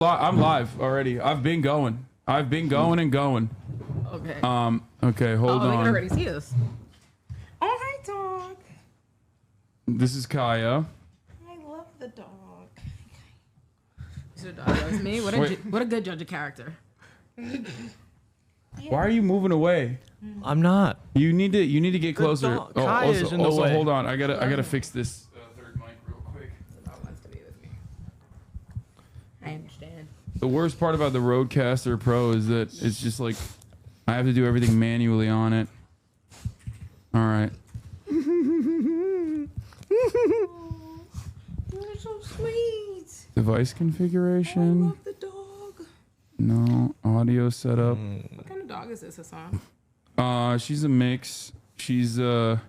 I'm live already. I've been going and going. Okay. Okay, hold They on. can already see us. Oh, hi, dog. This is Kaya. I love the dog. Your dog loves me. What a good judge of character. Why are you moving away? I'm not. You need to get closer. dog- Kaya is in the way. Hold on. I gotta fix this third mic real quick. The dog wants to be with me. I understand. The worst part about the Rodecaster Pro is that it's just like I have to do everything manually on it. All right. You're so sweet. Device I configuration. love the dog. No. Audio setup. What kind of dog is this, Hasan? She's a mix. She's a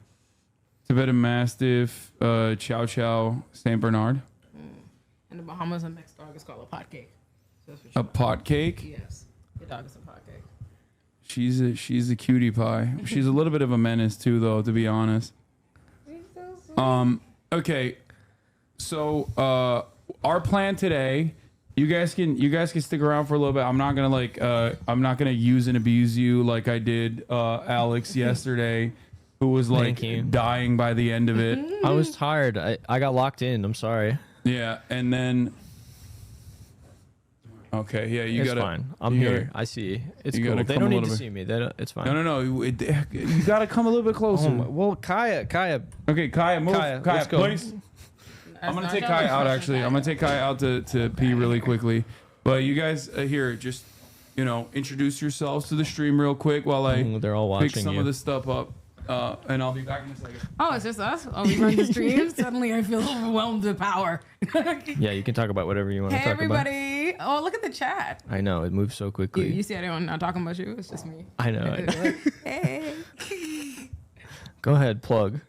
Tibetan Mastiff, Chow Chow, Saint Bernard. In the Bahamas, a mixed dog is called a pot cake. So that's what A pot cake. Yes. Your dog is a pot cake. She's a cutie pie. She's a little bit of a menace too, though, to be honest. She's so sweet. Okay. So our plan today, you guys can stick around for a little bit. I'm not gonna use and abuse you like I did Alex yesterday, who was like dying by the end of it. I was tired. I got locked in. I'm sorry. Yeah, and then okay, yeah, you It's gotta. fine. I'm you here. gotta- I see. It's you cool. gotta They come a don't need little to bit. see me. It's fine. No. You gotta come a little bit closer. Well, Kaya. Okay, Kaya, move. Kaya, Kaya, let's go. please. I'm gonna take Kaya out. Actually, I'm gonna take Kaya out to pee really quickly. But you guys here, just introduce yourselves to the stream real quick while I They're all watching pick some you. of this stuff up, and I'll be back in a second. Oh, it's just us? Oh, we run the stream? Suddenly I feel overwhelmed with power. Yeah, you can talk about whatever you want to Hey, talk everybody. Oh, look at the chat. about. I know it moves so You, quickly. you see I'm not talking about you? It's just me. I know. Hey. Go ahead, plug.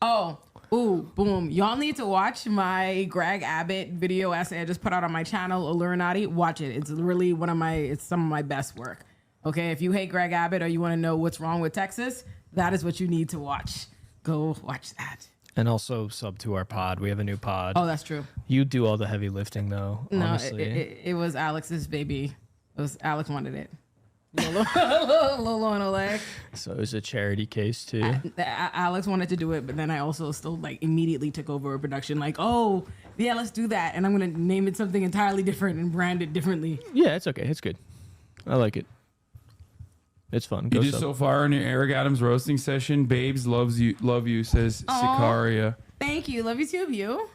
Oh, ooh, boom. Y'all need to watch my Greg Abbott video essay I just put out on my channel, Illuminati. Watch it. It's really it's some of my best work. Okay, if you hate Greg Abbott or you want to know what's wrong with Texas, that is what you need to watch. Go watch that. And also sub to our pod. We have a new pod. Oh, that's true. You do all the heavy lifting though. No, honestly. it was Alex's baby. Alex wanted it. Lolo and Oleg. So it was a charity case too. Alex wanted to do it, but then I also still immediately took over production. Oh, yeah, let's do that. And I'm going to name it something entirely different and brand it differently. Yeah, it's okay. It's good. I like it. It's fun. You Go did sub. so far in your Eric Adams roasting session. Babes love you, says Sicaria. Thank you. Love you too, you.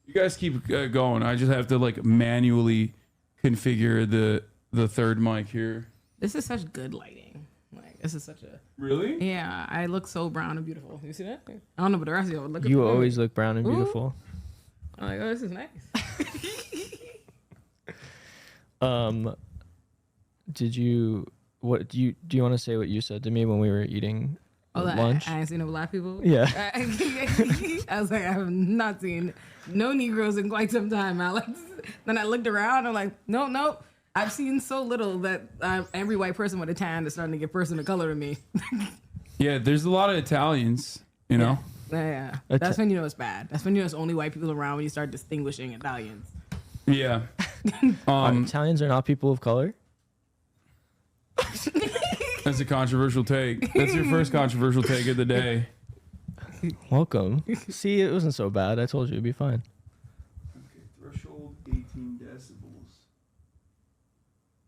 You guys keep going. I just have to manually configure the third mic here. This is such good lighting. This is such a... Really? Yeah, I look so brown and beautiful. You see that? I don't know, but the rest of you would look at You always look brown and beautiful. I'm like, oh, this is nice. Did you do you want to say what you said to me when we were eating lunch? I ain't seen no black people. Yeah. I was like, I have not seen no Negroes in quite some time, Alex. Then I looked around. I'm like, nope. I've seen so little that every white person with a tan is starting to get person of color to me. Yeah, there's a lot of Italians, you know? Yeah. That's when you know it's bad. That's when you know it's only white people around when you start distinguishing Italians. Yeah. Italians are not people of color? That's a controversial take. That's your first controversial take of the day. Welcome. See, it wasn't so bad. I told you it'd be fine. Okay, threshold 18 decibels.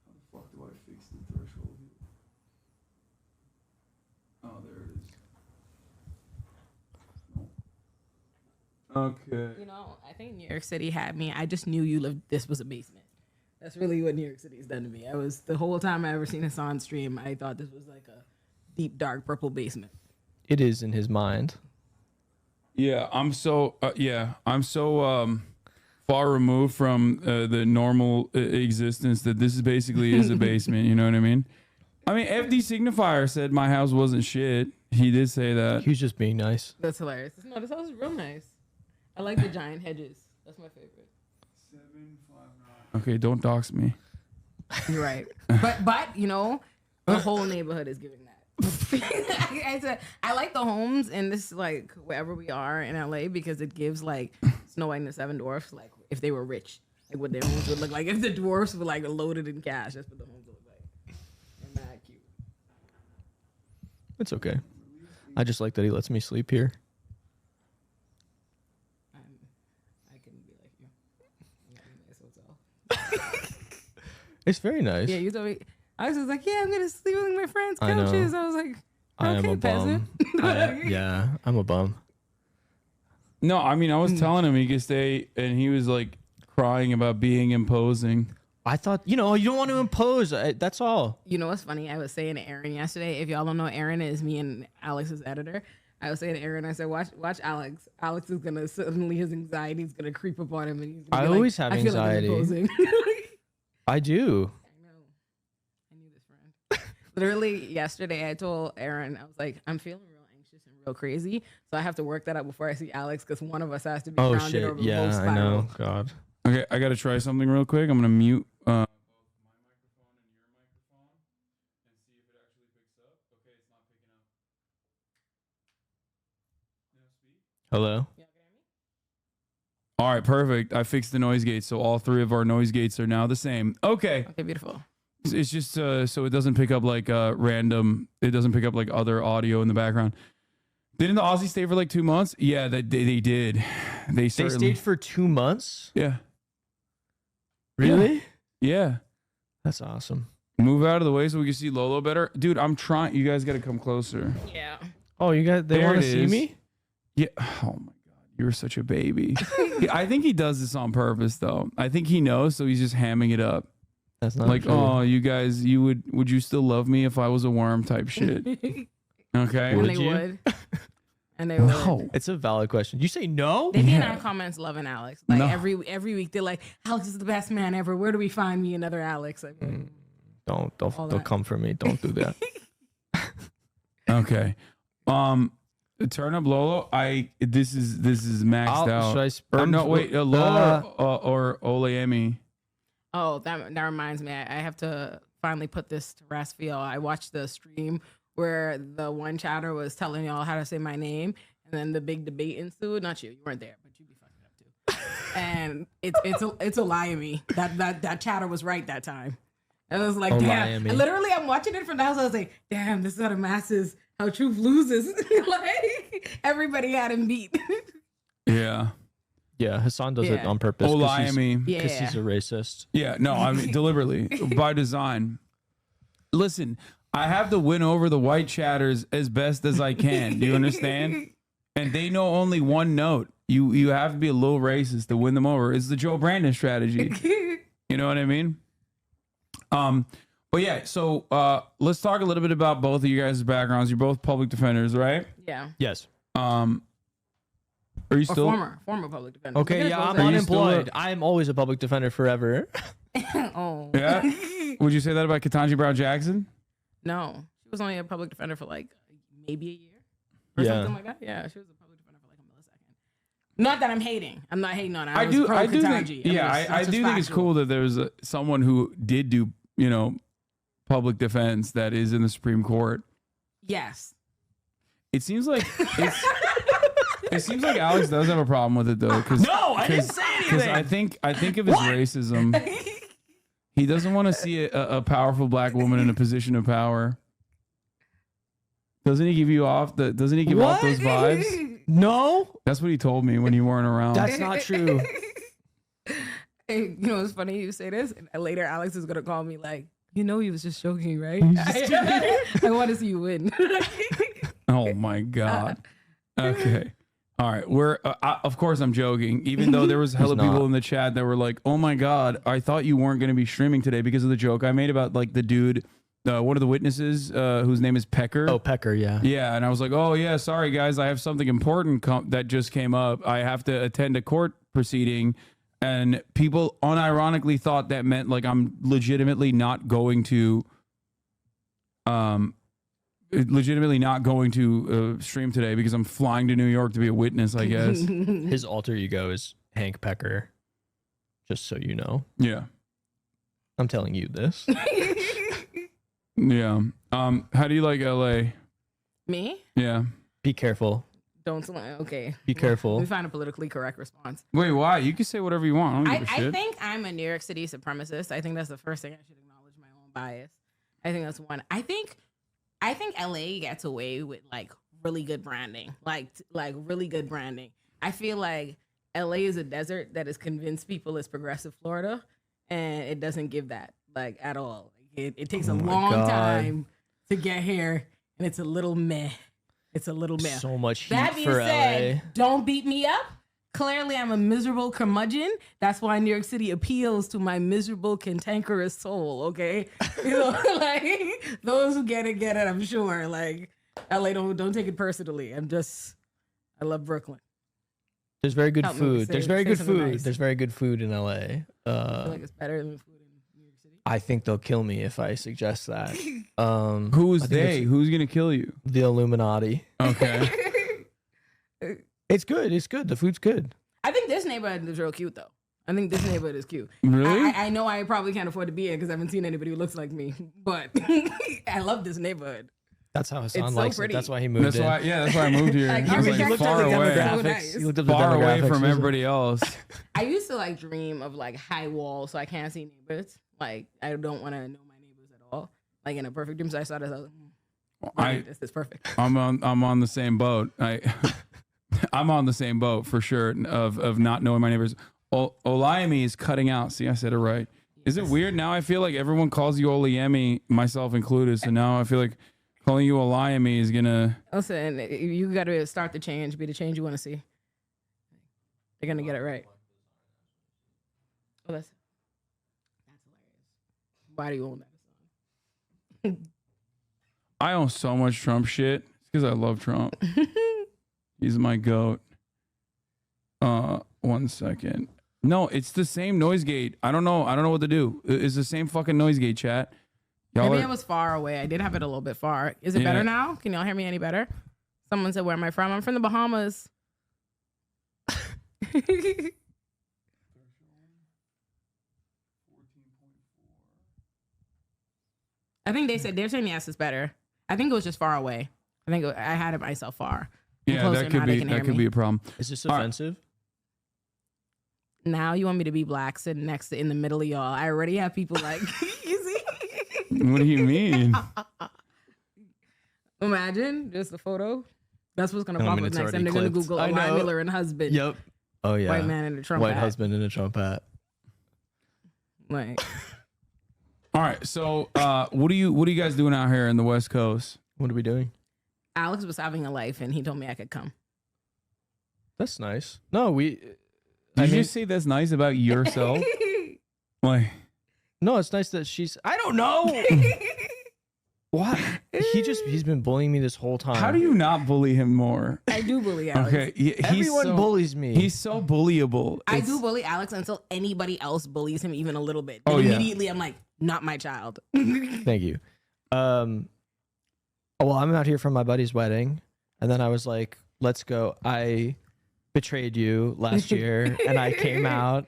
How the fuck do I fix the threshold? Oh, there it is. Okay. You know, I think New York City had me. I just knew this was a basement. That's really what New York City's done to me. The whole time I ever seen Hasan stream, I thought this was like a deep, dark purple basement. It is in his mind. Yeah, I'm so far removed from the normal existence that this is basically is a basement. You know what I mean? I mean, FD Signifier said my house wasn't shit. He did say that. He was just being nice. That's hilarious. No, this house is real nice. I like the giant hedges. That's my favorite. Okay, don't dox me. You're right. But the whole neighborhood is giving that. I said I like the homes in this like wherever we are in LA because it gives like Snow White and the Seven Dwarfs like if they were rich, like what their homes would look like if the dwarfs were like loaded in cash. That's what the homes would look like. And that cute. It's okay. I just like that he lets me sleep here. I can be like you. Nice hotel. It's very nice. Yeah, you told me. I was just like, yeah, I'm gonna sleep with my friends' I know. couches. I was like, I am okay, a peasant. bum. Yeah, I'm a bum. No, I mean, I was telling him he could stay, and he was like crying about being imposing. I thought, you don't want to impose. That's all. You know what's funny? I was saying to Aaron yesterday. If y'all don't know, Aaron is me and Alex's editor. I was saying to Aaron, I said, watch Alex. Alex is gonna suddenly his anxiety is gonna creep up on him, and he's gonna I be always like, have I feel anxiety. Like I'm imposing. I do. I knew this friend. Literally yesterday, I told Aaron, I was like, I'm feeling real anxious and real crazy, so I have to work that out before I see Alex because one of us has to be Oh grounded shit. or Yeah, remote I spiral. know. God. Okay, I gotta try something real quick. I'm gonna mute my microphone and your microphone and see if it actually picks up. Okay, it's not picking up. No speak. Hello. All right, perfect. I fixed the noise gate, so all three of our noise gates are now the same. Okay. Okay, beautiful. It's just so it doesn't pick up like random. It doesn't pick up like other audio in the background. Didn't the Aussies stay for like 2 months? Yeah, they did. They stayed for 2 months. Yeah. Really? Yeah. That's awesome. Move out of the way so we can see Lolo better, dude. I'm trying. You guys got to come closer. Yeah. Oh, you guys? They There want it to see is. me? Yeah. Oh my God, you're such a baby. I think he does this on purpose, though. I think he knows, so he's just hamming it up. That's not Like, true. oh, you guys, would you still love me if I was a worm type shit? Okay. And Would they you? would. And they would. No. It's a valid question. You say no? They be in Yeah. our comments loving Alex. Like No. every week they're like, Alex is the best man ever. Where do we find me another Alex? Like, Don't All that. come for me. Don't do that. Okay. Turn up Lolo. This is maxed out. Should I Or no, wait, Lolo or Olayemi. Oh, that reminds me. I have to finally put this to rest for y'all. I watched the stream where the one chatter was telling y'all how to say my name, and then the big debate ensued. Not you weren't there, but you be fucking up too. And it's Olayemi. That chatter was right that time. And I was like, damn. Olayemi. And literally, I'm watching it from the house. I was like, damn, this is how the masses, how truth loses. Like everybody had him beat. Yeah. Yeah, Hasan does it Yeah. on purpose. Olayemi. Because Yeah. he's a racist. Yeah, no, I mean deliberately by design. Listen, I have to win over the white chatters as best as I can. Do you understand? And they know only one note. You have to be a little racist to win them over. It's the Joe Brandon strategy. You know what I mean? But yeah, so let's talk a little bit about both of you guys' backgrounds. You're both public defenders, right? Yeah. Yes. Are you Or still former public defender. Okay, yeah, I'm Are you still unemployed. I'm always a public defender forever. Oh. Yeah? Would you say that about Ketanji Brown Jackson? No, she was only a public defender for like maybe a year or Yeah. something like that. Yeah, she was a public defender for like a millisecond. Not that I'm hating. I'm not hating on her. I do think, Ketanji. yeah, I do think it's cool that there's someone who did do, public defense that is in the Supreme Court. Yes. It seems like it seems like Alex does have a problem with it though, because No, I didn't say anything. I think of his racism. He doesn't want to see a powerful black woman in a position of power. Doesn't he give off those vibes? No, That's what he told me when you weren't around. that's not true. Hey, you know, it's funny you say this. And later, Alex is gonna call me like, he was just joking, right? I want to see you win. Oh my God. Okay. All right. Of course I'm joking, even though there was hella not. people in the chat that were like, oh my God, I thought you weren't going to be streaming today because of the joke I made about like the dude, one of the witnesses whose name is Pecker. Oh, Pecker, yeah. Yeah. And I was like, oh yeah, sorry guys. I have something important that just came up. I have to attend a court proceeding. And people unironically thought that meant like I'm legitimately not going to stream today because I'm flying to New York to be a witness, I guess. His alter ego is Hank Pecker. Just so you know. Yeah. I'm telling you this. Yeah. How do you like LA? Me? Yeah. Be careful. Don't. Okay. Be careful. Let me find a politically correct response. Wait, why? You can say whatever you want. I don't give a I shit. think I'm a New York City supremacist. I think that's the first thing I should acknowledge my own bias. I think that's one. I think LA gets away with like really good branding, like really good branding. I feel like LA is a desert that has convinced people it's progressive Florida, and it doesn't give that like at all. It takes a long time to get here, and it's a little meh. It's a little meh. So much heat That being for said, LA. don't beat me up. Clearly, I'm a miserable curmudgeon. That's why New York City appeals to my miserable, cantankerous soul. Okay, like those who get it, I'm sure. Like LA, don't take it personally. I love Brooklyn. There's very good Help me food. say- There's very say good something food. nice. There's very good food in LA. I feel like it's better than food in New York City. I think they'll kill me if I suggest that. Who's I think they? it's Who's gonna kill you? the Illuminati. Okay. It's good. It's good. The food's good. I think this neighborhood is real cute, though. I think this neighborhood is cute. Really? I know I probably can't afford to be here because I haven't seen anybody who looks like me, but I love this neighborhood. That's how Hassan It's so likes pretty. it. That's why he moved That's in. why. Yeah, that's why I moved here. Like, I was every like sector far is away, so nice. He looked at the far away demographics. from everybody else. I used to like dream of like high walls so I can't see neighbors. Like I don't want to know my neighbors at all. Like in a perfect dream, so I started. This is perfect. I'm on the same boat. I'm on the same boat for sure of not knowing my neighbors. Olayemi is cutting out. See, I said it right. Is it weird now? I feel like everyone calls you Olayemi, myself included. So now I feel like calling you Olayemi is gonna. Listen, you got to start the change. Be the change you want to see. They're gonna get it right. Oh, that's hilarious. Why do you own that song? I own so much Trump shit. It's because I love Trump. He's my goat. 1 second. No, it's the same noise gate. I don't know what to do. It's the same fucking noise gate, chat. Maybe I was far away. I did have it a little bit far. Is it Yeah. better now? Can y'all hear me any better? Someone said, where am I from? I'm from the Bahamas. I think they're saying yes, it's better. I think it was just far away. I had it myself far. I'm Yeah, closer, that could now they be can hear that could me. be a problem. Is this All right. offensive? Now you want me to be black sitting next to in the middle of y'all. I already have people like, you see? What do you mean? Imagine just the photo. That's what's gonna I pop mean, up it's next time. already They're gonna clipped. Google I Eli know. Miller and husband. Yep. Oh yeah. White man in a Trump White hat. husband in a Trump hat. Like, All right, so what are you guys doing out here in the West Coast? What are we doing? Alex was having a life and he told me I could come. That's nice. No, Did you just say that's nice about yourself? Like, no, it's nice that she's. I don't know. What? He's been bullying me this whole time. how do you not bully him more? I do bully Alex. Okay, he's Everyone so, bullies me. He's so bullyable. I It's- do bully Alex until anybody else bullies him even a little bit. Oh, Then yeah. immediately I'm like, not my child. Thank you. Well, I'm out here for my buddy's wedding, and then I was like, "Let's go." I betrayed you last year, and I came out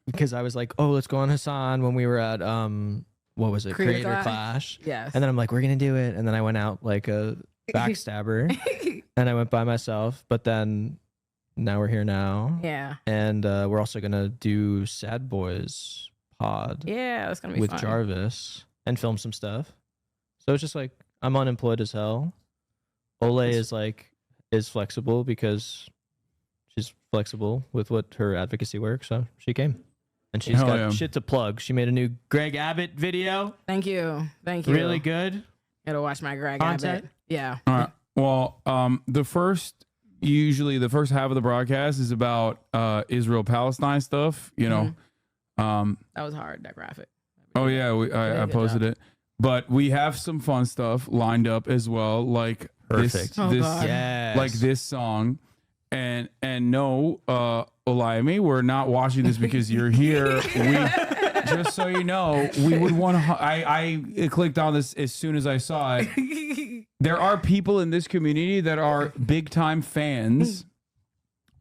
because I was like, "Oh, let's go on Hasan" when we were at what was it, Creator Creator Clash? Clash. Yes. And then I'm like, "We're gonna do it," and then I went out like a backstabber, and I went by myself. But then now we're here now, yeah. and we're also gonna do Sad Boys pod Yeah, it's gonna be with fun. Jarvis and film some stuff. So it's just like I'm unemployed as hell. Ole is flexible because she's flexible with what her advocacy work. So she came, and she's Hell got yeah. shit to plug. She made a new Greg Abbott video, Thank you. Thank you. really good. Gotta watch my Greg Content? Abbott. Yeah. All right. Well, usually the first half of the broadcast is about Israel Palestine stuff. You know. That was hard, that graphic. Oh yeah, I good posted job. it. But we have some fun stuff lined up as well, like Perfect. Oh, this God. Yes. like this song. And no, Olayemi, we're not watching this because you're here. Just so you know, we would want to. I clicked on this as soon as I saw it. There are people in this community that are big time fans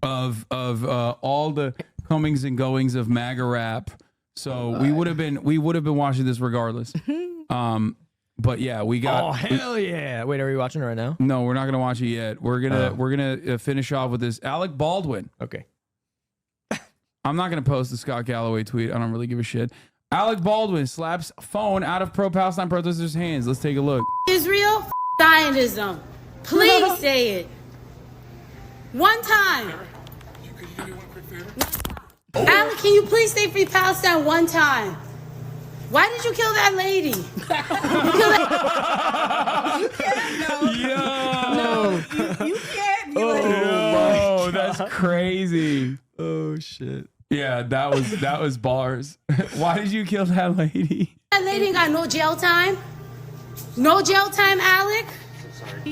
of all the comings and goings of MAGA rap. So we would have been watching this regardless. But yeah, we got. Oh hell yeah! Wait, are we watching it right now? No, we're not gonna watch it yet. We're gonna finish off with this. Alec Baldwin. Okay. I'm not gonna post the Scott Galloway tweet. I don't really give a shit. Alec Baldwin slaps phone out of pro-Palestine protesters' hands. Let's take a look. Israel, Zionism. Please say it. One time. Alec, can you please say free Palestine one time? Why did you kill that lady? You can't. You Oh, that's crazy. Oh shit. Yeah, that was bars. Why did you kill that lady? That lady ain't got no jail time. No jail time, Alec.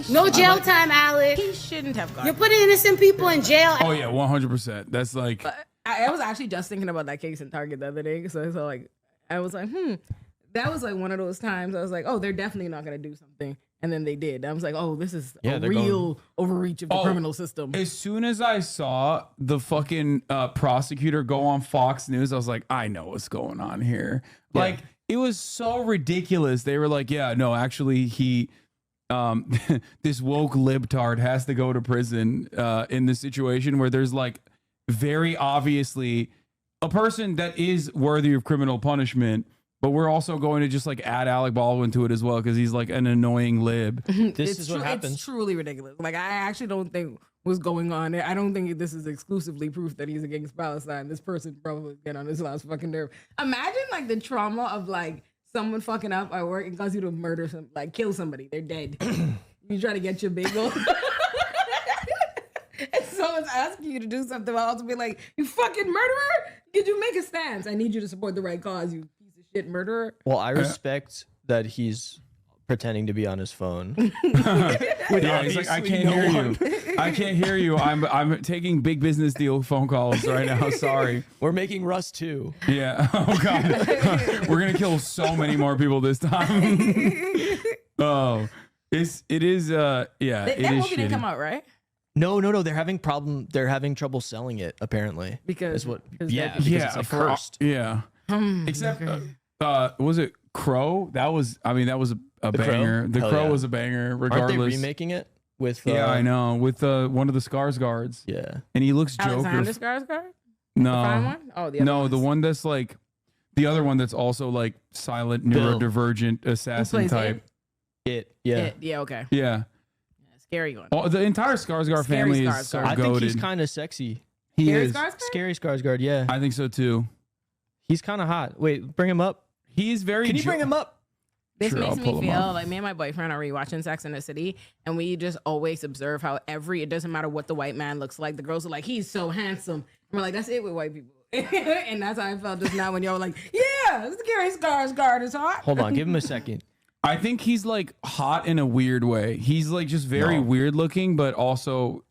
No jail time, Alec. He shouldn't have gone. You're putting innocent people in jail. Oh yeah, 100%. That's like I was actually just thinking about that case in Target the other day. So like, I was like, that was like one of those times I was like, oh, they're definitely not gonna do something, and then they did. I was like, oh, this is a real overreach of the criminal system. As soon as I saw the fucking prosecutor go on Fox News, I was like, I know what's going on here. Yeah. Like, it was so ridiculous. They were like, yeah, no, actually, he, this woke libtard has to go to prison in this situation where there's like very obviously a person that is worthy of criminal punishment. But we're also going to just like add Alec Baldwin to it as well because he's like an annoying lib. This is what happens. It's truly ridiculous. Like, I actually don't think what's going on there. I don't think this is exclusively proof that he's against Palestine. This person probably get on his last fucking nerve. Imagine like the trauma of like someone fucking up at work and cause you to murder some, like kill somebody. They're dead. You try to get your bagel. And someone's asking you to do something, I'll also be like, you fucking murderer! Did you make a stance? I need you to support the right cause, you murderer. Well, I respect that he's pretending to be on his phone. Yeah, he's like, I can't hear you. I can't hear you. I'm taking big business deal phone calls right now. Sorry. We're making Rust too. Yeah. Oh god. We're gonna kill so many more people this time. Oh, it is. Yeah. That it is movie didn't shitty. come out, right? No. They're having trouble selling it. Apparently, Because is what. because Yeah, that- because Yeah. it's like for- cursed. Yeah. Except, was it Crow? That was. I mean, that was a The Crow? banger. The Hell Crow yeah. was a banger. Aren't Regardless. they remaking it with? Yeah, I know. With one of the Skarsgårds. Yeah. And he looks Alexander Joker. Skarsgård? The fine No. one? Oh, the other No, ones. the one that's like the other one that's also like silent Bill. neurodivergent assassin plays type. Yeah. Yeah, okay. Yeah. Scary one. The entire Skarsgård Scary family Skarsgård. is so I think he's goated. kind of sexy. He Scary is. Skarsgård? Scary Skarsgård. Yeah. I think so too. He's kind of hot. Wait, bring him up. He is very. Can you bring him up? This Sure, makes I'll pull me him feel up. like me and my boyfriend are rewatching Sex in the City, and we just always observe how it doesn't matter what the white man looks like. The girls are like, he's so handsome. And we're like, that's it with white people. And that's how I felt just now when y'all were like, yeah, Scary Skarsgård is hot. Hold on, give him a second. I think he's like hot in a weird way. He's like just very No. weird looking, but also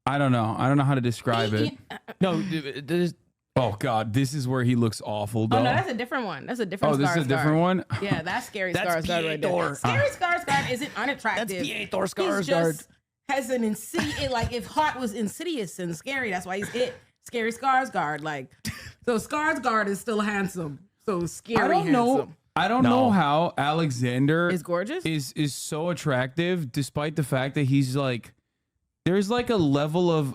I don't know. I don't know how to describe it. No, there's Oh god, this is where he looks awful though. Oh, no, that's a different one. That's a different Oh, this is a different one? Yeah, that's Scary That's Skarsgård right there. Piotr. Scary Skarsgård isn't unattractive. That's Piotr He's Skarsgård. just has an insidious, like if hot was insidious and scary, that's why he's it. Scary Skarsgård, like, so Skarsgård is still handsome. So scary I don't know. handsome. I don't No. know how Alexander Is gorgeous? is so attractive despite the fact that he's like there's like a level of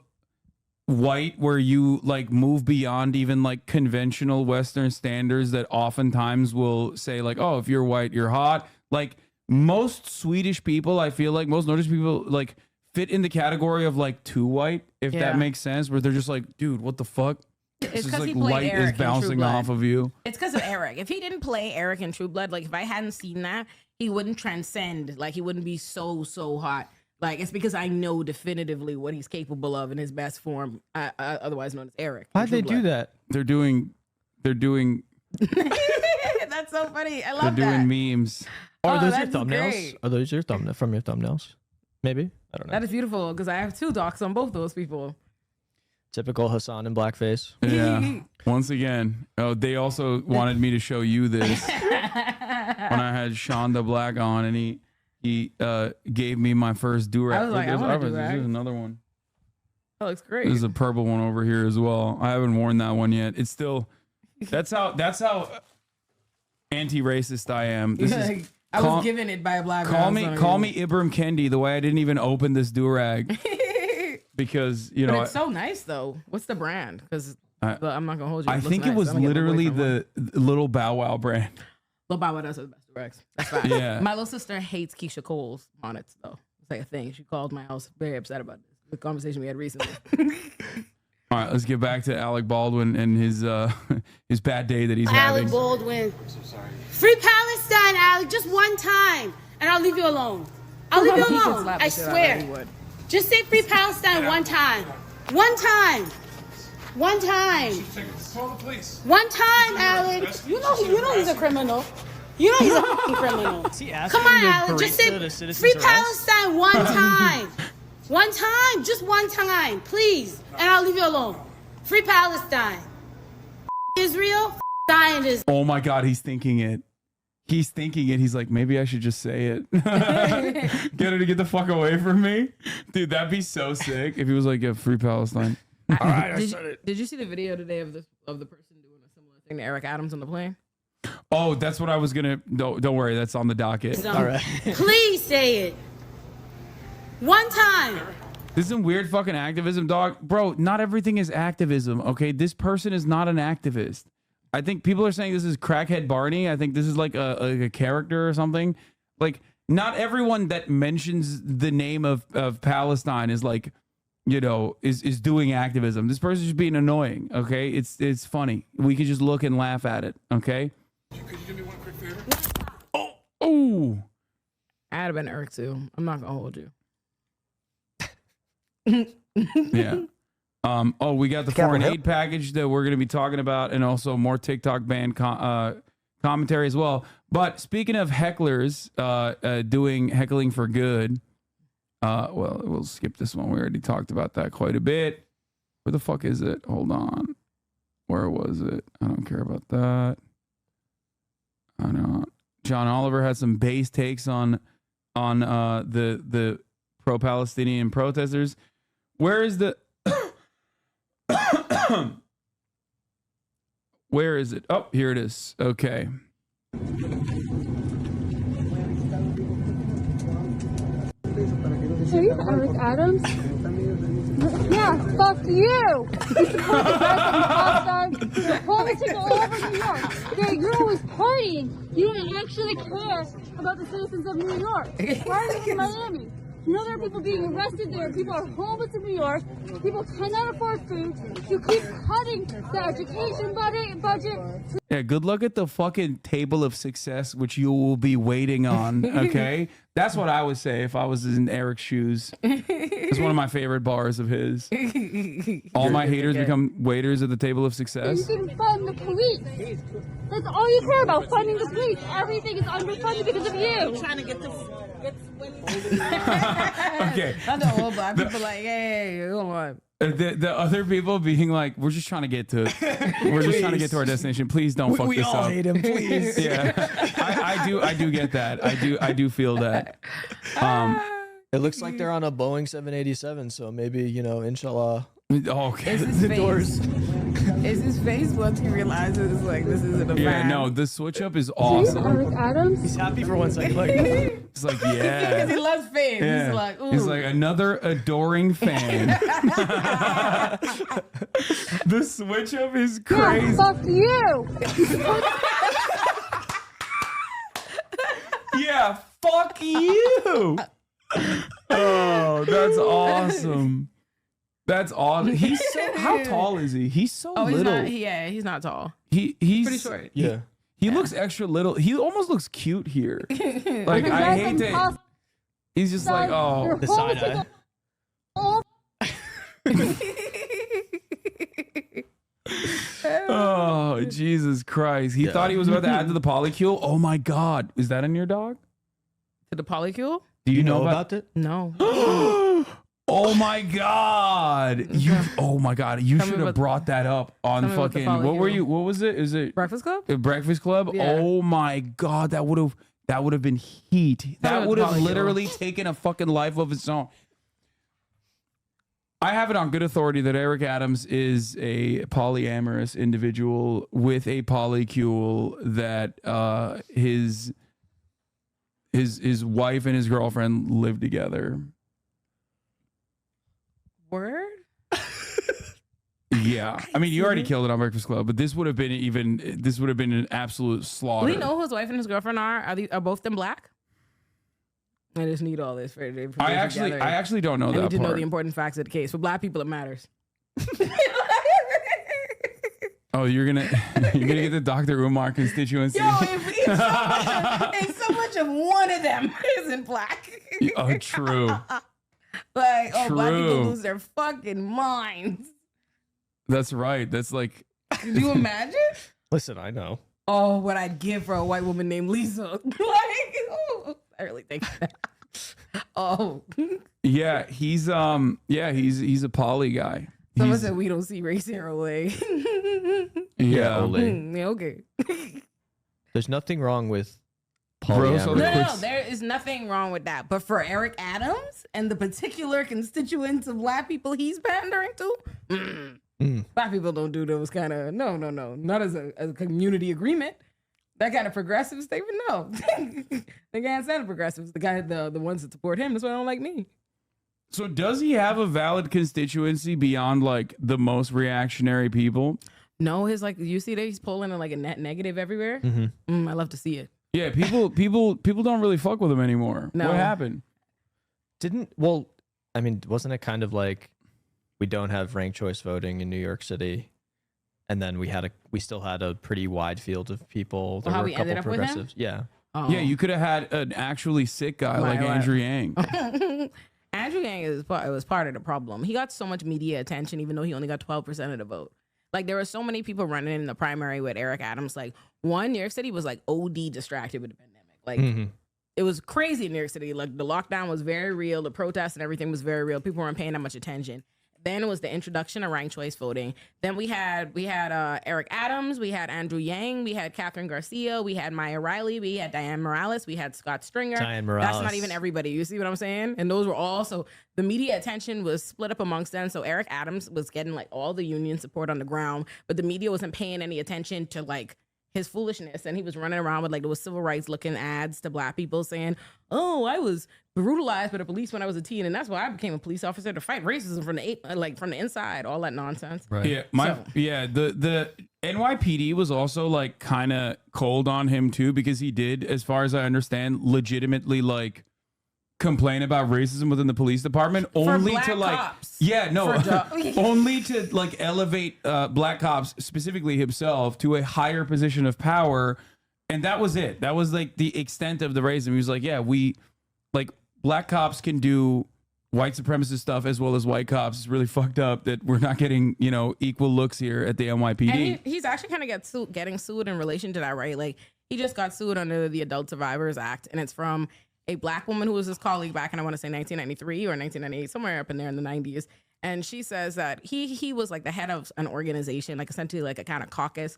white where you like move beyond even like conventional Western standards that oftentimes will say like, oh, if you're white, you're hot. Like most Swedish people, I feel like most Nordic people like fit in the category of like too white, if Yeah. that makes sense, where they're just like, dude, what the fuck? It's This is because like he played light Eric is in True bouncing Blood. off of you. It's because of Eric. If he didn't play Eric in True Blood, like if I hadn't seen that, he wouldn't transcend. Like he wouldn't be so hot. Like it's because I know definitively what he's capable of in his best form, otherwise known as Eric. in Why'd they True do Blood. that? They're doing That's so funny. I they're love that. doing memes. Oh, are Oh, those your that's thumbnails? great. Are those your from your thumbnails? Maybe. I don't know. That is beautiful because I have two docs on both those people. Typical Hasan in blackface. Yeah. Once again. Oh, they also wanted me to show you this when I had Shonda Black on, and he gave me my first do-rag. I was like, I There's want a others. do-rag. There's another one. That looks great. There's a purple one over here as well. I haven't worn that one yet. It's still that's how anti-racist I am. This is Like, I was given it by a black call man. call me Ibram Kendi the way I didn't even open this do-rag because you But know it's so nice though. What's the brand? Because I'm not gonna hold you. I looks think it nice. was I'm gonna get my literally boyfriend one. the Little Bow Wow brand. Lil Bow Wow does have the best directs. That's fine. Yeah. My little sister hates Keisha Cole's bonnets though. It's like a thing. She called my house very upset about this. The conversation we had recently. All right, let's get back to Alec Baldwin and his his bad day that he's Alec having. Baldwin. I'm so sorry. Free Palestine, Alec, just one time, and I'll leave you alone. I'll leave you He could alone. slap the I shit out of her, he swear. would. Just say Free Palestine one time. One time. One time. Call the police. One time, Alec. You know he's a criminal. You know he's a fucking criminal. Is he asking Come on, the Alec. Just barista to say citizen's Free arrest? Palestine one time. One time. Just one time. Please. And I'll leave you alone. Free Palestine. Israel. Zionism. Oh my God, he's thinking it. He's thinking it. He's like, maybe I should just say it. Get her to get the fuck away from me, dude. That'd be so sick if he was like, "Yeah, free Palestine." All right, I said it. Did you see the video today of the person doing a similar thing to Eric Adams on the plane? Oh, that's what I was gonna. Don't worry, that's on the docket. All right. Please say it. One time. This is some weird fucking activism, dog. Bro, not everything is activism, okay? This person is not an activist. I think people are saying this is crackhead Barney. I think this is like a character or something. Like, not everyone that mentions the name of Palestine is like, you know, is doing activism. This person's just being annoying, okay? It's funny. We can just look and laugh at it, okay? Could you do me one quick favor? Oh. I'd have been irked too. I'm not gonna hold you. Yeah. Oh, we got the foreign aid package that we're going to be talking about, and also more TikTok ban commentary as well. But speaking of hecklers doing heckling for good, well, we'll skip this one. We already talked about that quite a bit. Where the fuck is it? Hold on. Where was it? I don't care about that. I know. John Oliver had some base takes on the pro-Palestinian protesters. Where is the where is it? Oh, here it is. Okay. Are you Eric Adams? Yeah, fuck you! You support the guys on the hot side. You're politicking all over New York. Yeah, you're always partying. You don't actually care about the citizens of New York. Why are you in Miami? You know there are people being arrested there. People are homeless in New York. People cannot afford food. You keep cutting the education budget. Yeah, good luck at the fucking table of success, which you will be waiting on. Okay, that's what I would say if I was in Eric's shoes. It's one of my favorite bars of his. All my haters become waiters at the table of You success. can fund the police. That's all you care about, funding the police. Everything is underfunded because of you. Trying to get the. Okay. Not the old black people like, hey, hold on. The other people being like, we're just trying to get to, we're just trying to get to our destination. Please don't fuck We this all up. hate him, please. Yeah, I do get that. I do feel that. It looks like they're on a Boeing 787, so maybe, you know, inshallah. Okay. It's his face. It's his face once he realizes like this isn't a Yeah, fan. no, the switch up is Are you awesome. Eric Adams? He's happy for 1 second. Like, It's like, Because he yeah. loves fame. Yeah. He's like, ooh. He's like another adoring fan. The switch up is Yeah, crazy. fuck you. Yeah, fuck you. Oh, that's awesome. That's awesome. He's so. How tall is he? He's so oh, he's little. not. Yeah, he's not tall. He's Pretty short. yeah. He looks extra little. He almost looks cute here. Like You I guys hate on to. top He's just like, side, oh. you're The side eye. Oh, Jesus Christ. He thought he was about to add to the polycule. Oh my God. Is that in your dog? To the polycule? Do You know about it? No. Oh my God. Oh my God. You Tell me should have about- brought that up on tell me about the fucking, what were polycule. you, what was it? Is it Breakfast Club? Breakfast Club? Yeah. Oh my God. That would have been heat. Tell me That about would the have polycule. literally taken a fucking life of its own. I have it on good authority that Eric Adams is a polyamorous individual with a polycule that his wife and his girlfriend live together. Word? Yeah. I mean, you already killed it on Breakfast Club, but this would have been an absolute slaughter. Do we know who his wife and his girlfriend are? Are both them black? I just need all this for I actually don't know I that need to know part. the important facts of the case. For black people, it matters. Oh, you're gonna get the Dr. Umar constituency. Yo, if so much of one of them isn't black. Oh, true. Like, black people True. lose their fucking minds. That's right. That's like, Can you imagine? Listen, I know. Oh, what I'd give for a white woman named Lisa. Like, oh, I really think that. Oh. yeah, he's a poly guy. Someone said we don't see race here, Olay. Yeah. Ole. Okay. There's nothing wrong with Bro, so polyamory. No, there is nothing wrong with that. But for Eric Adams and the particular constituents of black people he's pandering to, black people don't do those kind of, no. Not as a community agreement. That kind of progressive statement, no. They can't stand the progressives. The ones that support him, that's why they don't like me. So does he have a valid constituency beyond like the most reactionary people? No, his like, you see that he's polling in like a net negative everywhere? I love to see it. Yeah, people don't really fuck with him anymore. No. What happened? Wasn't it kind of like we don't have ranked choice voting in New York City, and then we still had a pretty wide field of people. There how were we a couple ended up with him? progressives. Yeah. Oh. Yeah, you could have had an actually sick guy like Right. Andrew Yang. Andrew Yang was part of the problem. He got so much media attention, even though he only got 12% of the vote. Like, there were so many people running in the primary with Eric Adams. Like, New York City was like OD distracted with the pandemic. Like, it was crazy in New York City. Like, the lockdown was very real. The protests and everything was very real. People weren't paying that much attention. Then it was the introduction of ranked choice voting. Then we had Eric Adams, we had Andrew Yang, we had Catherine Garcia, we had Maya Riley, we had Diane Morales, we had Scott Stringer. Diane That's Morales. not even everybody. You see what I'm saying? And those were all, so the media attention was split up amongst them. So Eric Adams was getting like all the union support on the ground, but the media wasn't paying any attention to like his foolishness. And he was running around with like those civil rights looking ads to black people saying, oh, I was brutalized by the police when I was a teen, and that's why I became a police officer to fight racism from the inside, all that nonsense. Right. Yeah, the NYPD was also like kind of cold on him too, because he did, as far as I understand, legitimately like complain about racism within the police department, only black to like cops. only to like elevate black cops, specifically himself, to a higher position of power, and that was it. That was like the extent of the racism. He was like, yeah, we like black cops can do white supremacist stuff as well as white cops. It's really fucked up that we're not getting, equal looks here at the NYPD. And he's actually kind of getting sued in relation to that, right? Like, he just got sued under the Adult Survivors Act, and it's from a black woman who was his colleague back in, I want to say 1993 or 1998, somewhere up in there in the 90s. And she says that he was like the head of an organization, like essentially like a kind of caucus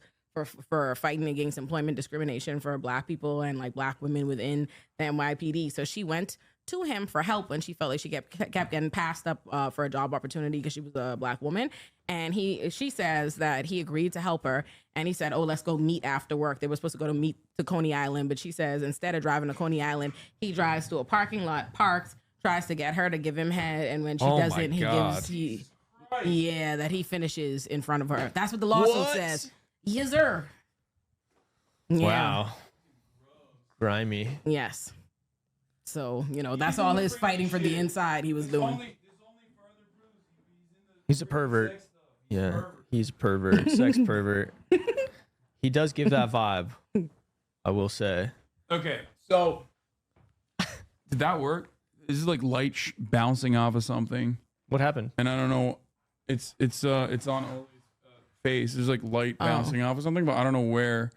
for fighting against employment discrimination for black people and like black women within the NYPD. So she went to him for help when she felt like she kept getting passed up for a job opportunity because she was a black woman. And she says that he agreed to help her, and he said, oh, let's go meet after work. They were supposed to go to meet to Coney Island, but she says instead of driving to Coney Island, he drives to a parking lot, parks, tries to get her to give him head, and when she doesn't, he finishes in front of her. That's what the lawsuit says. Yes, sir. Yeah. Wow. Grimy. Yes. So, that's all his fighting for the inside he was doing. He's a pervert. Yeah, he's a pervert, sex pervert. He does give that vibe, I will say. Okay, so did that work? This is like light bouncing off of something, What happened? and I don't know. It's on Olay's face. There's like light bouncing off of something, but I don't know where.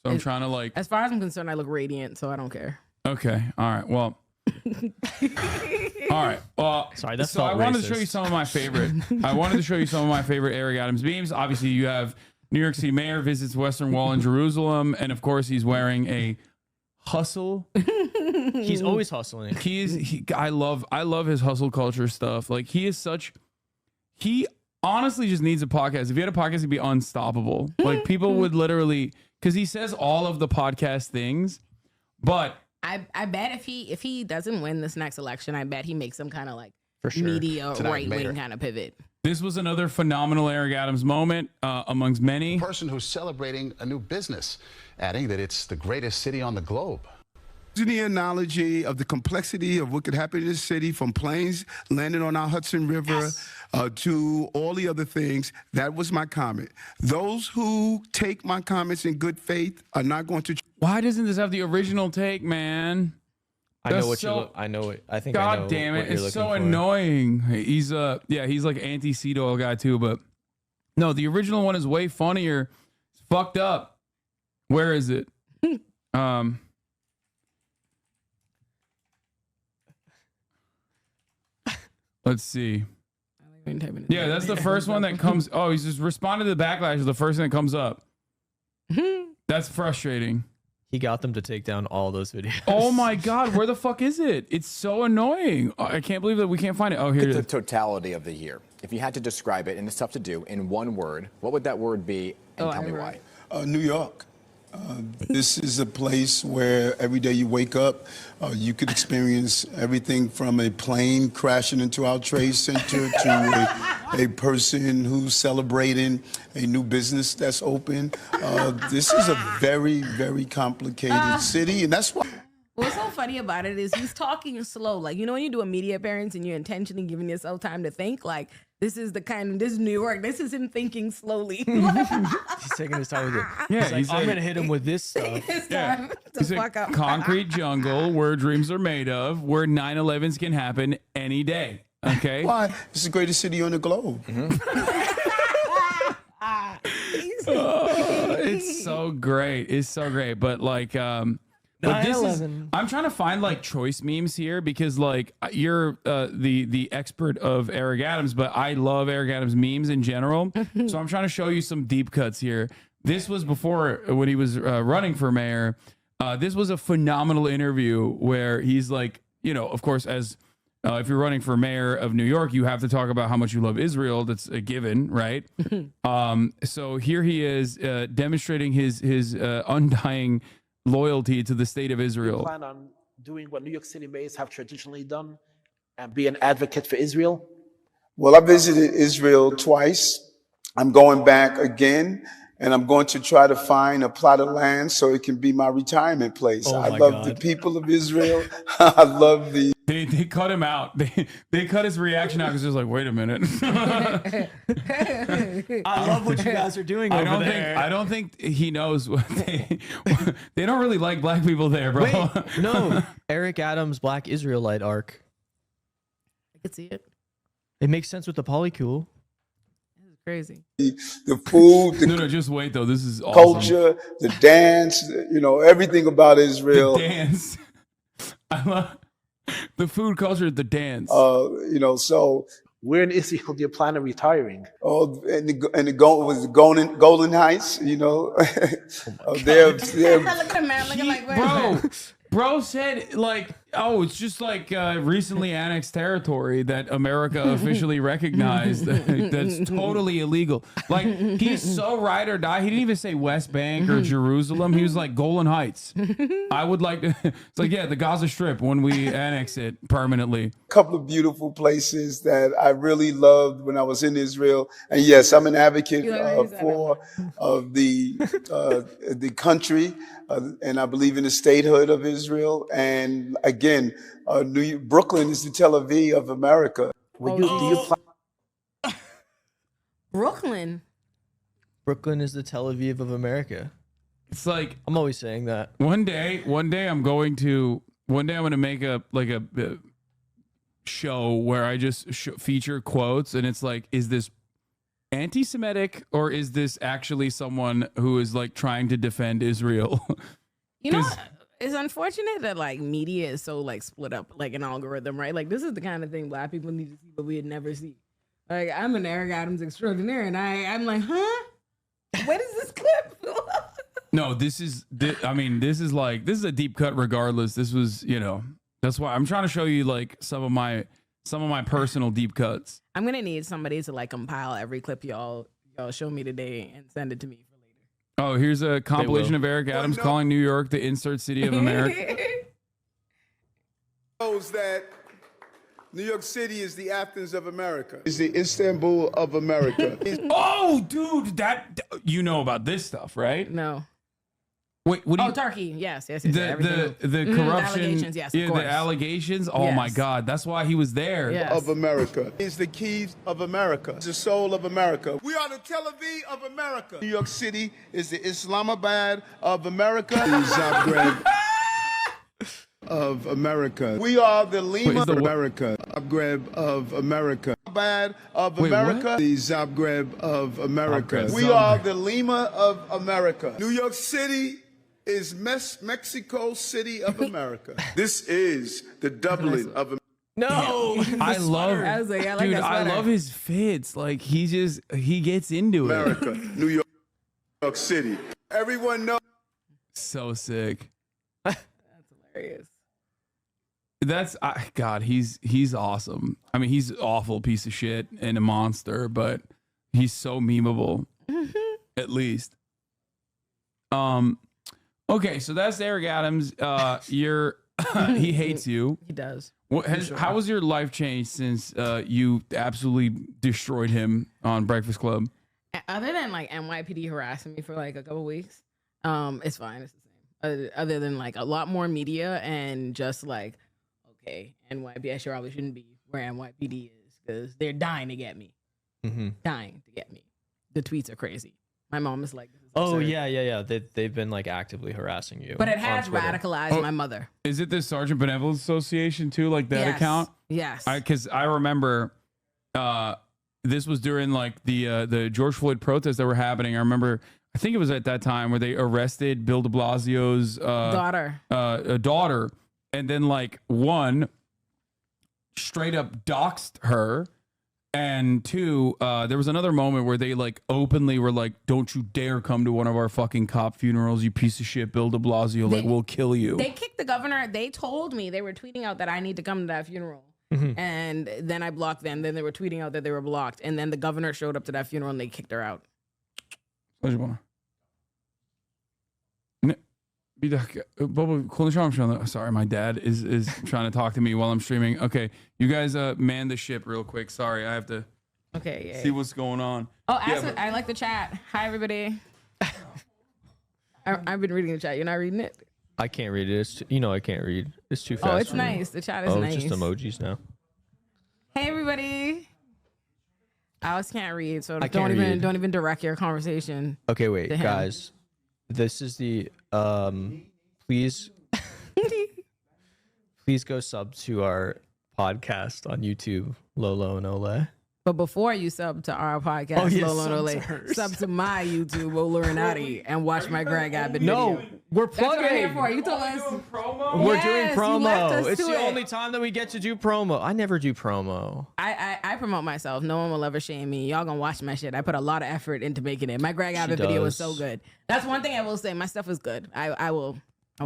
So I'm trying to like. As far as I'm concerned, I look radiant, so I don't care. Okay, all right. Well. All right. Well, Sorry, that so I felt wanted to show racist. you some of my favorite. I wanted to show you some of my favorite Eric Adams memes. Obviously, you have New York City mayor visits Western Wall in Jerusalem, and of course, he's wearing a hustle. He's always hustling. I love his hustle culture stuff. Like, he is such he honestly just needs a podcast. If he had a podcast, he'd be unstoppable. Like people would literally, because he says all of the podcast things, but I bet if he doesn't win this next election, I bet he makes some kind of like For sure. media Tonight, right Mater. wing kind of pivot. this was another phenomenal Eric Adams moment amongst many. Person who's celebrating a new business, adding that it's the greatest city on the globe. Using the analogy of the complexity of what could happen in this city, from planes landing on our Hudson River to all the other things, that was my comment. Those who take my comments in good faith are not going to. Why doesn't this have the original take, man? I know That's what so- you look. I know it. I think. I know God damn what it. you're It's so looking for. annoying. He's he's like anti-seed oil guy too, but no, the original one is way funnier. It's fucked up. Where is it? Let's see. Yeah, that's the first one that comes. Oh, he's just responded to the backlash is the first thing that comes up. That's frustrating. He got them to take down all those videos. Oh my God, where the fuck is it? It's so annoying. I can't believe that we can't find it. Oh, here it The is. totality of the year. If you had to describe it, and it's tough to do, in one word, what would that word be? And tell me why. New York. This is a place where every day you wake up, you could experience everything from a plane crashing into our trade center to a person who's celebrating a new business that's open. This is a very, very complicated city, and that's why. What's so funny about it is he's talking slow. Like, you know, when you do a media appearance and you're intentionally giving yourself time to think, like, this is New York. This is him thinking slowly. He's taking his time with it. Yeah, He's like, I'm gonna hit him with this stuff. It's time to It's a fuck up. concrete jungle where dreams are made of, where 9/11s can happen any day. Okay. Why? It's the greatest city on the globe. It's so great. It's so great. But like, but this is, 9/11. I'm trying to find like choice memes here because like you're the expert of Eric Adams, but I love Eric Adams memes in general. So I'm trying to show you some deep cuts here. This was before when he was running for mayor. This was a phenomenal interview where he's like, you know, of course, as if you're running for mayor of New York, you have to talk about how much you love Israel. That's a given, right? So here he is demonstrating his undying loyalty to the state of Israel. Plan on doing what New York City mayors have traditionally done and be an advocate for Israel? Well, I visited Israel twice. I'm going back again, and I'm going to try to find a plot of land so it can be my retirement place. Oh I my love God. the people of Israel. I love the. They cut him out. They cut his reaction out because it's like, wait a minute. I love what you guys are doing over there. I don't think he knows what they don't really like black people there, bro. Wait, no. Eric Adams' Black Israelite arc. I could see it. It makes sense with the polycule. This is crazy. The food, the No, just wait though. This is awesome. culture, the dance, you know, everything about The Israel. dance. I love the food culture, the dance. You know, so Where in Israel do you plan on retiring? was the Golden Heights, you know. They're Look at the man looking like, wait, Bro said like, oh, it's just like recently annexed territory that America officially recognized. That's totally illegal. Like he's so ride or die. He didn't even say West Bank or Jerusalem. He was like Golan Heights. I would like to. It's like, yeah, the Gaza Strip when we annex it permanently. couple of beautiful places that I really loved when I was in Israel. And yes, I'm an advocate for the country, and I believe in the statehood of Israel. And again, Brooklyn is the Tel Aviv of America. Do you plan Brooklyn. Brooklyn is the Tel Aviv of America. It's like I'm always saying that. one day I'm going to make a show where I just feature quotes, and it's like, is this anti-Semitic or is this actually someone who is like trying to defend Israel? You know, 'Cause- it's unfortunate that like media is so like split up like an algorithm, right? Like this is the kind of thing black people need to see, but we'd never see. Like I'm an Eric Adams extraordinaire, and I'm like, huh? What is this clip? No, this is a deep cut regardless. This was, you know, that's why I'm trying to show you like some of my some of my personal deep cuts. I'm gonna need somebody to like compile every clip y'all show me today and send it to me for later. Oh, here's a compilation of Eric Adams calling New York the insert city of America. Knows that New York City is the Athens of America. It's the Istanbul of America. Oh, dude, that you know about this stuff, right? No. Wait, what do you? Turkey. Yes. The everything. corruption, The allegations, yes, of course. the allegations. Oh Yes. my God, that's why he was there. Yes. Of America. It's the keys of America. It's the soul of America. We are the Tel Aviv of America. New York City is the Islamabad of America. The Zagreb of America. We are the Lima of America. Zagreb of America. Bad of America. The Zagreb of America. We are the Lima of America. New York City is Mexico City of America. This is the Dublin of America. No, I love, I was like, I like dude. that I sweater. love his fits. Like he gets into it. America, New York City. Everyone knows. So sick. That's hilarious. That's God. He's awesome. I mean, he's an awful piece of shit and a monster, but he's so memeable. At least. Okay, so that's Eric Adams. He hates you. He does. How has your life changed since you absolutely destroyed him on Breakfast Club? Other than like NYPD harassing me for like a couple weeks, it's fine. It's the same. Other than like a lot more media and just like, okay, NYPD, I sure probably shouldn't be where NYPD is because they're dying to get me. Dying to get me. The tweets are crazy. My mom is like, this is Oh absurd. yeah. They've been like actively harassing you. But it on has Twitter. radicalized my mother. Is it the Sergeant Benevolence Association too? Like that Yes. account? Yes. Because I remember this was during like the George Floyd protests that were happening. I remember, I think it was at that time where they arrested Bill de Blasio's daughter, and then like one straight up doxed her. And two, there was another moment where they like openly were like, "Don't you dare come to one of our fucking cop funerals, you piece of shit, Bill de Blasio! Like, we'll kill you." They kicked the governor. They told me they were tweeting out that I need to come to that funeral. And then I blocked them. Then they were tweeting out that they were blocked. And then the governor showed up to that funeral and they kicked her out. Sorry, my dad is trying to talk to me while I'm streaming. Okay, you guys man the ship real quick. Sorry, I have to see what's going on. Oh, I like the chat. Hi, everybody. I've been reading the chat. You're not reading it? I can't read it. I can't read. It's too fast. Oh, it's for me. nice. The chat is nice. It's just emojis now. Hey, everybody. Alex can't read, so I don't can't read. even direct your conversation. Okay, wait, to him. guys. This is the please go sub to our podcast on YouTube, Lolo and Ole. But before you sub to our podcast, Lolo and Ole, sub to my YouTube, Olayemi, and watch my Greg Abbott video. We're That's what I'm here for. You told us. We're Yes, doing you left promo. us It's to the it. only time that we get to do promo. I never do promo. I promote myself. No one will ever shame me. Y'all gonna watch my shit. I put a lot of effort into making it. My Greg Abbott video was so good. That's one thing I will say. My stuff is good. I will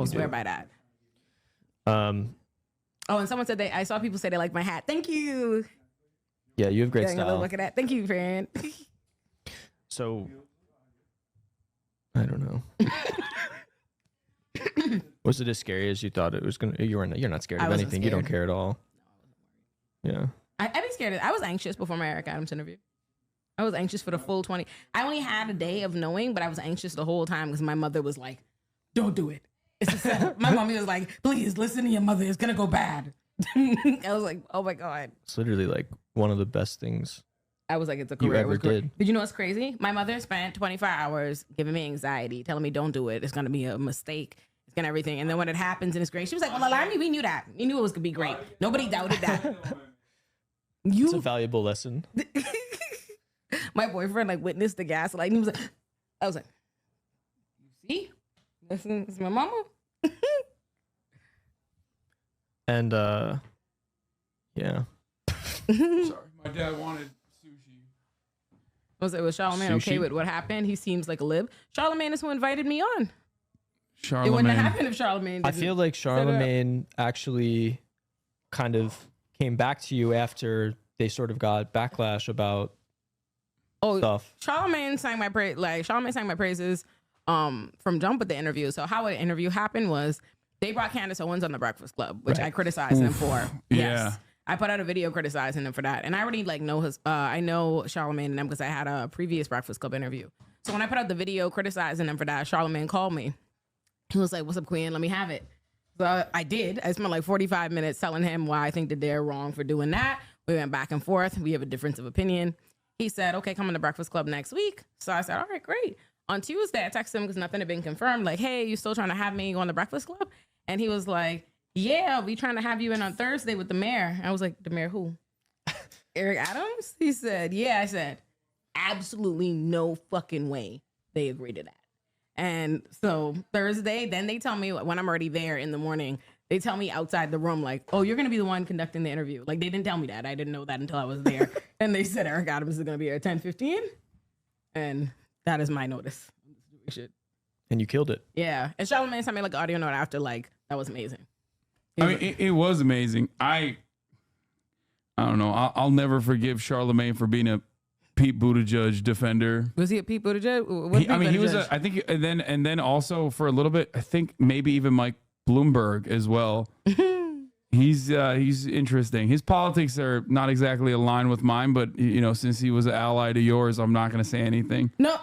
swear by that. Oh, and someone said I saw people say they like my hat. Thank you. Yeah, you have great Getting a little style. look at that. Thank you, friend. So, I don't know. Was it as scary as you thought it was gonna? You're not scared I of wasn't anything. You don't scared. care at all. Yeah. I'd be scared. I was anxious before my Eric Adams interview. I was anxious for the full 20. I only had a day of knowing, but I was anxious the whole time because my mother was like, "Don't do it." It's a setup. My mommy was like, "Please listen to your mother. It's gonna go bad." I was like, "Oh my god." It's literally like one of the best things I was like, "It's a you career." ever did. Did you know what's crazy? My mother spent 24 hours giving me anxiety, telling me, "Don't do it. It's gonna be a mistake. It's gonna everything." And then when it happens and it's great, she was like, "Well, Olayemi, we knew that. We knew it was gonna be great. Nobody doubted that." It's a valuable lesson. My boyfriend like witnessed the gaslighting. He was like, I was like, "You see, listen, it's my mama." And yeah. Sorry, my dad wanted sushi. Was Charlamagne okay with what happened? He seems like a lib. Charlamagne is who invited me on. It wouldn't have happened if Charlamagne didn't. I feel like Charlamagne actually kind of came back to you after they sort of got backlash about stuff. Charlamagne sang my praise. Like Charlamagne sang my praises from jump with the interview. So how an interview happened was they brought Candace Owens on the Breakfast Club, which I criticized him for. Yes. I put out a video criticizing him for that. And I already like know I know Charlamagne and them because I had a previous Breakfast Club interview. So when I put out the video criticizing him for that, Charlamagne called me. He was like, "What's up, Queen? Let me have it." So I did. I spent like 45 minutes telling him why I think that they're wrong for doing that. We went back and forth. We have a difference of opinion. He said, "Okay, come on the Breakfast Club next week." So I said, "All right, great." On Tuesday, I texted him because nothing had been confirmed. Like, "Hey, you still trying to have me go on the Breakfast Club?" And he was like, "Yeah, we trying to have you in on Thursday with the mayor." I was like, "The mayor who?" Eric Adams? He said, "Yeah." I said, "Absolutely no fucking way they agree to that." And so Thursday, then they tell me when I'm already there in the morning, they tell me outside the room, like, "Oh, you're going to be the one conducting the interview." Like, they didn't tell me that. I didn't know that until I was there. And they said Eric Adams is going to be at 10:15. And that is my notice. And you killed it. Yeah. And Charlamagne sent me like an audio note after, like, that was amazing. I mean, it was amazing. I don't know. I'll never forgive Charlamagne for being a Pete Buttigieg defender. Was he a Pete Buttigieg? He was. I think, and then also for a little bit, I think maybe even Mike Bloomberg as well. He's interesting. His politics are not exactly aligned with mine, but since he was an ally to yours, I'm not going to say anything. No,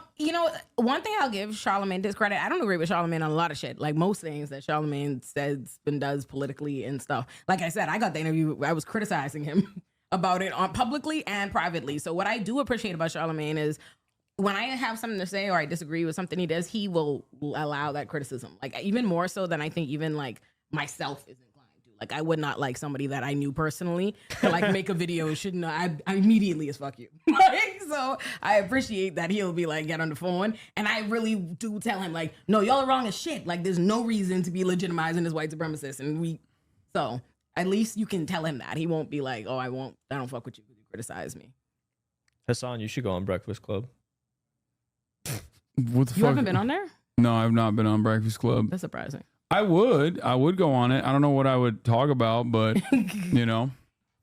one thing I'll give Charlamagne discredit. I don't agree with Charlamagne on a lot of shit. Like most things that Charlamagne says and does politically and stuff. Like I said, I got the interview. I was criticizing him about it on publicly and privately. So what I do appreciate about Charlamagne is when I have something to say or I disagree with something he does, he will allow that criticism. Like even more so than I think even like myself is inclined to. Like I would not like somebody that I knew personally to like make a video. Shouldn't I immediately as fuck you. Like, so I appreciate that he'll be like, get on the phone. And I really do tell him like, no, y'all are wrong as shit. Like there's no reason to be legitimizing this white supremacist. And so at least you can tell him that. He won't be like, oh, I don't fuck with you because you criticize me. Hasan, you should go on Breakfast Club. What the fuck? You haven't been on there? No, I've not been on Breakfast Club. That's surprising. I would go on it. I don't know what I would talk about, but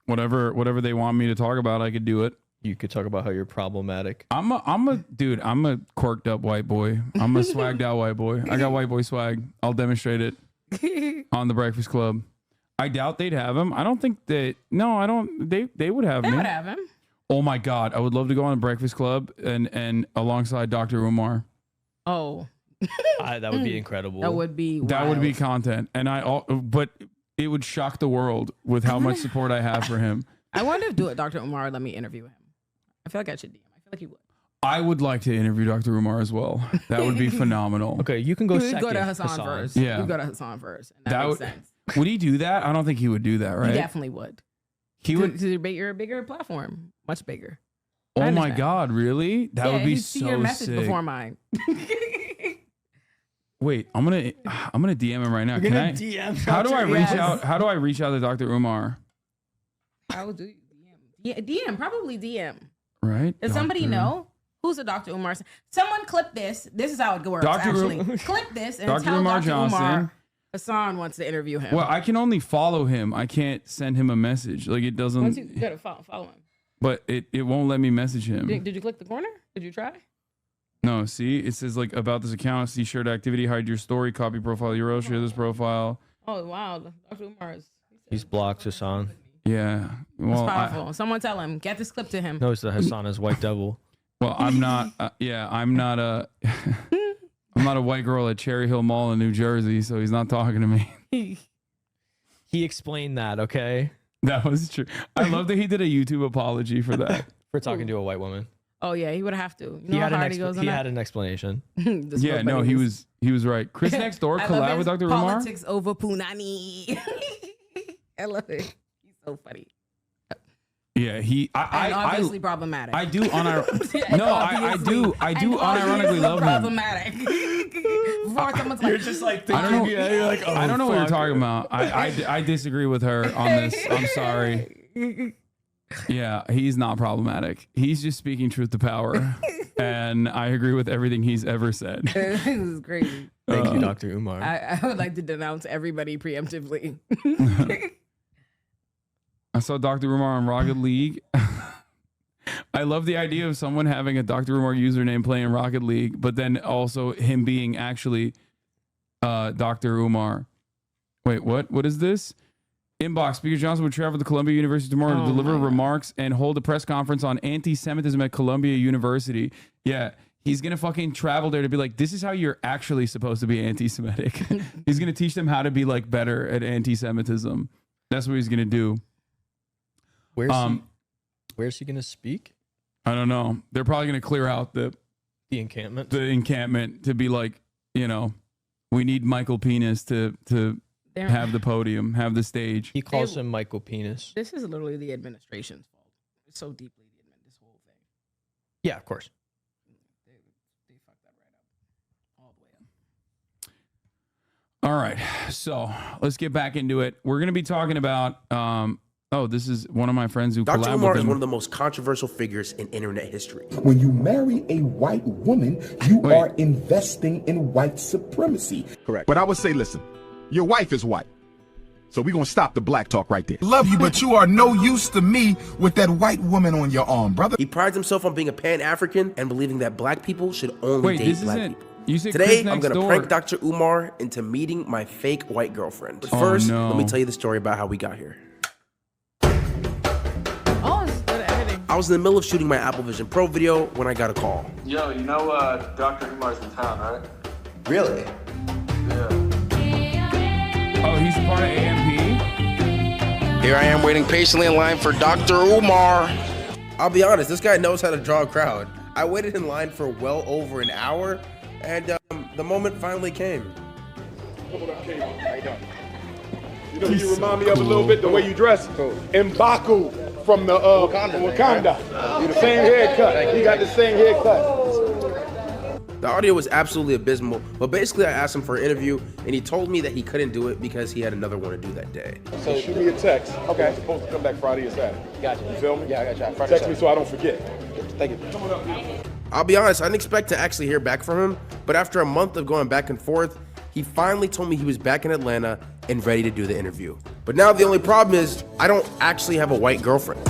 whatever they want me to talk about, I could do it. You could talk about how you're problematic. I'm a quirked up white boy. I'm a swagged out white boy. I got white boy swag. I'll demonstrate it on the Breakfast Club. I doubt they'd have him. I don't think they. No, I don't. They would have me. They would have him. Oh my God, I would love to go on the Breakfast Club and alongside Dr. Umar. Oh, that would be incredible. That would be wild. That would be content, but it would shock the world with how much support I have for him. I wonder if Dr. Umar would let me interview him. I feel like I should DM. I feel like he would. I would like to interview Dr. Umar as well. That would be phenomenal. Okay, you can go second. Go to Hasan first. Yeah, you go to Hasan first. That makes sense. Would he do that? I don't think he would do that, right? He definitely would. He would. You're a bigger platform, much bigger. Oh my God, really? That would be so see your message sick. before mine. Wait, I'm gonna DM him right now. Can I? DM how do I reach out? How do I reach out to Dr. Umar? How do you DM? Yeah, DM, probably DM. Right? Does somebody know who's a Dr. Umar? Someone clip this. This is how it works. Actually, clip this and tell Umar Dr. Johnson. Umar Hasan wants to interview him. Well, I can only follow him. I can't send him a message. Like it doesn't. Once you gotta follow him. But it won't let me message him. Did you click the corner? Did you try? No, see, it says like about this account, see shared activity, hide your story, copy profile URL, share this profile. Oh wow, Dr. Umar is. He's blocked Hasan. Yeah, well, that's powerful. Someone tell him, get this clip to him. No, it's the Hasan is white devil. Well, I'm not. I'm not a. I'm not a white girl at Cherry Hill Mall in New Jersey, so he's not talking to me. He explained that, okay? That was true. I love that he did a YouTube apology for that. For talking to a white woman. Oh yeah, he would have to. You know he had, how hard he goes on he that? had an explanation. Yeah, no, he was right. Chris Next Door collab with Dr. Umar. Politics over Punani. I love it. He's so funny. Yeah, obviously problematic. I do I do unironically love him. Problematic. Before someone's like, you're just like thinking, you're like, oh, I don't know what you're talking about. I disagree with her on this. I'm sorry. Yeah, he's not problematic. He's just speaking truth to power, and I agree with everything he's ever said. This is crazy. Thank you, Dr. Umar. I would like to denounce everybody preemptively. I saw Dr. Umar on Rocket League. I love the idea of someone having a Dr. Umar username playing Rocket League, but then also him being actually Dr. Umar. Wait, what? What is this? Inbox. Speaker Johnson would travel to Columbia University tomorrow to deliver remarks and hold a press conference on anti-Semitism at Columbia University. Yeah, he's going to fucking travel there to be like, this is how you're actually supposed to be anti-Semitic. He's going to teach them how to be like better at anti-Semitism. That's what he's going to do. Where's he going to speak? I don't know. They're probably going to clear out the encampment. The encampment to be like, you know, we need Michael Penis to have the podium, have the stage. He calls him Michael Penis. This is literally the administration's fault. It's so deeply this whole thing. Yeah, of course. They fucked that right up. All the way up. All right. So let's get back into it. We're going to be talking about, this is one of my friends who Dr. collabed Umar with is him. one of the most controversial figures in internet history. When you marry a white woman, you are investing in white supremacy. Correct. But I would say, listen, your wife is white. So we're going to stop the black talk right there. Love you, but you are no use to me with that white woman on your arm, brother. He prides himself on being a Pan-African and believing that black people should only date black people. You said Today, Chris I'm going Next to Door. prank Dr. Umar into meeting my fake white girlfriend. But first, no. let me tell you the story about how we got here. Oh, it's good editing. I was in the middle of shooting my Apple Vision Pro video when I got a call. Yo, you know Dr. Umar's in town, right? Really? Yeah. Oh, he's part of AMP? Here I am waiting patiently in line for Dr. Umar. I'll be honest, this guy knows how to draw a crowd. I waited in line for well over an hour, and the moment finally came. You know who you remind me of a little bit? The way you dress? M'Baku from the Wakanda. You the same haircut. He got the same haircut. The audio was absolutely abysmal, but basically I asked him for an interview, and he told me that he couldn't do it because he had another one to do that day. So shoot me a text. Okay. I'm supposed to come back Friday or Saturday. Gotcha. You feel me? Yeah, I got you. Text me so I don't forget. Thank you. I'll be honest, I didn't expect to actually hear back from him, but after a month of going back and forth, he finally told me he was back in Atlanta and ready to do the interview. But now the only problem is I don't actually have a white girlfriend.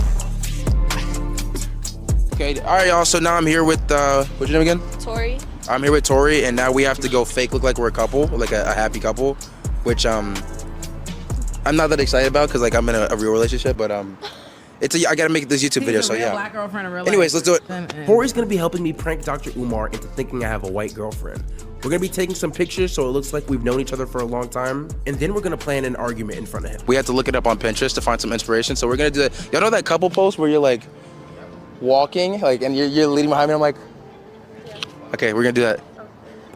Okay, all right, y'all. So now I'm here with, what's your name again? Tori. I'm here with Tori, and now we have to go fake look like we're a couple, like a happy couple, which I'm not that excited about because like I'm in a real relationship, but I gotta make this YouTube video, so yeah. Black girlfriend in real Anyways, life. let's do it. Tori's gonna be helping me prank Dr. Umar into thinking I have a white girlfriend. We're gonna be taking some pictures so it looks like we've known each other for a long time, and then we're gonna plan an argument in front of him. We had to look it up on Pinterest to find some inspiration, so we're gonna do that. Y'all know that couple post where you're like walking, like, and you're leading behind me, I'm like, okay, we're gonna do that.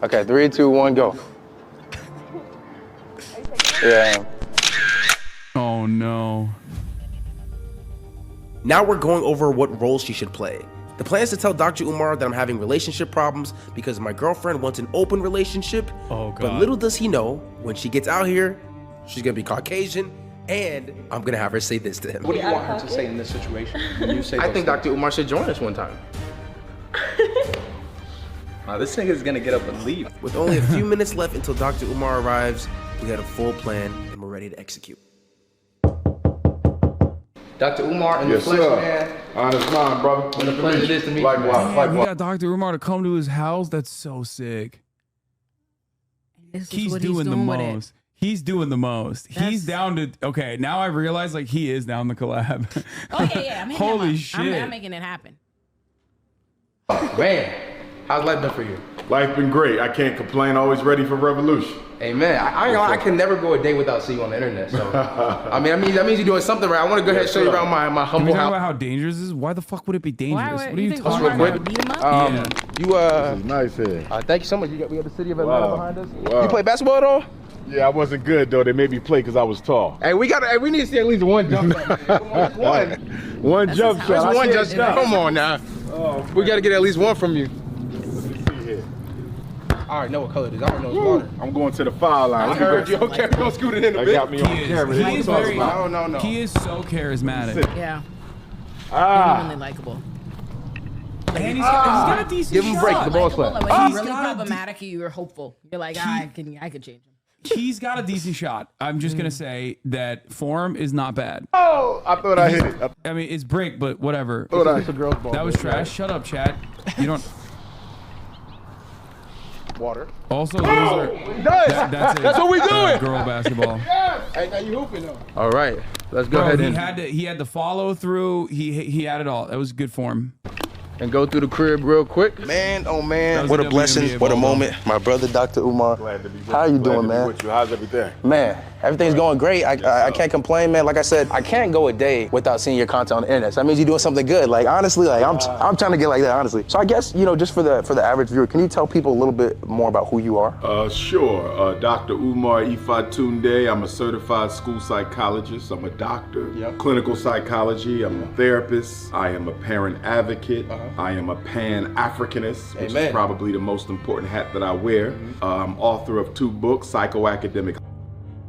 Okay, 3, 2, 1, go. Yeah. Oh no. Now we're going over what role she should play. The plan is to tell Dr. Umar that I'm having relationship problems because my girlfriend wants an open relationship. Oh, But God. little does he know, when she gets out here, she's gonna be Caucasian, and I'm gonna have her say this to him. What do you want her to say in this situation? When you say I think Dr. Umar should join us one time. This nigga is gonna get up and leave. With only a few minutes left until Dr. Umar arrives, we got a full plan and we're ready to execute. Dr. Umar in Yes, the flesh, sir. man. Honest mind, brother. What a pleasure it is to meet you, man. Damn, we got Dr. Umar to come to his house. That's so sick. This is He's what doing the with it. most. He's doing the most. He's down to, okay, now I realize like he is down the collab. Oh yeah. I'm Holy shit. I'm making it happen. Man, how's life been for you? Life been great. I can't complain. Always ready for revolution. Hey man, I can never go a day without seeing you on the internet. So I mean, that means you're doing something right. I want to go ahead and show you around my Can we humble talk house. about how dangerous this is? Why the fuck would it be dangerous? What are you think talking Umar about? would beat him up? Yeah. You Nice here. thank you so much. We got the city of Atlanta behind us. Wow. You play basketball at all? Yeah, I wasn't good though. They made me play because I was tall. Hey, we need to see at least one jump shot. Come on, one. One jump shot. I One can't jump shot. Come on now. Oh, We got to get at least one from you. let me see here. I already know what color it is. I already know it's water. I'm going to the foul line. I heard you. Okay, we're gonna scoot it in a That bit. got me on camera. He is very, No. he is so charismatic. Yeah. Ah. Genuinely likable. And he's got a decent Give him a break. shot. The ball's Likable, flat. like, when He's he's really got a problematic, you're hopeful. You're like, I could change him. he's got a decent shot. I'm just gonna say that form is not bad. Oh, I thought I hit it. I mean, it's brick, but whatever. It's a girl's ball. That was trash. Shut up, chat. You don't. Water. Also, those are. That's what we doing. Girl basketball. Hey, now you hooping though. All right, let's go Bro, ahead he had the follow through. He had it all. That was good form. and go through the crib real quick. Man, oh man, was what a a blessing, WNBA what a ball, moment. My brother, Dr. Umar. Glad to be with How you Glad doing, to be man? with you. How's everything? Man, everything's going great. I can't complain, man. Like I said, I can't go a day without seeing your content on the internet. So that means you're doing something good. Like honestly, like I'm trying to get like that, honestly. So I guess, you know, just for the average viewer, can you tell people a little bit more about who you are? Sure. Dr. Umar Ifatunde. I'm a certified school psychologist. I'm a doctor. Clinical psychology. I'm a therapist. I am a parent advocate. I am a Pan-Africanist, which is probably the most important hat that I wear. I'm author of 2 books, Psychoacademic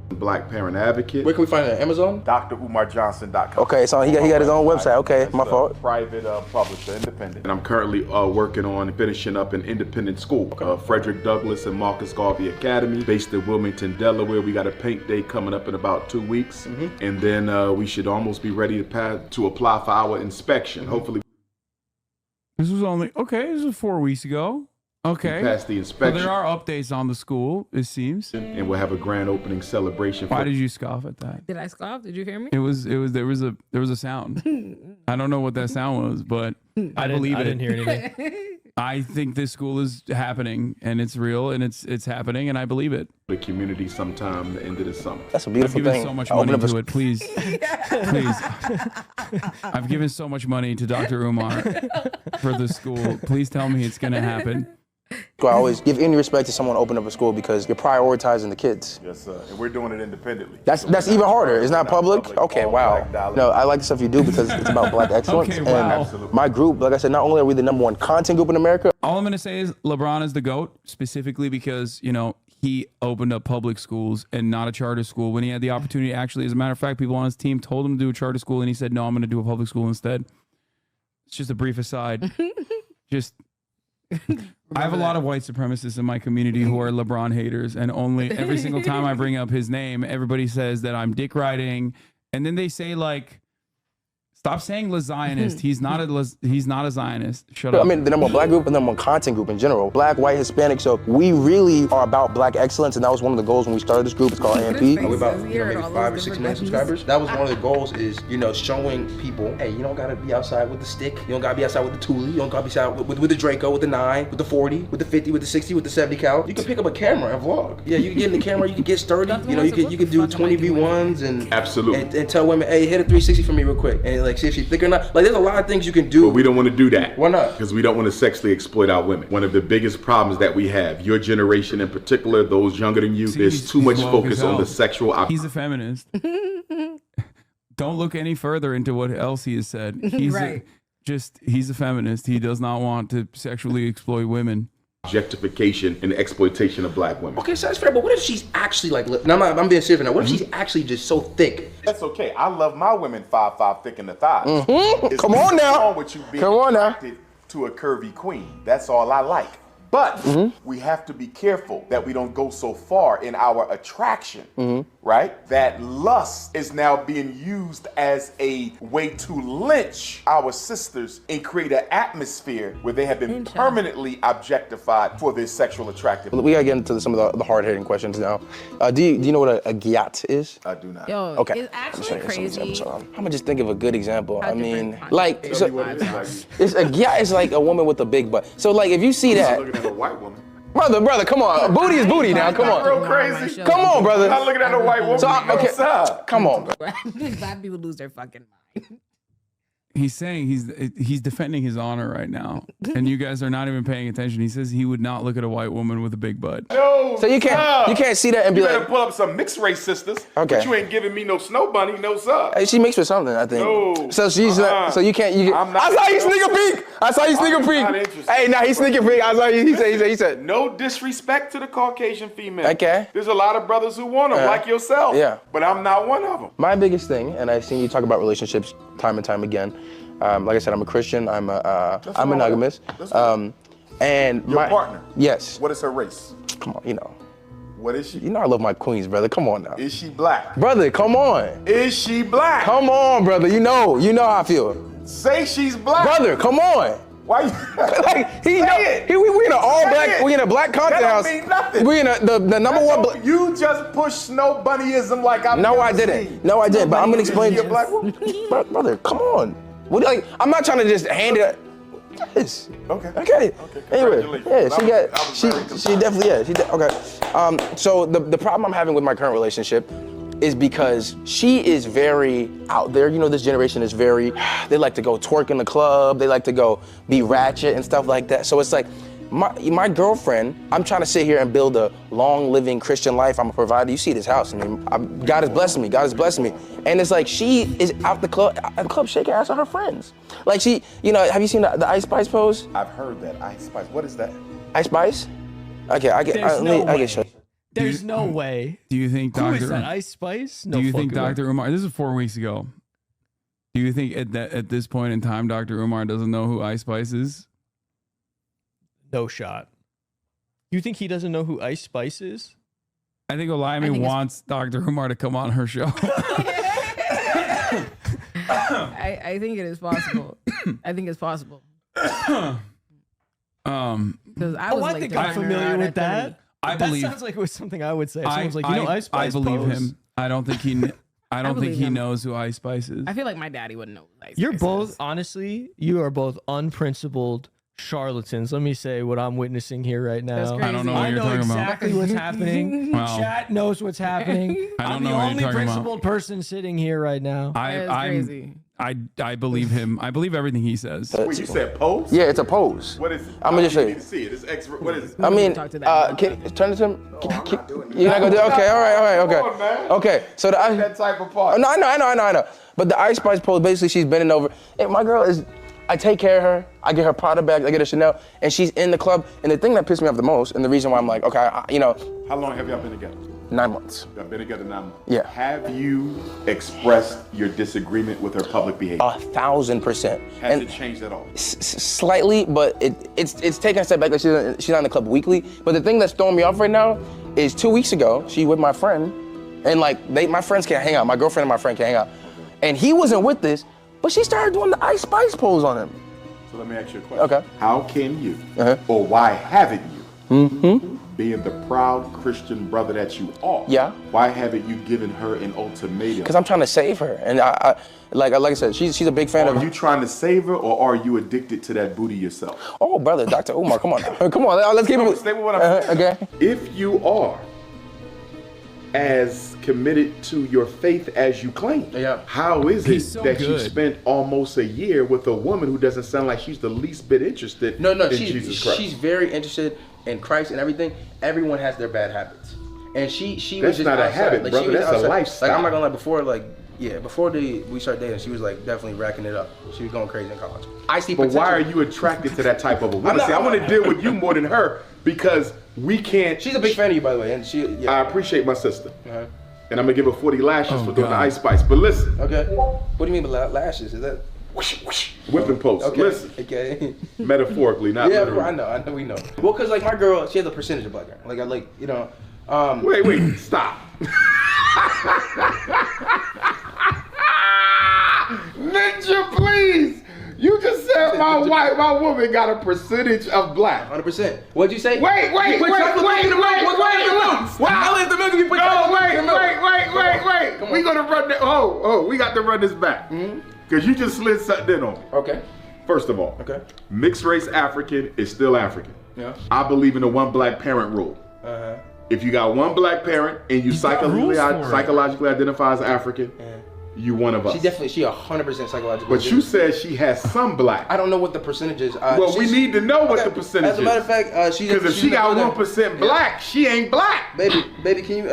Black Parent Advocate. Where can we find it? Amazon? DrUmarJohnson.com. Okay, so he got his own website. Okay, my fault. Private publisher, independent. And I'm currently working on finishing up an independent school, Frederick Douglass and Marcus Garvey Academy, based in Wilmington, Delaware. We got a paint day coming up in about 2 weeks, and then we should almost be ready to apply for our inspection. Hopefully. This was only This was 4 weeks ago. Okay. Passed the inspection. So there are updates on the school, it seems. And we'll have a grand opening celebration. Why did you scoff at that? Did I scoff? Did you hear me? There was a sound. I don't know what that sound was, but I believe it. I didn't hear anything. I think this school is happening and it's real and it's happening and I believe it. The community sometime the end of the summer. That's a beautiful I've given thing. so much money to it, please. Please. I've given so much money to Dr. Umar for the school. Please tell me it's gonna happen. I always give any respect to someone open up a school because you're prioritizing the kids. Yes, sir. And we're doing it independently. That's even harder. It's not public. Okay, wow. No, I like the stuff you do because it's about Black excellence. Okay, wow. And my group, like I said, not only are we the #1 content group in America. All I'm gonna say is LeBron is the GOAT, specifically because, you know, he opened up public schools and not a charter school when he had the opportunity. Actually, as a matter of fact, people on his team told him to do a charter school and he said, no, I'm gonna do a public school instead. It's just a brief aside. I have a lot of white supremacists in my community who are LeBron haters, and every single time I bring up his name, everybody says that I'm dick riding, and then they say like, "Stop saying Zionist. He's not a Zionist. Shut up." I mean, the #1 Black group and the #1 content group in general. Black, white, Hispanic. So we really are about Black excellence, and that was one of the goals when we started this group. It's called AMP. We're about maybe 5 or 6 million subscribers. That was one of the goals is, showing people, hey, you don't gotta be outside with the stick. You don't gotta be outside with the Thule. You don't gotta be outside with the Draco, with the 9, with the 40, with the 50, with the 60, with the 70 cal. You can pick up a camera and vlog. Yeah, you can get in the camera. You can get sturdy. You can do 20 v1s and absolutely and tell women, hey, hit a 360 for me real quick, and like see if she's thick or not. Like, there's a lot of things you can do. But we don't want to do that. Why not? Because we don't want to sexually exploit our women. One of the biggest problems that we have, your generation in particular, those younger than you, there's too much focus on the sexual. He's a feminist. Don't look any further into what else he has said. He's he's a feminist. He does not want to sexually exploit women. Objectification and exploitation of Black women. Okay, so that's fair, but what if she's actually like, now I'm being serious now. What if she's actually just so thick? That's okay. I love my women 5'5" thick in the thighs. Come on now. Wrong with you being attracted to a curvy queen. That's all I like. But we have to be careful that we don't go so far in our attraction, right? That lust is now being used as a way to lynch our sisters and create an atmosphere where they have been permanently objectified for their sexual attractiveness. We gotta get into some of the hard-hitting questions now. Do you know what a gyat is? I do not. Yo, okay. it's actually crazy. I'm gonna just think of a good example. How I mean, different like, Tell so, me what it is like. it's a gyat is like a woman with a big butt. So like, if you see that. I'm looking at a white woman. Brother, come on. Booty is booty now. Come on. Real crazy. Come on, brother. I'm not looking at a white woman. So, come on, bro. Black people lose their fucking mind. He's saying he's defending his honor right now, and you guys are not even paying attention. He says he would not look at a white woman with a big butt. No, so you can't see that and be you like, better pull up some mixed race sisters. Okay. But you ain't giving me no snow bunny, no sub. Hey, she mixed with something, I think. No. So she's not, so you can't. I'm not I saw you sneak a peek. I saw you sneak a not peek. interested. Hey, now he's sneaking peek. I saw you. He said. No disrespect to the Caucasian female. Okay. There's a lot of brothers who want them, like yourself. Yeah. But I'm not one of them. My biggest thing, and I've seen you talk about relationships time and time again. Like I said, I'm a Christian. I'm monogamous. And your partner. Yes. What is her race? Come on, What is she? You know I love my queens, brother. Come on now. Is she black? Brother, come on. Is she black? Come on, brother. You know how I feel. Say she's black. Brother, come on. Why you like we in an all black, we in a black content house. That don't mean nothing. We in the number one. You just push snow bunnyism like I'm. No, I didn't. No, I didn't. But I'm gonna explain. Brother, come on. What? Like, I'm not trying to just hand it. Yes. Okay. Anyway, yeah, she definitely okay. So the problem I'm having with my current relationship is because she is very out there. You know, this generation is very, they like to go twerk in the club, they like to go be ratchet and stuff like that. So it's like, my girlfriend, I'm trying to sit here and build a long living Christian life. I'm a provider. You see this house. I mean, God is blessing me. God is blessing me. And it's like, she is at the club shaking ass on her friends. Like she, you know, have you seen the Ice Spice pose? I've heard that. Ice Spice. What is that? Ice Spice? Okay, I get show. There's no way. Do you think Who Dr. is that? Ice Spice? No do you think fucking Dr. Umar? This is 4 weeks ago. Do you think at this point in time, Dr. Umar doesn't know who Ice Spice is? No shot. You think he doesn't know who Ice Spice is? I think Olayemi wants Dr. Umar to come on her show. I think it is possible. I think it's possible. Because I was I think I'm familiar with that. I that believe sounds like it was something I would say. Someone's like, you know, Ice Spice I believe pose. him. I don't think he. I don't think believe he him. knows who Ice Spice is. I feel like my daddy wouldn't know who Ice You're Spice both, is. honestly, you are both unprincipled charlatans. Let me say what I'm witnessing here right now. That's crazy. I don't know what you're talking exactly what's happening. Wow. Chat knows what's happening. I don't I'm know the what you're only talking about. principled person sitting here right now. Crazy. I believe him. I believe everything he says. Wait, you said pose? Yeah, it's a pose. What is it? I'm gonna just you say. need to see it. It's what is it? I mean, turn it to him. You're not gonna do it? Okay, all right, okay. Come on, man. Okay, so that type of part. No, I know. But the Ice Spice pose, basically, she's bending over. Hey, my girl is. I take care of her. I get her Prada bag. I get her Chanel, and she's in the club. And the thing that pissed me off the most, and the reason why I'm like, okay, you know. How long have y'all been together? 9 months. Y'all been together 9 months. Yeah. Have you expressed your disagreement with her public behavior? 1,000%. Has it changed at all? Slightly, but it's taking a step back. Like she's not in the club weekly. But the thing that's throwing me off right now is 2 weeks ago, she with my friend, and like my friends can't hang out. My girlfriend and my friend can't hang out, and he wasn't with this, but she started doing the Ice Spice pose on him. So let me ask you a question. Okay. How can you, or why haven't you, being the proud Christian brother that you are, why haven't you given her an ultimatum? Because I'm trying to save her, and I like I said, she's a big fan of. Are you trying to save her, or are you addicted to that booty yourself? Oh, brother, Dr. Umar, come on, come on, let's keep it. Stay with what I'm saying. Okay. If you are as committed to your faith as you claim, how is it that you spent almost a year with a woman who doesn't sound like she's the least bit interested in Jesus Christ? She's very interested in Christ and everything. Everyone has their bad habits, and she That's was just not a outside. habit, like, brother. She was That's a outside. lifestyle. Like I'm not gonna lie, before we started dating, she was like definitely racking it up. She was going crazy in college. I see But potential. why are you attracted to that type of a woman? See, I want to deal with you more than her because we can't. She's a big fan of you, by the way, and she. I appreciate my sister. And I'm gonna give her 40 lashes for doing the Ice Spice. But listen. Okay. What do you mean by lashes? Is that whipping post? Okay. Listen. Okay. Metaphorically, not literally. I know, we know. Well, cause like my girl, she has a percentage of black hair. Like I like, you know. Wait, stop. Ninja, please. You just said my woman got a percentage of black. 100%. What'd you say? Wait. Wow, I live the milk. You put Wait. We gonna run that. We got to run this back. Cause you just slid something in on me. Okay. First of all, mixed race African is still African. Yeah. I believe in the one black parent rule. If you got one black parent and you psychologically identify as African, you one of us. She 100% psychological. But you said she has some black. I don't know what the percentage is. Well, we need to know what the percentage is. As a matter of fact, because if she got 1% black, she ain't black. Baby, can you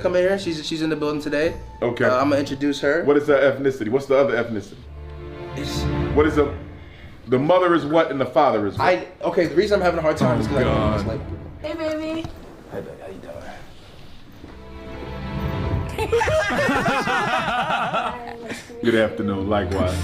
come in here? She's in the building today. Okay. I'm gonna introduce her. What is her ethnicity? What's the other ethnicity? What is the mother is what and the father is what? Okay, the reason I'm having a hard time is because I was like, Hey, baby. Hi, baby, how you doing? Good afternoon, likewise.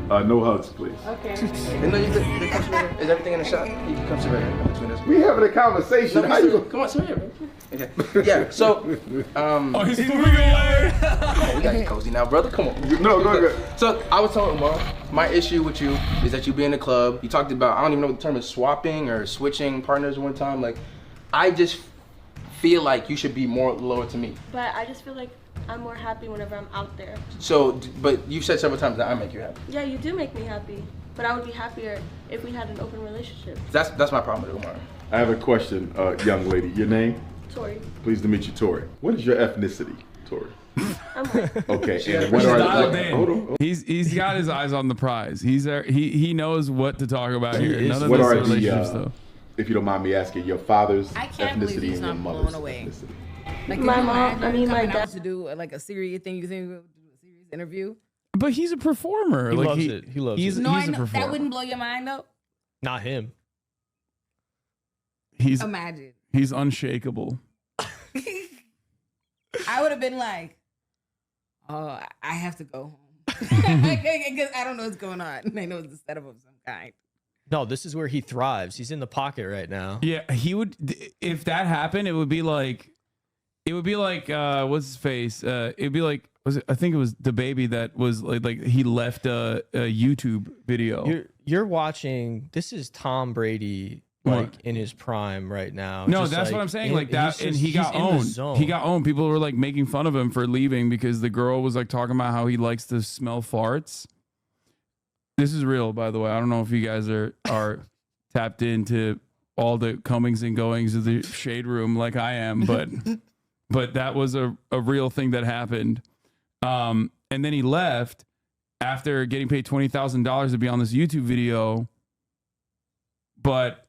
No hugs, please. Okay. And then you come sit here. Is everything in the shot? You can come sit right here between us. We having a conversation. No, How you? come on, sit here, bro. Okay. Yeah. So, oh, he's moving away. Oh, we got you cozy now, brother. Come on. No, go ahead. So I was telling Umar, my issue with you is that you be in the club. You talked about, I don't even know what the term is, swapping or switching partners one time. Like, I just feel like you should be more loyal to me. But I just feel like I'm more happy whenever I'm out there. So, but you've said several times that I make you happy. Yeah, you do make me happy. But I would be happier if we had an open relationship. That's my problem with Umar. I have a question, young lady. Your name? Tori. Pleased to meet you, Tori. What is your ethnicity, Tori? I'm white. Okay. And what are hold on. He's got his eyes on the prize. He's there. He knows what to talk about here. None of What this are relationship the, stuff. if you don't mind me asking, your father's I can't believe ethnicity he's and your not mother's blown away. ethnicity? Like, My mom, I mean, my coming out dad. to do like a serious thing. You think do a serious interview? But he's a performer. He like loves it. He loves he's, it. No, he's I a know performer. that wouldn't blow your mind though. Not him. He's Imagine. he's unshakable. I would have been like, oh, I have to go home. Because I don't know what's going on. I know it's a setup of some kind. No, this is where he thrives. He's in the pocket right now. Yeah, he would. If that happened, it would be like what's his face? It'd be like I think it was the baby that was like he left a YouTube video. You're watching. This is Tom Brady like in his prime right now. No, Just that's what I'm saying. Like that, and he he's got in the owned. zone. He got owned. People were like making fun of him for leaving because the girl was like talking about how he likes to smell farts. This is real, by the way. I don't know if you guys are tapped into all the comings and goings of the shade room like I am, but that was a real thing that happened. And then he left after getting paid $20,000 to be on this YouTube video. But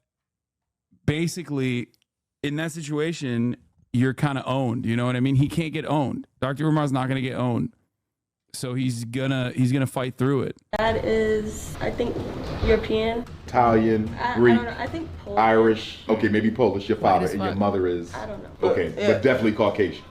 basically, in that situation, you're kind of owned. You know what I mean? He can't get owned. Dr. Umar's not going to get owned. So he's gonna fight through it. Dad is, I think, European. Italian, I Greek, don't know. I think Polish. Irish. Okay, maybe Polish. Your father and your mother is. I don't know. Okay, Yeah. but definitely Caucasian.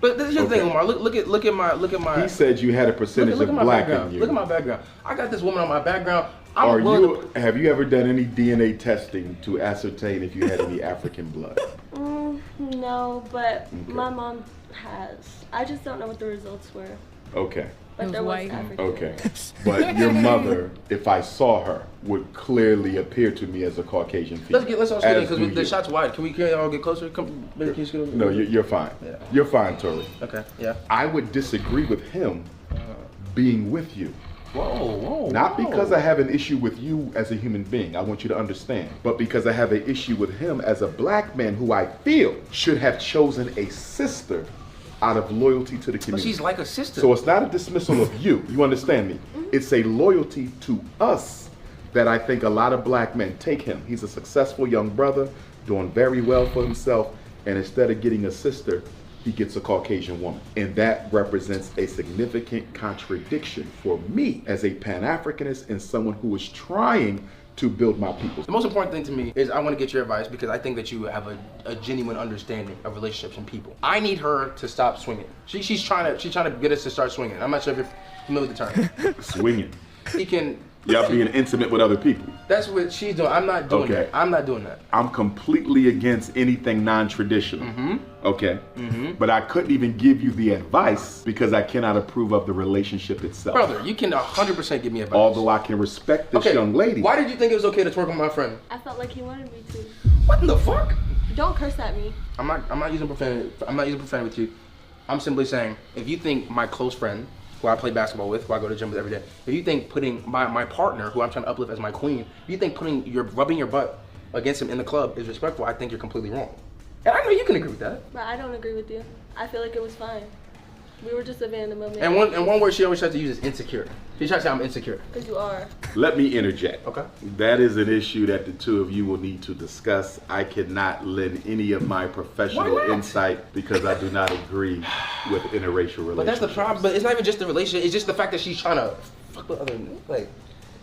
But this is the thing, Umar. Look at my. He said you had a percentage look at of my black background. in you. Look at my background. I got this woman on my background. Have you ever done any DNA testing to ascertain if you had any African blood? No, but my mom has. I just don't know what the results were. Okay. But there was African. Okay. But your mother, if I saw her, would clearly appear to me as a Caucasian female. Let's all sit in As do because the you. shot's wide. Can we all get closer? Come, maybe can you just get over? No, you're fine. Yeah. You're fine, Tori. Okay. Yeah. I would disagree with him being with you. Whoa. Not because I have an issue with you as a human being, I want you to understand, but because I have an issue with him as a black man who I feel should have chosen a sister out of loyalty to the community. But she's like a sister. So it's not a dismissal of you. You understand me? It's a loyalty to us that I think a lot of black men take him. He's a successful young brother, doing very well for himself, and instead of getting a sister, he gets a Caucasian woman. And that represents a significant contradiction for me as a Pan-Africanist and someone who is trying to build my people. The most important thing to me is I want to get your advice because I think that you have a genuine understanding of relationships and people. I need her to stop swinging. She's trying to get us to start swinging. I'm not sure if you're familiar with the term. Swinging. He can. Y'all being intimate with other people. That's what she's doing. I'm not doing that. I'm not doing that. I'm completely against anything non-traditional. Okay. But I couldn't even give you the advice because I cannot approve of the relationship itself. Brother, you can 100% give me advice. Although I can respect this young lady. Why did you think it was okay to twerk with my friend? I felt like he wanted me to. What in the fuck? Don't curse at me. I'm not using profanity. I'm not using profanity with you. I'm simply saying if you think my close friend, who I play basketball with, who I go to the gym with every day, if you think putting my partner, who I'm trying to uplift as my queen, if you think rubbing your butt against him in the club is respectful, I think you're completely wrong. And I know you can agree with that. But I don't agree with you. I feel like it was fine. We were just living in the moment. And one word she always tries to use is insecure. She tries to say I'm insecure. Because you are. Let me interject. Okay. That is an issue that the two of you will need to discuss. I cannot lend any of my professional insight because I do not agree with interracial relationships. But that's the problem. But it's not even just the relationship. It's just the fact that she's trying to fuck with other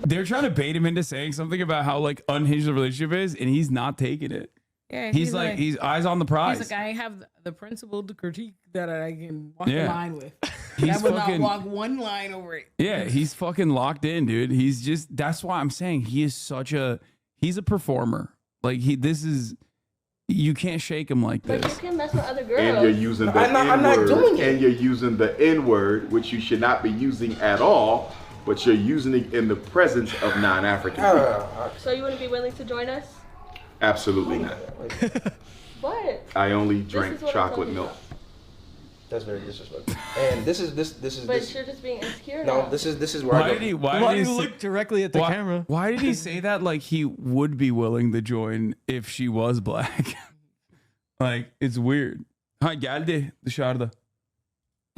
They're trying to bait him into saying something about how like unhinged the relationship is, and he's not taking it. Yeah, he's like he's eyes on the prize. He's like, I have the principle to critique that I can walk the line with. That would not walk one line over it. Yeah, he's fucking locked in, dude. He's just, that's why I'm saying he's a performer. Like you can't shake him like But this. you can mess with other girls. And you're using the N-word, and you're using the N-word, which you should not be using at all, but you're using it in the presence of non-African people. So you wouldn't be willing to join us? Absolutely not. What? I only This drink is what I'm chocolate talking milk. about. That's very disrespectful. And this is But you're just being insecure No, now. this is where I go. Why did he look directly at the camera? Why did he say that? Like he would be willing to join if she was black. Like it's weird. Hi, geldi dışarıda.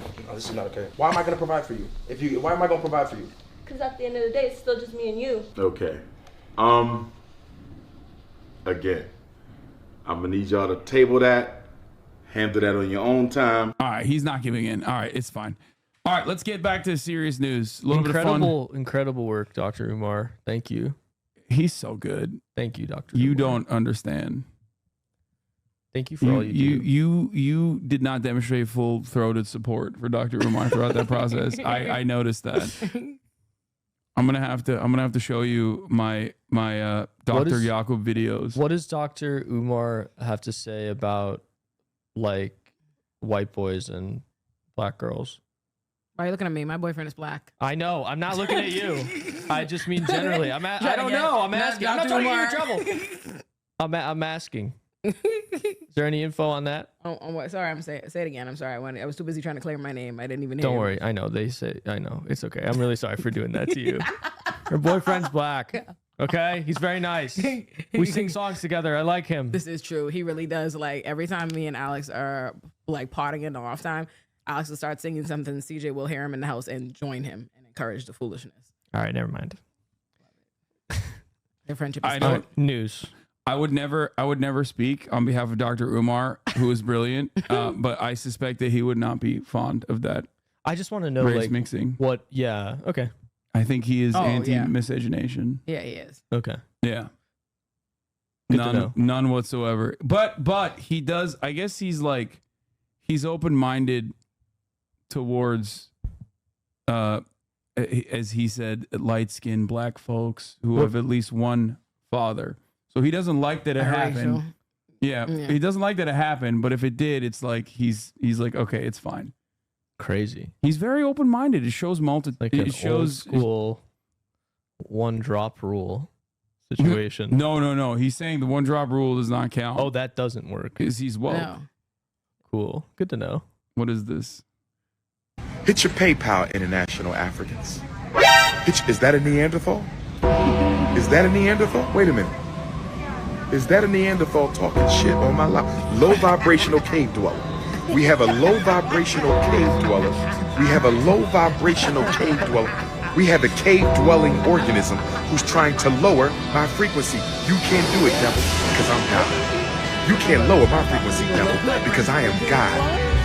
Oh, this is not okay. Why am I gonna provide for you? Why am I gonna provide for you? Because at the end of the day, it's still just me and you. Okay. Again, I'm gonna need y'all to table that, handle that on your own time. All right, he's not giving in. All right, it's fine. All right, let's get back to serious news. A little bit of fun. Incredible work, Dr. Umar. Thank you. He's so good. Thank you, Dr. You Umar. don't understand. Thank you for all you do. You did not demonstrate full-throated support for Dr. Umar throughout that process. I noticed that. I'm gonna have to show you my Dr. Yakub videos. What does Dr. Umar have to say about like white boys and black girls? Why are you looking at me? My boyfriend is black. I know. I'm not looking at you. I just mean generally. I don't know. I'm asking. I'm not trying to get you in trouble. I'm asking. Is there any info on that? On what? Sorry, I'm say it again. I'm sorry. I was too busy trying to clear my name. I didn't even hear. Don't you. worry. I know. They say. I know. It's okay. I'm really sorry for doing that to you. Her boyfriend's black. Okay, he's very nice. We sing songs together. I like him. This is true. He really does. Like every time me and Alex are like potting in the off time, Alex will start singing something. CJ will hear him in the house and join him and encourage the foolishness. All right, never mind. Their friendship is I know. News. I would never speak on behalf of Dr. Umar, who is brilliant, but I suspect that he would not be fond of that. I just want to know race like mixing. What? Yeah. Okay. I think he is Oh, anti-miscegenation. Yeah, he is. Okay. Yeah. Good to know. None whatsoever. But he does. I guess he's open-minded towards, as he said, light-skinned black folks who have at least one father. So he doesn't like that it happened. Yeah, he doesn't like that it happened. But if it did, it's like he's like, okay, it's fine. Crazy. He's very open-minded. It shows Like an it shows old school one drop rule situation. No. He's saying the one drop rule does not count. Oh, that doesn't work. Because he's woke. No. Cool. Good to know. What is this? Hit your PayPal, international Africans. Is that a Neanderthal? Is that a Neanderthal? Wait a minute. Is that a Neanderthal talking shit on my life? Low vibrational cave dweller. We have a low vibrational cave dweller. We have a low vibrational cave dweller. We have a cave dwelling organism who's trying to lower my frequency. You can't do it, devil, because I'm God. You can't lower my frequency, devil, because I am God.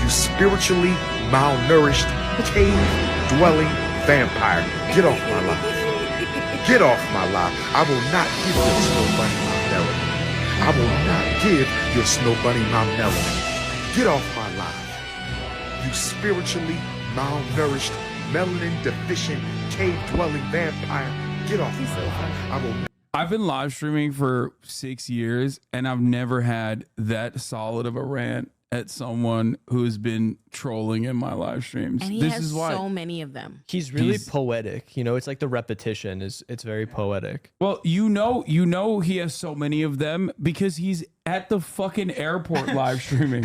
You spiritually malnourished cave dwelling vampire. Get off my life. Get off my life. I will not give your snow bunny my melody. I will not give your snow bunny my melody. Get off my life. You spiritually malnourished, melanin deficient, cave dwelling vampire. Get off my life. I will. I've been live streaming for 6 years and I've never had that solid of a rant at someone who's been trolling in my live streams. And he has so many of them. He's really poetic. You know, it's like the repetition it's very poetic. Well, you know he has so many of them because he's at the fucking airport live streaming.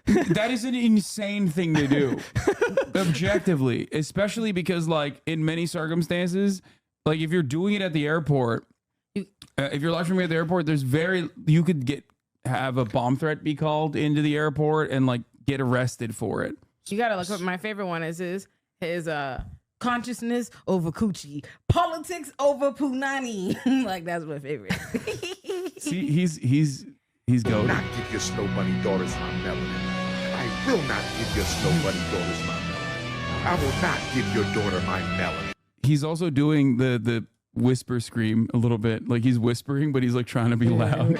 That is an insane thing to do. Objectively, especially because like in many circumstances, like if you're doing it at the airport, if you're live streaming at the airport, you could have a bomb threat be called into the airport and like get arrested for it. You gotta look up. My favorite one is his consciousness over coochie, politics over punani. Like that's my favorite. See, he's will not give your snow bunny daughters my melanin. I will not give your snow bunny daughters my melanin. I will not give your daughter my melanin. He's also doing the whisper scream a little bit. Like he's whispering, but he's like trying to be loud.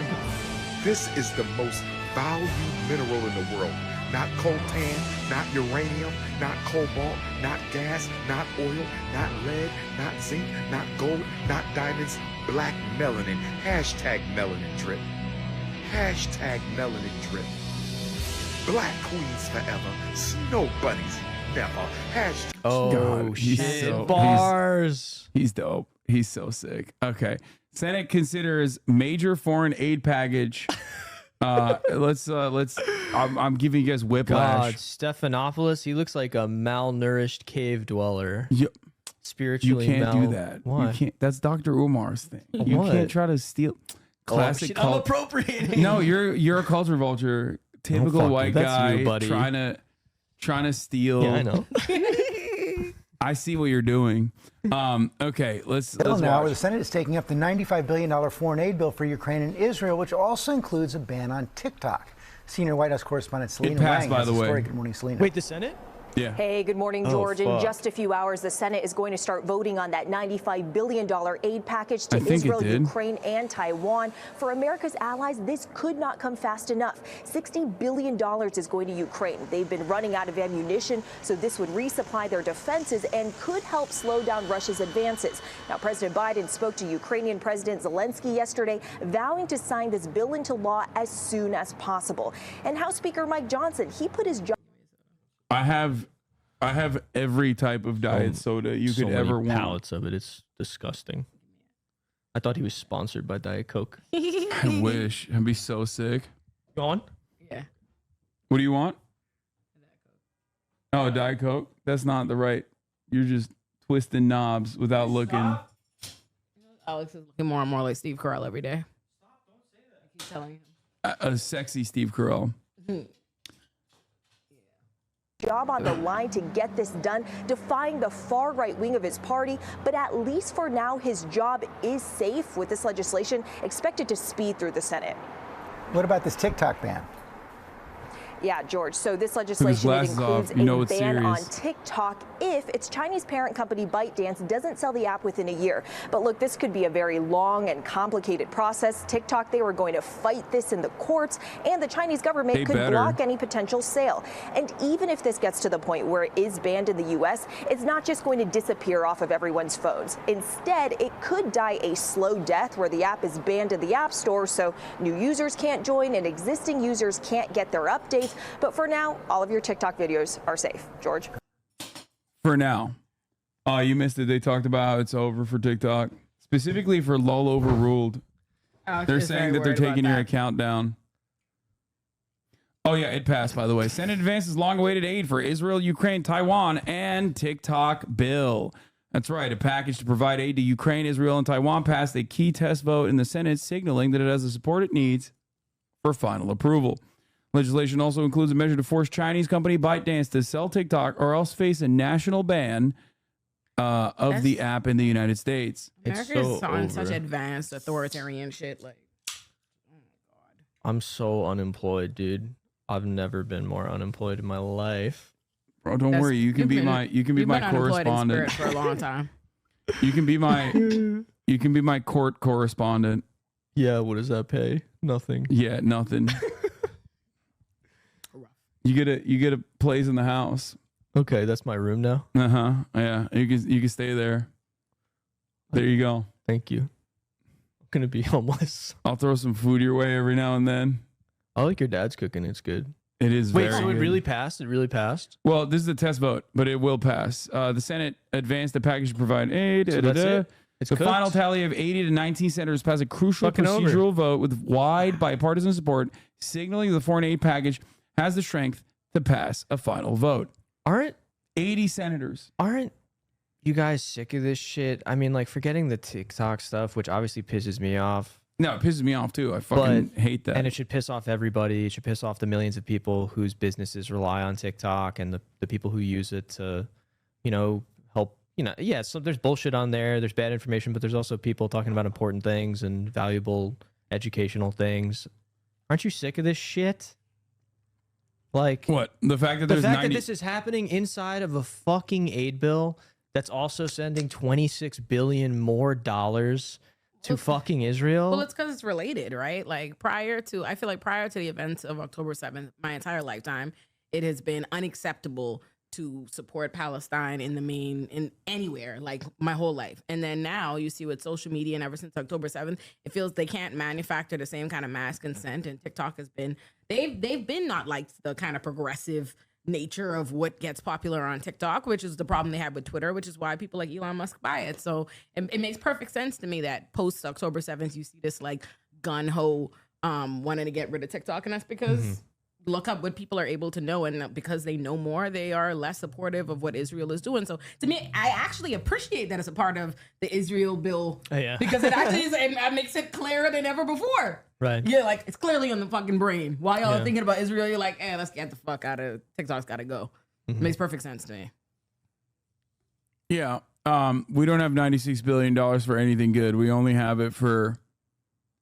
This is the most valued mineral in the world. not coltan, not uranium, not cobalt, not gas, not oil, not lead, not zinc, not gold, not diamonds, black melanin. Hashtag melanin drip. Hashtag melanin drip. Black queens forever. Snow bunnies never. Hashtag. Oh, God, he's shit. so- Bars. He's dope. He's so sick. Okay. Senate considers major foreign aid package. I'm giving you guys God, whiplash. Stephanopoulos, he looks like a malnourished cave dweller. You Spiritually can't do that. Why? You can't. That's Dr. Umar's thing. You What? can't try to steal. Classic shit, I'm cult. appropriating. No, you're a culture vulture. Typical fuck white you. That's guy you, buddy. trying to steal. Yeah, I know. I see what you're doing. Okay, let's Bill now, watch. where the Senate is taking up the $95 billion foreign aid bill for Ukraine and Israel, which also includes a ban on TikTok. Senior White House correspondent Selena passed, Wang by has the the way. story. Good morning, Selena. Wait, the Senate? Yeah. Hey, good morning, Oh, George. In fuck. just a few hours, the Senate is going to start voting on that $95 billion aid package to I think it Israel, did. Ukraine, and Taiwan. For America's allies, this could not come fast enough. $60 billion is going to Ukraine. They've been running out of ammunition, so this would resupply their defenses and could help slow down Russia's advances. Now, President Biden spoke to Ukrainian President Zelensky yesterday, vowing to sign this bill into law as soon as possible. And House Speaker Mike Johnson, he put his job. I have every type of diet soda you so could many ever want. pallets of it. It's disgusting. I thought he was sponsored by Diet Coke. I wish. I'd be so sick. Go on. Yeah. What do you want? Oh, Diet Coke? That's not the right. You're just twisting knobs without looking. Alex is looking more and more like Steve Carell every day. Stop! Don't say that. I keep telling him. A sexy Steve Carell. Job on the line to get this done, defying the far right wing of his party. But at least for now, his job is safe with this legislation expected to speed through the Senate. What about this TikTok ban? Yeah, George. So this legislation it includes a ban on TikTok if its Chinese parent company ByteDance doesn't sell the app within a year. But look, this could be a very long and complicated process. TikTok, they were going to fight this in the courts, and the Chinese government could block any potential sale. And even if this gets to the point where it is banned in the U.S., it's not just going to disappear off of everyone's phones. Instead, it could die a slow death where the app is banned in the App Store, so new users can't join and existing users can't get their updates. But for now, all of your TikTok videos are safe. George? For now. Oh, you missed it. They talked about how it's over for TikTok. Specifically for LOL overruled. They're saying that they're taking your account down. Oh, yeah, it passed, by the way. Senate advances long-awaited aid for Israel, Ukraine, Taiwan, and TikTok bill. That's right. A package to provide aid to Ukraine, Israel, and Taiwan passed a key test vote in the Senate, signaling that it has the support it needs for final approval. Legislation also includes a measure to force Chinese company ByteDance to sell TikTok or else face a national ban of the app in the United States. America is on such advanced authoritarian shit. Like, I'm so unemployed, dude. I've never been more unemployed in my life. Bro, don't worry. You can be my correspondent for a long time. You can be my court correspondent. Yeah, what does that pay? Nothing. Yeah, nothing. You get a place in the house. Okay, that's my room now. Yeah, you can stay there. There you go. Thank you. I'm gonna be homeless. I'll throw some food your way every now and then. I like your dad's cooking. It's good. It is. Wait, very so it good. really passed? It really passed? Well, this is a test vote, but it will pass. The Senate advanced the package to provide aid. So that's it? It's the cooked? final tally of 80 to 19 senators passed a crucial Fucking over. procedural vote with wide bipartisan support, signaling the foreign aid package has the strength to pass a final vote. Aren't 80 senators? Aren't you guys sick of this shit? I mean, like, forgetting the TikTok stuff, which obviously pisses me off. No, it pisses me off too. I fucking hate that. And it should piss off everybody. It should piss off the millions of people whose businesses rely on TikTok and the people who use it to, help. Yeah, so there's bullshit on there. There's bad information, but there's also people talking about important things and valuable educational things. Aren't you sick of this shit? Like what? The fact that that this is happening inside of a fucking aid bill that's also sending $26 billion more dollars to fucking Israel. Well, it's because it's related, right? Like I feel like prior to the events of October 7th, my entire lifetime, it has been unacceptable to support Palestine in anywhere, like my whole life. And then now you see with social media, and ever since October 7th, it feels they can't manufacture the same kind of mass consent. And TikTok has been, they've been not like the kind of progressive nature of what gets popular on TikTok, which is the problem they had with Twitter, which is why people like Elon Musk buy it. So it makes perfect sense to me that post October 7th, you see this like gun-ho wanting to get rid of TikTok. And that's because look up what people are able to know, and because they know more, they are less supportive of what Israel is doing. So to me, I actually appreciate that it's a part of the Israel bill, because it actually it makes it clearer than ever before. Right. Yeah, like it's clearly on the fucking brain. While y'all are thinking about Israel, you're like, let's get the fuck out of TikTok's got to go. Makes perfect sense to me. Yeah. We don't have $96 billion for anything good. We only have it for,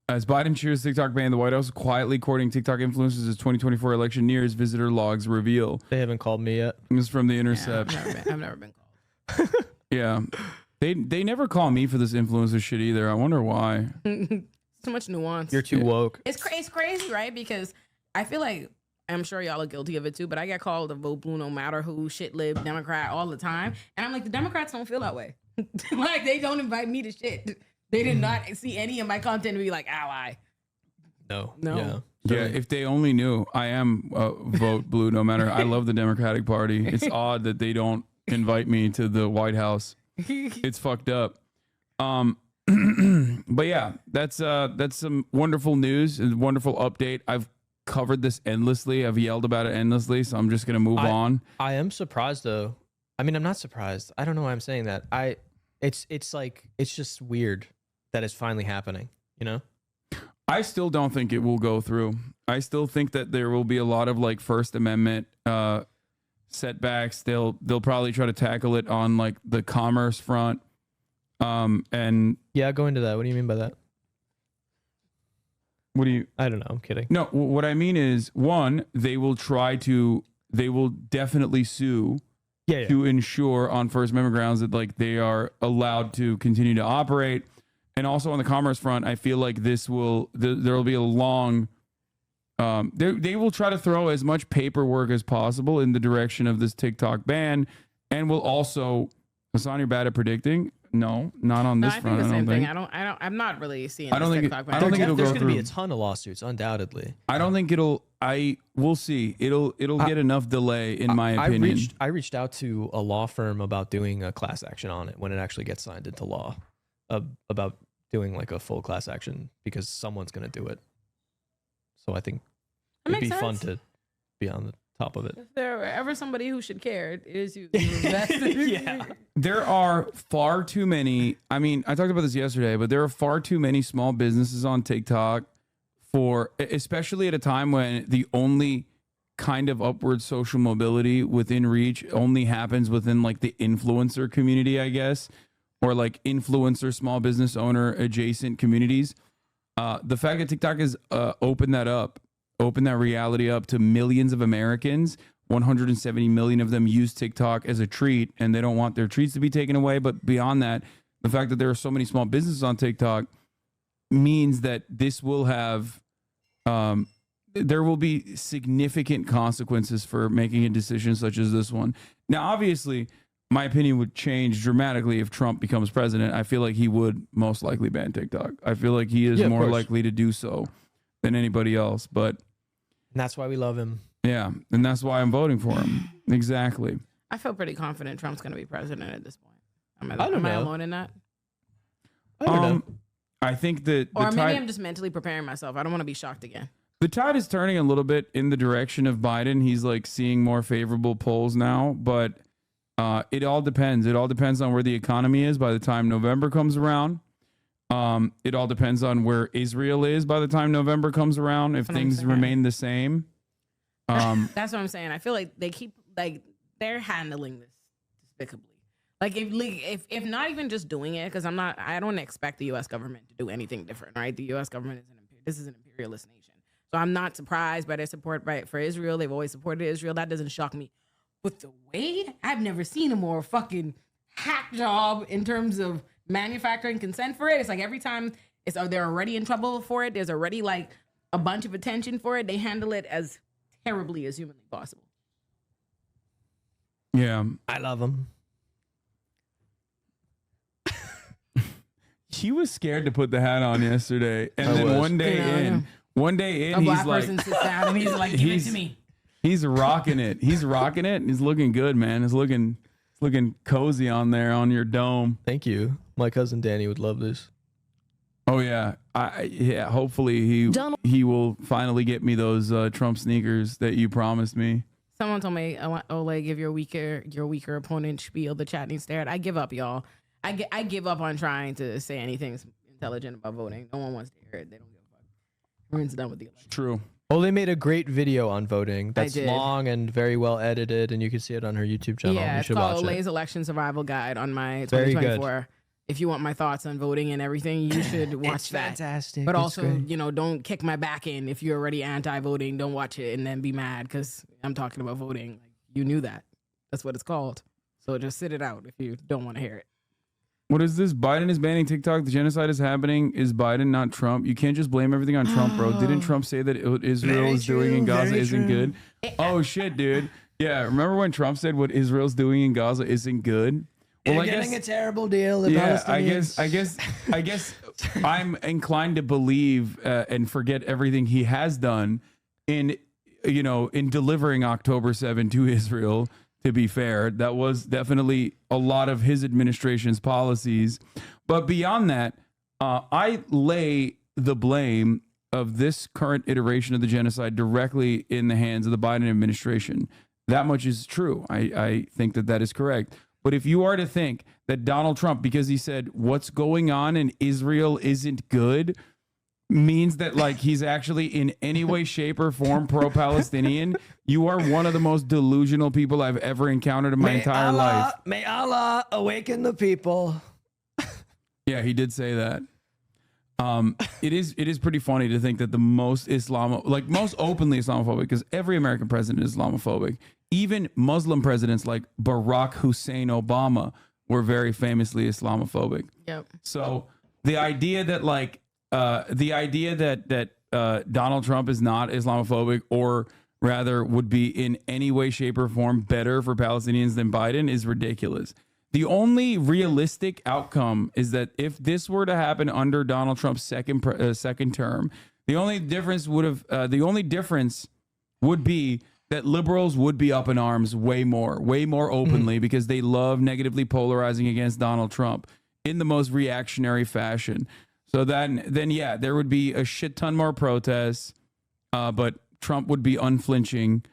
as Biden cheers TikTok ban, the White House quietly courting TikTok influencers as 2024 election nears, visitor logs reveal. They haven't called me yet. This is from The Intercept. I've never been called. Yeah. They never call me for this influencer shit either. I wonder why. Too much nuance. You're too woke. It's crazy, right? Because I feel like, I'm sure y'all are guilty of it too, but I get called a vote blue no matter who, shit lib, Democrat all the time. And I'm like, the Democrats don't feel that way. Like, they don't invite me to shit. They did not see any of my content and be like, ally. No. Yeah, if they only knew. I am vote blue no matter. I love the Democratic Party. It's odd that they don't invite me to the White House. It's fucked up. But yeah, that's some wonderful news and wonderful update. I've covered this endlessly. I've yelled about it endlessly, so I'm just gonna move on. I am surprised though. I mean, I'm not surprised. I don't know why I'm saying that. It's like, it's just weird that it's finally happening, you know? I still don't think it will go through. I still think that there will be a lot of like First Amendment setbacks. They'll probably try to tackle it on like the commerce front. And yeah, go into that. What do you mean by that? What do you? I don't know. I'm kidding. No, what I mean is, one, they will definitely sue to ensure on First Amendment grounds that like they are allowed to continue to operate. And also on the commerce front, I feel like there will be a long, they will try to throw as much paperwork as possible in the direction of this TikTok ban, and will also, Hasan, you're bad at predicting. No, not on this front. I think the same thing. I'm not really seeing. I don't think TikTok ban. I don't think it'll go through. There's going to be a ton of lawsuits, undoubtedly. I don't think it'll. We'll see. It'll get enough delay, in my opinion. I reached out to a law firm about doing a class action on it when it actually gets signed into law, about doing like a full class action, because someone's going to do it. So I think it'd be fun to be on the top of it. If there were ever somebody who should care, it is you. Yeah. There are far too many. I mean, I talked about this yesterday, but there are far too many small businesses on TikTok especially at a time when the only kind of upward social mobility within reach only happens within like the influencer community, I guess, or like influencer, small business owner adjacent communities. The fact that TikTok has opened that reality up to millions of Americans, 170 million of them use TikTok as a treat, and they don't want their treats to be taken away. But beyond that, the fact that there are so many small businesses on TikTok means that this will have, there will be significant consequences for making a decision such as this one. Now, obviously, my opinion would change dramatically if Trump becomes president. I feel like he would most likely ban TikTok. I feel like he is more likely to do so than anybody else. But and that's why we love him. Yeah, and that's why I'm voting for him. Exactly. I feel pretty confident Trump's going to be president at this point. Am I alone in that? I don't know. I think that or maybe I'm just mentally preparing myself. I don't want to be shocked again. The tide is turning a little bit in the direction of Biden. He's like seeing more favorable polls now, but it all depends. It all depends on where the economy is by the time November comes around. It all depends on where Israel is by the time November comes around. If things remain the same. That's what I'm saying. I feel like they keep they're handling this despicably. Like if not even just doing it, because I don't expect the U.S. government to do anything different, right? The U.S. government this is an imperialist nation, so I'm not surprised by their support for Israel. They've always supported Israel. That doesn't shock me. But the way I've never seen a more fucking hack job in terms of manufacturing consent for it. It's like every time they're already in trouble for it. There's already like a bunch of attention for it. They handle it as terribly as humanly possible. Yeah. I love him. He was scared to put the hat on yesterday, and I then was. one day A in, black he's like, person sits down and he's like, "Give it to me." He's rocking it. He's rocking it, and he's looking good, man. It's looking cozy on there on your dome. Thank you. My cousin Danny would love this. Oh yeah, hopefully he will finally get me those Trump sneakers that you promised me. Someone told me, I want Ole, give your weaker opponent spiel. The chat needs stared. I give up, y'all. I give up on trying to say anything intelligent about voting. No one wants to hear it. They don't give a fuck. Everyone's done with the election. True. Oh, they made a great video on voting. That's did. long and very well edited, and you can see it on her YouTube channel. Yeah, You it's should called watch it. Ole's Election Survival Guide on my Very 2024. If you want my thoughts on voting and everything, you should watch It's that. fantastic. But It's also, great. don't kick my back in if you're already anti-voting. Don't watch it and then be mad because I'm talking about voting. Like, you knew that. That's what it's called. So just sit it out if you don't want to hear it. What is this? Biden is banning TikTok. The genocide is happening. Is Biden, not Trump? You can't just blame everything on Trump, bro. Didn't Trump say that what Israel Very is doing true, in Gaza very isn't true. good? Oh shit, dude. Yeah, remember when Trump said what Israel's doing in Gaza isn't good? You're getting a terrible deal. The Yeah, Palestinians. I guess I'm inclined to believe and forget everything he has done in delivering October 7 to Israel. To be fair, that was definitely a lot of his administration's policies. But beyond that, I lay the blame of this current iteration of the genocide directly in the hands of the Biden administration. That much is true. I think that is correct. But if you are to think that Donald Trump, because he said what's going on in Israel isn't good, means that like he's actually in any way, shape, or form pro-Palestinian, you are one of the most delusional people I've ever encountered in my entire life. May Allah awaken the people. Yeah, he did say that. It is pretty funny to think that the most most openly Islamophobic, because every American president is Islamophobic. Even Muslim presidents like Barack Hussein Obama were very famously Islamophobic. Yep. So the idea that Donald Trump is not Islamophobic, or rather would be in any way, shape, or form better for Palestinians than Biden is ridiculous. The only realistic outcome is that if this were to happen under Donald Trump's second term, the only difference would be that liberals would be up in arms way more openly because they love negatively polarizing against Donald Trump in the most reactionary fashion. So then yeah, there would be a shit ton more protests, but Trump would be unflinching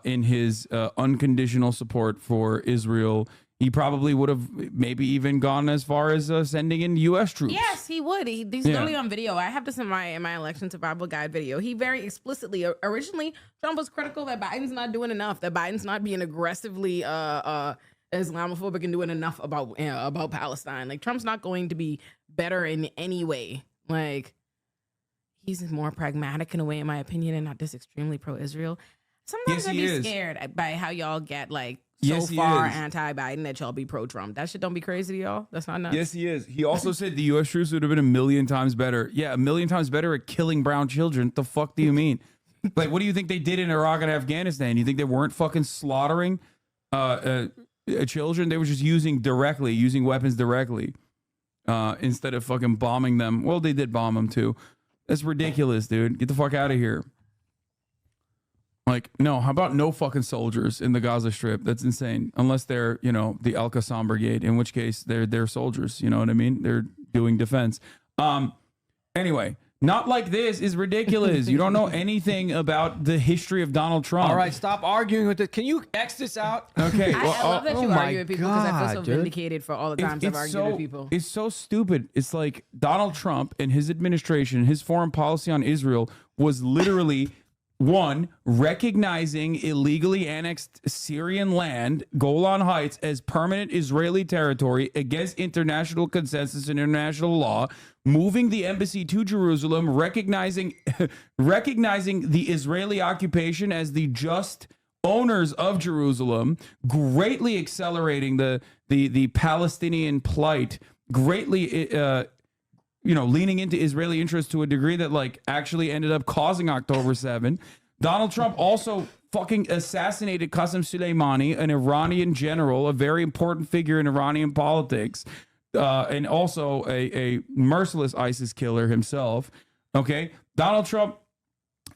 in his unconditional support for Israel. He probably would have maybe even gone as far as sending in U.S. troops. Yes, he would. He's literally on video. I have this in my election survival guide video. He very explicitly, originally, Trump was critical that Biden's not doing enough, that Biden's not being aggressively Islamophobic and doing enough about Palestine. Like, Trump's not going to be better in any way. Like, he's more pragmatic in a way, in my opinion, and not just extremely pro-Israel. Sometimes I'd be scared by how y'all get so far anti-Biden that y'all be pro-Trump. That shit don't be crazy to y'all. That's not nuts. Yes, he is. He also said the U.S. troops would have been 1,000,000 times better. Yeah, 1,000,000 times better at killing brown children. What the fuck do you mean? Like, what do you think they did in Iraq and Afghanistan? You think they weren't fucking slaughtering children? They were just using weapons directly instead of fucking bombing them. Well, they did bomb them too. That's ridiculous, dude. Get the fuck out of here. Like, no, how about no fucking soldiers in the Gaza Strip? That's insane. Unless they're, the Al-Qassam Brigade, in which case they're soldiers. You know what I mean? They're doing defense. Anyway, not like this is ridiculous. You don't know anything about the history of Donald Trump. All right, stop arguing with it. Can you X this out? Okay. I love that you argue with people because I feel so dude. vindicated for all the times I've argued with people. It's so stupid. It's like Donald Trump and his administration, his foreign policy on Israel was literally... One, recognizing illegally annexed Syrian land, Golan Heights, as permanent Israeli territory against international consensus and international law, moving the embassy to Jerusalem, recognizing the Israeli occupation as the just owners of Jerusalem, greatly accelerating the Palestinian plight, greatly leaning into Israeli interests to a degree that actually ended up causing October 7. Donald Trump also fucking assassinated Qasem Soleimani, an Iranian general, a very important figure in Iranian politics, and also a merciless ISIS killer himself. Okay, Donald Trump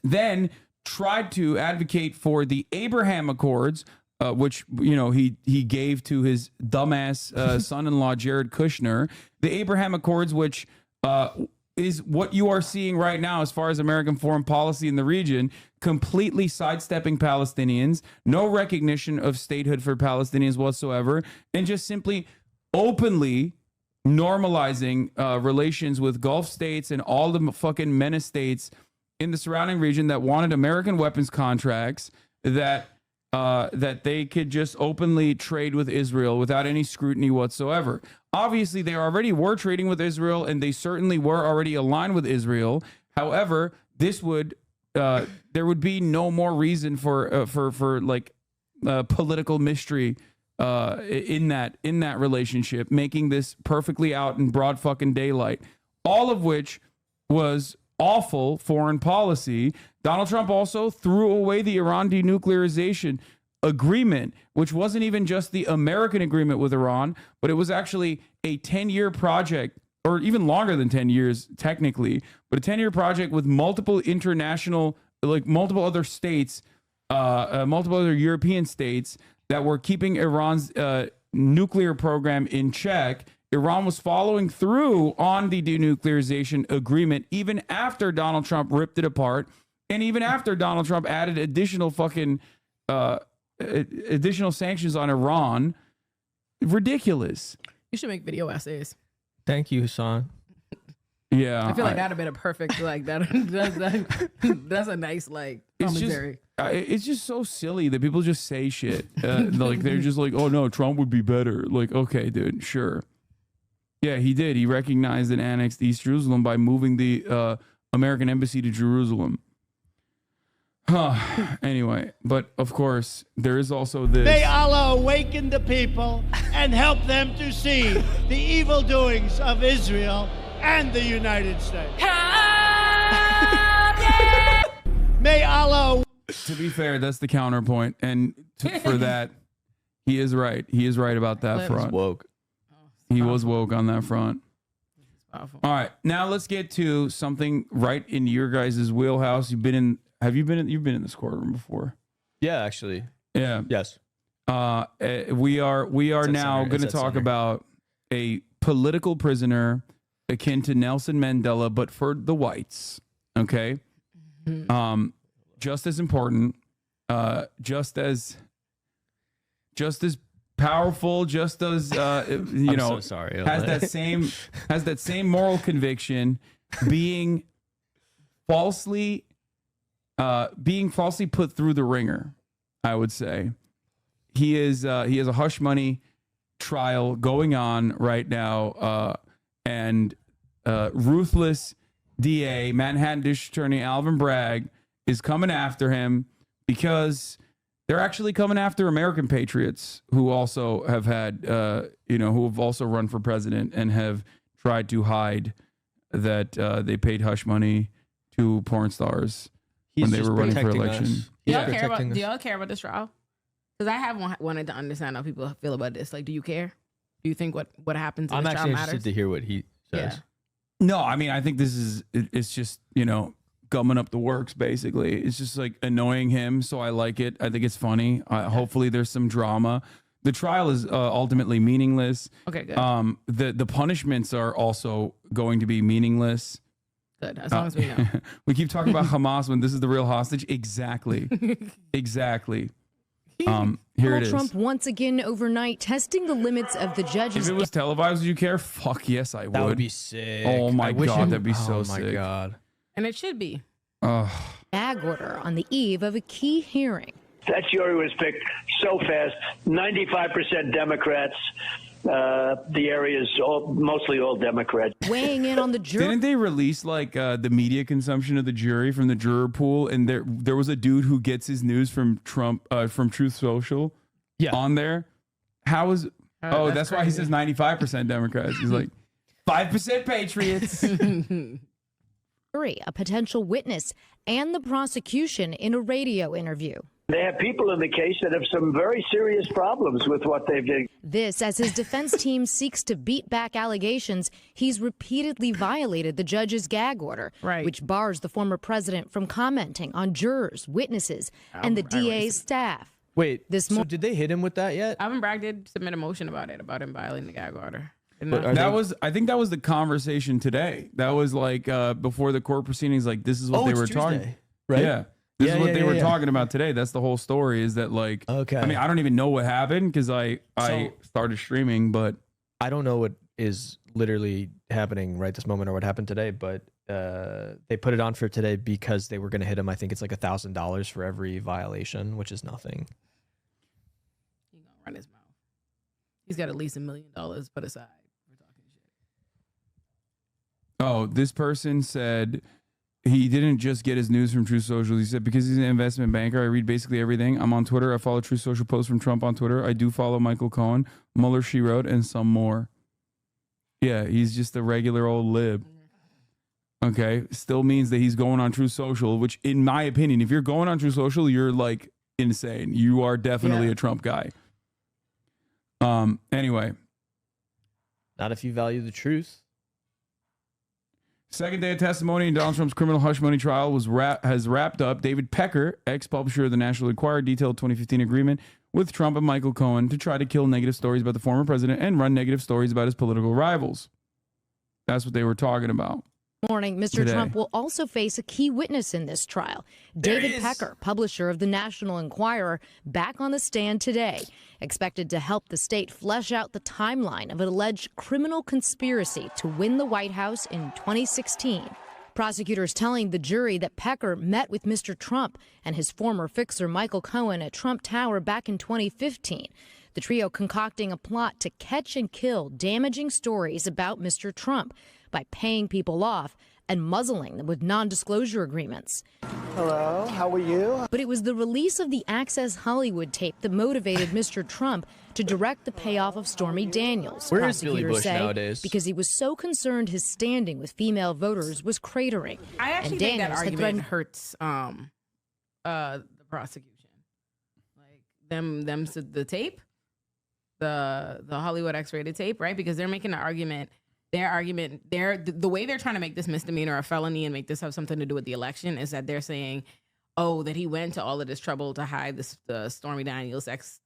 then tried to advocate for the Abraham Accords, which he gave to his dumbass son-in-law Jared Kushner. The Abraham Accords, which is what you are seeing right now as far as American foreign policy in the region, completely sidestepping Palestinians, no recognition of statehood for Palestinians whatsoever, and just simply openly normalizing relations with Gulf states and all the fucking menace states in the surrounding region that wanted American weapons contracts that they could just openly trade with Israel without any scrutiny whatsoever. Obviously, they already were trading with Israel, and they certainly were already aligned with Israel. However, this would there would be no more reason for political mystery in that relationship, making this perfectly out in broad fucking daylight. All of which was awful foreign policy. Donald Trump also threw away the Iran denuclearization agreement, which wasn't even just the American agreement with Iran, but it was actually a 10-year project, or even longer than 10 years technically, but a 10-year project with multiple international, multiple other states, multiple other European states that were keeping Iran's nuclear program in check. Iran was following through on the denuclearization agreement even after Donald Trump ripped it apart, and even after Donald Trump added additional sanctions on Iran. Ridiculous. You should make video essays. Thank you, Hasan. Yeah, I feel like that'd have been a perfect that's a nice commentary. It's just so silly that people just say shit. They're just like, oh no, Trump would be better. Like, okay, dude, sure. Yeah, he did. He recognized and annexed East Jerusalem by moving the American embassy to Jerusalem. Anyway, but of course, there is also this. May Allah awaken the people and help them to see the evil doings of Israel and the United States. May Allah. To be fair, that's the counterpoint, and for that, he is right. He is right about that front. Woke. He was woke on that front. All right, now let's get to something right in your guys' wheelhouse. You've been in this courtroom before? Yeah, actually. Yeah. Yes. We are now going to talk about a political prisoner akin to Nelson Mandela, but for the whites. Okay. Just as important, just as powerful, just as so sorry. has that same moral conviction, being falsely put through the ringer. I would say he has a hush money trial going on right now, and ruthless DA, Manhattan District Attorney Alvin Bragg, is coming after him because they're actually coming after American patriots who also have had, who have also run for president and have tried to hide that they paid hush money to porn stars when they were running for election. Do y'all care about this trial? Because I have wanted to understand how people feel about this. Like, do you care? Do you think what happens in this trial matters? I'm actually interested to hear what he says. Yeah. No, I mean, I think it's just, gumming up the works, basically. It's just like annoying him, so I like it. I think it's funny. Hopefully there's some drama. The trial is ultimately meaningless. Okay, good. The punishments are also going to be meaningless. Good, as long as we know. We keep talking about Hamas when this is the real hostage. Exactly. Exactly. Here Donald it is. Trump once again overnight testing the limits of the judges. If it was televised, would you care? Fuck yes, I would. That would be sick. Oh my God, that'd be so sick. Oh my God. And it should be. Gag order on the eve of a key hearing. That jury was picked so fast. 95% Democrats. The area is mostly all Democrats. Weighing in on the jury. Didn't they release the media consumption of the jury from the juror pool? And there was a dude who gets his news from from Truth Social. Yeah. On there. How is? That's why he says 95% Democrats. He's like 5% Patriots. A potential witness and the prosecution in a radio interview. They have people in the case that have some very serious problems with what they've done. This as his defense team seeks to beat back allegations he's repeatedly violated the judge's gag order, which bars the former president from commenting on jurors, witnesses, and the DA's staff. Wait, so did they hit him with that yet? Alvin Bragg did submit a motion about him violating the gag order. I think that was the conversation today. That was like before the court proceedings. Like this is what they were talking, right? Yeah, this is what they were talking about today. That's the whole story. Is that like? Okay. I mean, I don't even know what happened because I started streaming, but I don't know what is literally happening right this moment or what happened today. But they put it on for today because they were going to hit him. I think it's like $1,000 for every violation, which is nothing. He's gonna run his mouth. He's got at least $1 million put aside. Oh, this person said he didn't just get his news from True Social. He said, because he's an investment banker, I read basically everything. I'm on Twitter. I follow True Social posts from Trump on Twitter. I do follow Michael Cohen, Mueller, She Wrote, and some more. Yeah, he's just a regular old lib. Okay, still means that he's going on True Social, which in my opinion, if you're going on True Social, you're like insane. You are definitely a Trump guy. Anyway. Not if you value the truth. Second day of testimony in Donald Trump's criminal hush money trial has wrapped up. David Pecker, ex-publisher of the National Enquirer, detailed 2015 agreement with Trump and Michael Cohen to try to kill negative stories about the former president and run negative stories about his political rivals. That's what they were talking about. Morning, Mr. Today. Trump will also face a key witness in this trial. David Pecker, publisher of the National Enquirer, back on the stand today, expected to help the state flesh out the timeline of an alleged criminal conspiracy to win the White House in 2016. Prosecutors telling the jury that Pecker met with Mr. Trump and his former fixer Michael Cohen at Trump Tower back in 2015. The trio concocting a plot to catch and kill damaging stories about Mr. Trump by paying people off and muzzling them with non-disclosure agreements. Hello, how are you? But it was the release of the Access Hollywood tape that motivated Mr. Trump to direct the payoff of Stormy Daniels. Where is Billy prosecutors Bush say, nowadays? Because he was so concerned his standing with female voters was cratering. I actually And think that Daniels had argument threatened- hurts the prosecution. Like the tape, the Hollywood X-rated tape, right? Because they're making an argument. The way they're trying to make this misdemeanor a felony and make this have something to do with the election is that they're saying, oh, that he went to all of this trouble to hide the Stormy Daniels sex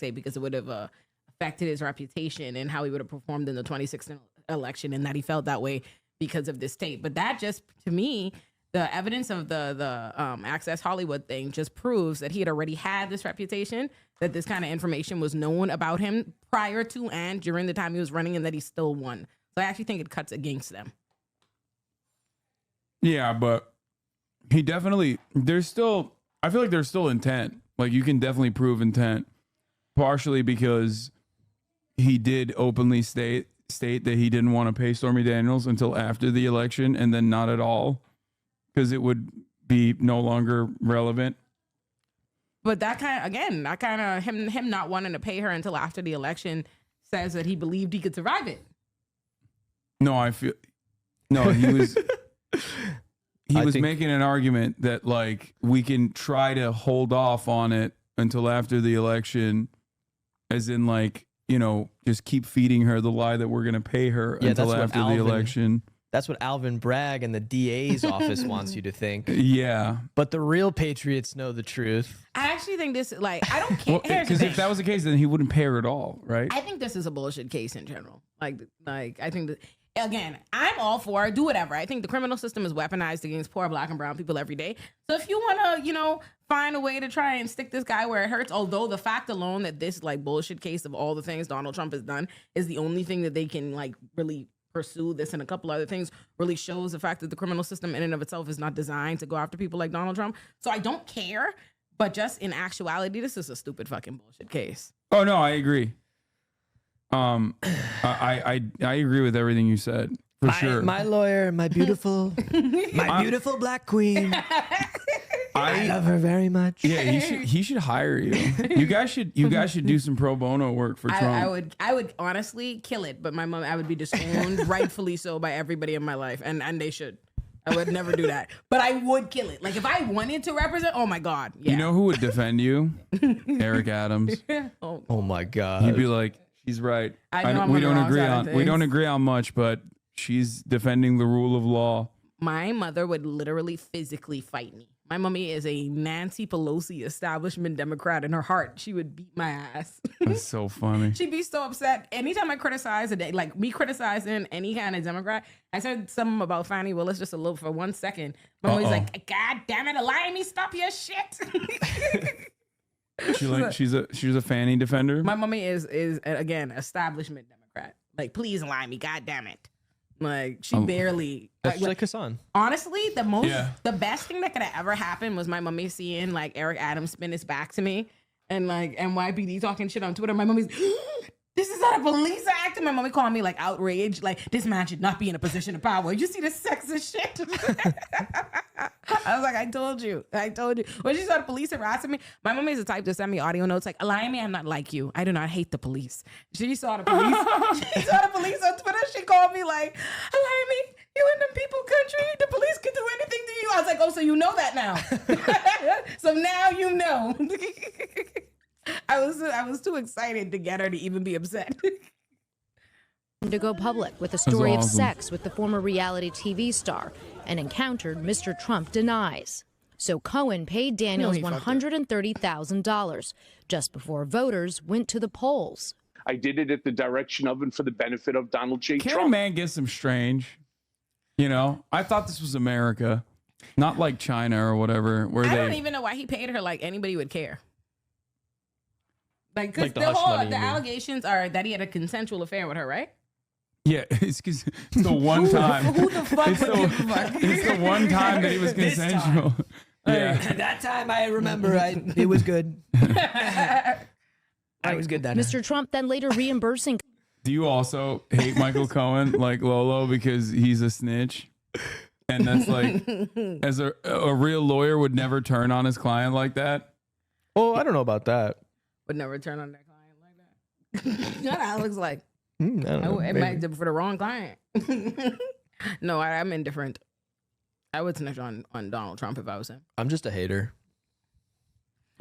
tape because it would have affected his reputation and how he would have performed in the 2016 election, and that he felt that way because of this tape. But that just, to me, the evidence of the Access Hollywood thing just proves that he had already had this reputation, that this kind of information was known about him prior to and during the time he was running, and that he still won. So I actually think it cuts against them. Yeah, but he definitely, I feel like there's still intent. Like you can definitely prove intent, partially because he did openly state that he didn't want to pay Stormy Daniels until after the election, and then not at all because it would be no longer relevant. But that kind of him not wanting to pay her until after the election says that he believed he could survive it. He was he was making an argument that like we can try to hold off on it until after the election, as in like, you know, just keep feeding her the lie that we're going to pay her until after the election. That's what Alvin Bragg and the DA's office wants you to think. Yeah. But the real patriots know the truth. I actually think this, like, I don't care. Because if that was the case, then he wouldn't pay her at all, right? I think this is a bullshit case in general. Like I think that, again, I'm all for do whatever. I think the criminal system is weaponized against poor black and brown people every day. So if you want to, find a way to try and stick this guy where it hurts, although the fact alone that this like bullshit case of all the things Donald Trump has done is the only thing that they can like really pursue, this and a couple other things really shows the fact that the criminal system in and of itself is not designed to go after people like Donald Trump. So I don't care, but just in actuality, this is a stupid fucking bullshit case. Oh no, I agree. I agree with everything you said for sure. My lawyer, my beautiful black queen. I love her very much. Yeah, he should hire you. You guys should do some pro bono work for Trump. I would honestly kill it, but I would be disowned, rightfully so, by everybody in my life, and they should. I would never do that. But I would kill it. Like if I wanted to represent, oh my God. Yeah. You know who would defend you? Eric Adams. Oh my God. He'd be like, she's right. I know I'm we on the don't wrong agree side of on we things. don't agree on much, but she's defending the rule of law. My mother would literally physically fight me. My mommy is a Nancy Pelosi establishment Democrat. In her heart, she would beat my ass. That's so funny. She'd be so upset. Anytime I criticize a day, like me criticizing any kind of Democrat, I said something about Fannie Willis just a little for 1 second. My mommy's like, God damn it, Olayemi, stop your shit. She's a Fanny defender. My mommy is again establishment Democrat. Like, please Olayemi, God damn it. Like she barely. That's like Hasan. Honestly, the best thing that could have ever happened was my mommy seeing like Eric Adams spin his back to me and like NYPD talking shit on Twitter. My mommy's, this is not a police act. And my mommy called me like outraged, like this man should not be in a position of power. You see the sexist shit? I was like, I told you. When she saw the police harassing me, my mommy is the type to send me audio notes like, Olayemi, I'm not like you. I do not hate the police. She saw the police. She saw the police on Twitter. She called me like, Olayemi, you in the people country. The police can do anything to you. I was like, oh, so you know that now. So now you know. I was too excited to get her to even be upset. To go public with a story of awesome. sex with the former reality TV star and encountered Mr. Trump denies. So Cohen paid Daniels $130,000 just before voters went to the polls. I did it at the direction of and for the benefit of Donald J. Can't a Trump. man get some strange? You know, I thought this was America, not like China or whatever. Where I they don't even know why he paid her like anybody would care. Like, because Like the hush money, the you mean. allegations are that he had a consensual affair with her, right? yeah, it's because it's the one time. Who the fuck It's would the, give a fuck? it's the one time that it was This time. consensual. Yeah. That time I remember, it was good. I was good that night. Mr. Trump then later reimbursing. Do you also hate Michael Cohen like Lolo because he's a snitch? And that's like, as a real lawyer would never turn on his client like that. Oh, I don't know about that. Would never turn on their client like that. Not Alex like. I don't know. It maybe. might be for the wrong client. No, I'm indifferent. I would snitch on Donald Trump if I was him. I'm just a hater.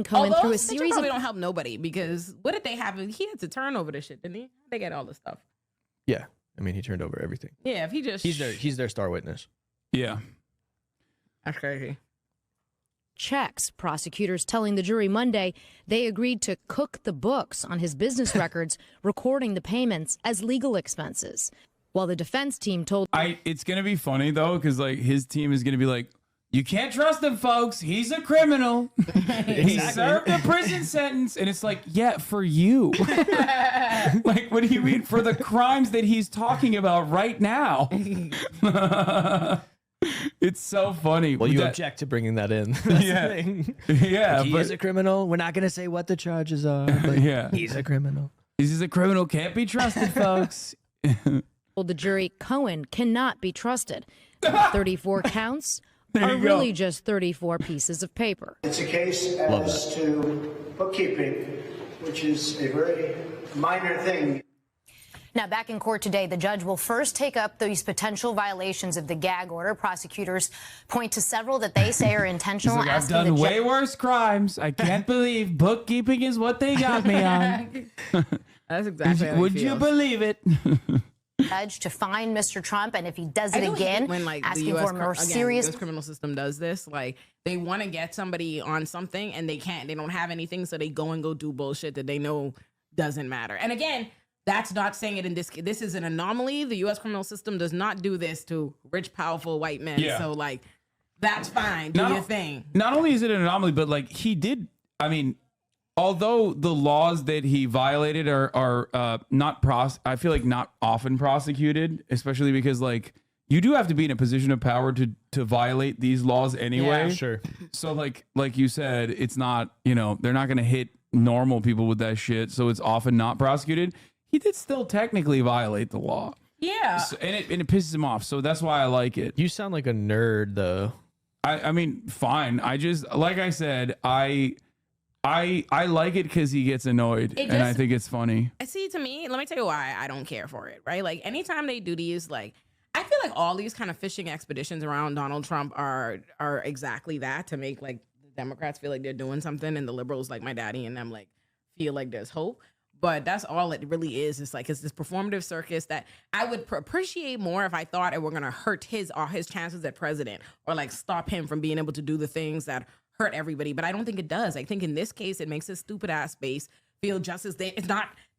Cohen Although through a snitching series probably of don't help nobody because what did they have? He had to turn over the shit, didn't he? They get all the stuff. Yeah, I mean, he turned over everything. Yeah, if he just He's their star witness. Yeah. That's crazy. checks, prosecutors telling the jury Monday they agreed to cook the books on his business records, recording the payments as legal expenses. While the defense team told it's gonna be funny though, because like his team is gonna be like, you can't trust him, folks. He's a criminal. He served a prison sentence. And it's like, yeah, for you. Like, what do you mean? For the crimes that he's talking about right now. It's so funny. Well, you object to bringing that in. Yeah. Yeah. Like, he is a criminal. We're not going to say what the charges are. But yeah. He's a criminal. He's a criminal. Can't be trusted, folks. the jury Cohen cannot be trusted. And the 34 counts are really just 34 pieces of paper. It's a case as to bookkeeping, which is a very minor thing. Now, back in court today, the judge will first take up these potential violations of the gag order. Prosecutors point to several that they say are intentional. He's like, I've done way worse crimes. I can't believe bookkeeping is what they got me on. That's exactly how he Would you feels. believe it? Judge to find Mr. Trump, and if he does it I do hate again, when like asking the US, for a more again, serious. the US criminal system does this. Like they want to get somebody on something and they can't. They don't have anything, so they go do bullshit that they know doesn't matter. And again, that's not saying it in this. This is an anomaly. The U.S. criminal system does not do this to rich, powerful white men. Yeah. So like, that's fine. Do your thing. Not only is it an anomaly, but like he did. I mean, although the laws that he violated are not I feel like not often prosecuted, especially because like you do have to be in a position of power to violate these laws anyway. Yeah. Sure. So like you said, it's not, they're not going to hit normal people with that shit. So it's often not prosecuted. He did still technically violate the law. Yeah. So, and it pisses him off. So that's why I like it. You sound like a nerd though. I mean, fine. I just, like I said, I like it because he gets annoyed, and I think it's funny. See, to me, let me tell you why I don't care for it, right? Like, anytime they do these, like, I feel like all these kind of fishing expeditions around Donald Trump are exactly that, to make like the Democrats feel like they're doing something and the liberals like my daddy and them like feel like there's hope. But that's all it really is. It's like, it's this performative circus that I would appreciate more if I thought it were going to hurt his chances at president, or like stop him from being able to do the things that hurt everybody. But I don't think it does. I think in this case, it makes his stupid ass base feel just as they're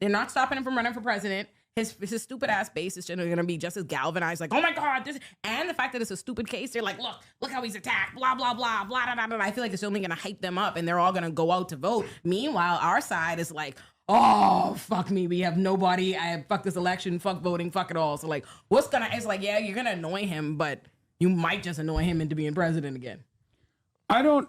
not stopping him from running for president. His stupid ass base is going to be just as galvanized, like, oh my God, this, and the fact that it's a stupid case, they're like, look how he's attacked, blah, blah, blah, blah, blah, blah, blah. I feel like it's only going to hype them up and they're all going to go out to vote. Meanwhile, our side is like, oh, fuck me, we have nobody, fuck this election, fuck voting, fuck it all. So like, it's like, yeah, you're going to annoy him, but you might just annoy him into being president again. I don't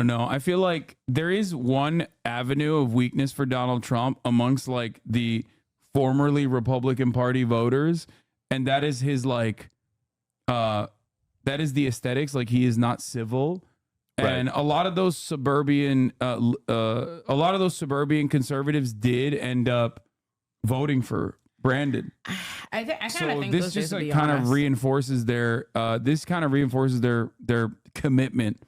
know. I feel like there is one avenue of weakness for Donald Trump amongst like the formerly Republican Party voters, and that is his like that is the aesthetics. Like, he is not civil. Right. And a lot of those suburban conservatives did end up voting for Brandon. I kind of so think this just like kind of reinforces their their commitment.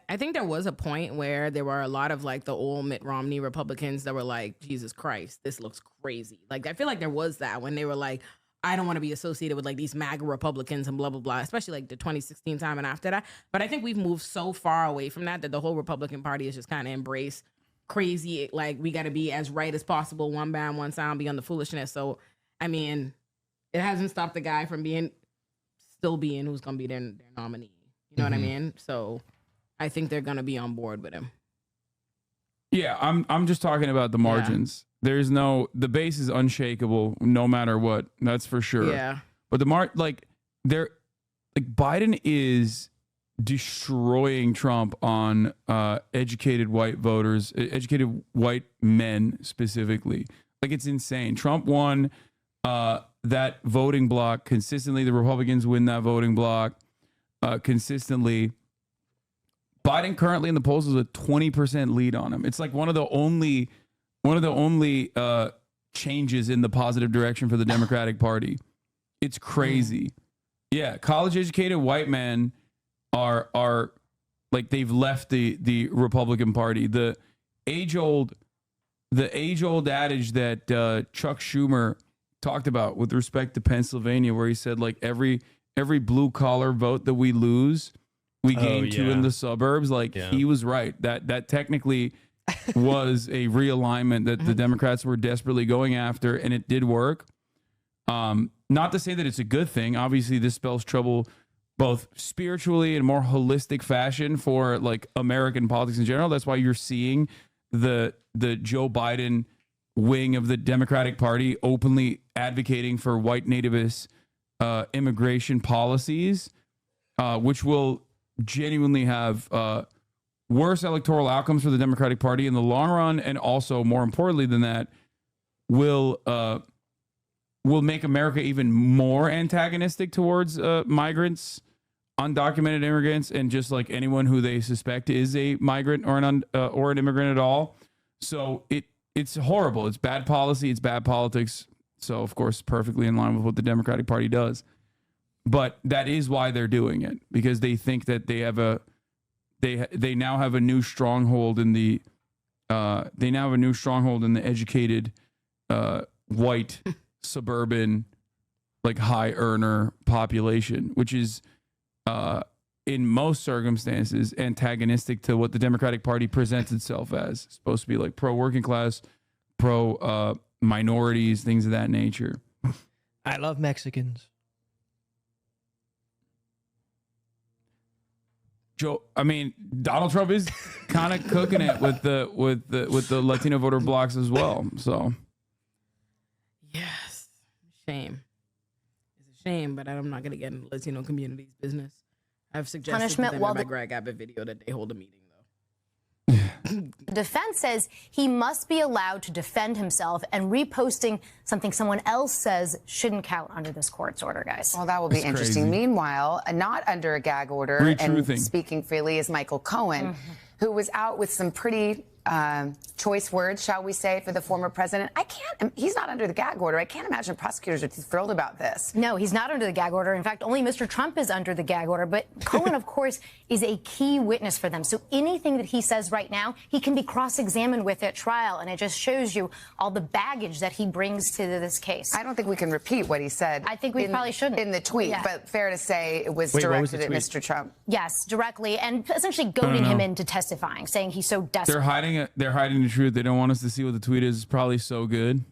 I think there was a point where there were a lot of like the old Mitt Romney Republicans that were like, Jesus Christ, this looks crazy. Like, I feel like there was that when they were like, I don't want to be associated with like these MAGA Republicans and blah, blah, blah, especially like the 2016 time and after that. But I think we've moved so far away from that the whole Republican Party has just kind of embraced crazy. Like, we got to be as right as possible, one band, one sound, beyond the foolishness. So, I mean, it hasn't stopped the guy from still being who's going to be their nominee. You know what I mean? So I think they're going to be on board with him. Yeah, I'm just talking about the margins. Yeah. The base is unshakable no matter what. That's for sure. Yeah. But Biden is destroying Trump on educated white voters, educated white men specifically. Like, it's insane. Trump won that voting block consistently. The Republicans win that voting block consistently. Biden currently in the polls is a 20% lead on him. It's like one of the only changes in the positive direction for the Democratic Party. It's crazy. Yeah, college educated white men are like, they've left the Republican Party. The age old adage that Chuck Schumer talked about with respect to Pennsylvania, where he said like every blue collar vote that we lose, we gain two in the suburbs. Like, he was right. That technically was a realignment that the Democrats were desperately going after, and it did work. Not to say that it's a good thing. Obviously, this spells trouble both spiritually and more holistic fashion for like American politics in general. That's why you're seeing the Joe Biden wing of the Democratic Party openly advocating for white nativist immigration policies, which will genuinely have worse electoral outcomes for the Democratic Party in the long run, and also, more importantly than that, will make America even more antagonistic towards migrants, undocumented immigrants, and just like anyone who they suspect is a migrant or an immigrant at all. So it's horrible. It's bad policy. It's bad politics. So, of course, perfectly in line with what the Democratic Party does. But that is why they're doing it, because they think that they have they now have a new stronghold in the educated white suburban, like, high earner population, which is in most circumstances antagonistic to what the Democratic Party presents itself as. It's supposed to be like pro working class, pro minorities, things of that nature. I love Mexicans. Donald Trump is kind of cooking it with the Latino voter blocks as well. So, yes, shame. It's a shame, but I'm not going to get into Latino community's business. I've suggested to them in my Greg Abbott video that they hold a meeting. The defense says he must be allowed to defend himself, and reposting something someone else says shouldn't count under this court's order, guys. Well, that will be interesting. Crazy. Meanwhile, not under a gag order and speaking freely is Michael Cohen, who was out with some pretty choice words, shall we say, for the former president. He's not under the gag order. I can't imagine prosecutors are too thrilled about this. No, he's not under the gag order. In fact, only Mr. Trump is under the gag order. But Cohen, of course, is a key witness for them. So anything that he says right now, he can be cross-examined with at trial. And it just shows you all the baggage that he brings to this case. I don't think we can repeat what he said. I think we probably shouldn't. In the tweet, Yeah. but fair to say it was directed at Mr. Trump. Yes, directly, and essentially goading him into testifying, saying he's so desperate. They're hiding the truth. They don't want us to see what the tweet is. It's probably so good.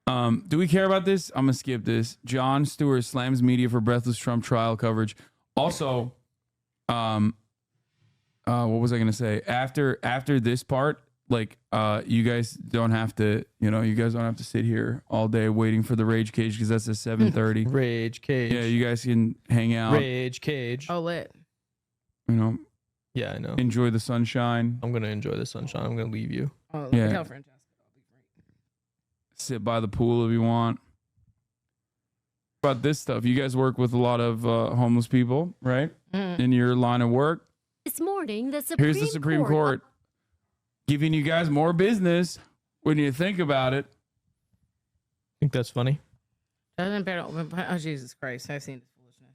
Do we care about this? I'm gonna skip this. Jon Stewart slams media for breathless Trump trial coverage. Also, what was I gonna say? After this part, like, you guys don't have to, you guys don't have to sit here all day waiting for the Rage Cage because that's at 7:30. Rage Cage. Yeah, you guys can hang out. Rage Cage. Oh, lit. Yeah, I know. Enjoy the sunshine. I'm gonna enjoy the sunshine. I'm gonna leave you. Oh, Yeah. tell Francesca. Sit by the pool if you want. About this stuff, you guys work with a lot of homeless people, right? In your line of work. This morning, the Here's the Supreme Court giving you guys more business when you think about it. Think that's funny? Oh, Jesus Christ. I've seen this foolishness.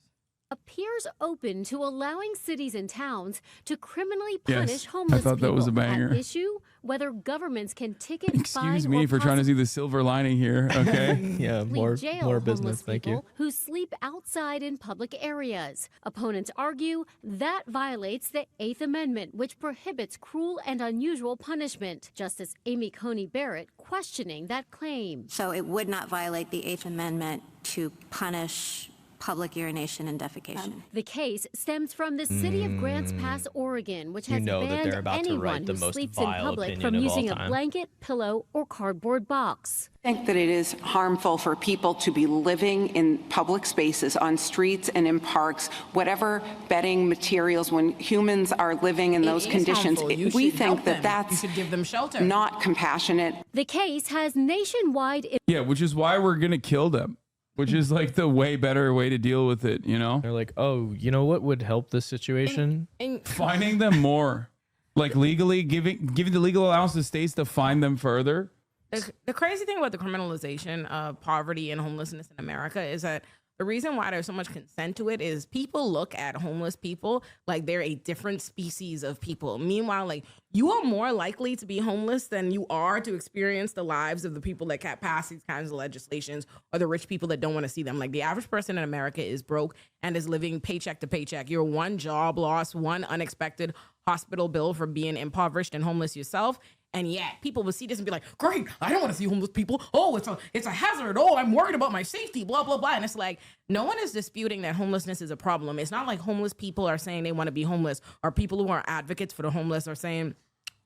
appears open to allowing cities and towns to criminally Yes, punish I homeless thought that people. was a banger. At issue whether governments can ticket, Excuse fine, me or for trying to see the silver lining here. Okay. Yeah, more jail business. homeless Thank you. people who sleep outside in public areas. Opponents argue that violates the Eighth Amendment, which prohibits cruel and unusual punishment. Justice Amy Coney Barrett questioning that claim. So it would not violate the Eighth Amendment to punish public urination and defecation. The case stems from the city of Grants Pass, Oregon, which has that banned they're about to anyone write the who most sleeps in vile public opinion from of all using a time. blanket, pillow, or cardboard box. I think that it is harmful for people to be living in public spaces, on streets and in parks, whatever bedding materials, when humans are living in those conditions. We think that that's give them shelter. Not compassionate. The case has nationwide. Yeah, which is why we're gonna kill them. Which is like the way better way to deal with it, you know? They're like, oh, you know what would help this situation? Finding them more. Like legally giving the legal allowance to states to find them further. The crazy thing about the criminalization of poverty and homelessness in America is that the reason why there's so much consent to it is people look at homeless people like they're a different species of people. Meanwhile, like, you are more likely to be homeless than you are to experience the lives of the people that can't pass these kinds of legislations, or the rich people that don't want to see them. Like, the average person in America is broke and is living paycheck to paycheck. You're one job loss, one unexpected hospital bill for being impoverished and homeless yourself. And yet people will see this and be like, great, I don't want to see homeless people. Oh, it's a hazard. Oh, I'm worried about my safety, blah, blah, blah. And it's like, no one is disputing that homelessness is a problem. It's not like homeless people are saying they want to be homeless, or people who are advocates for the homeless are saying,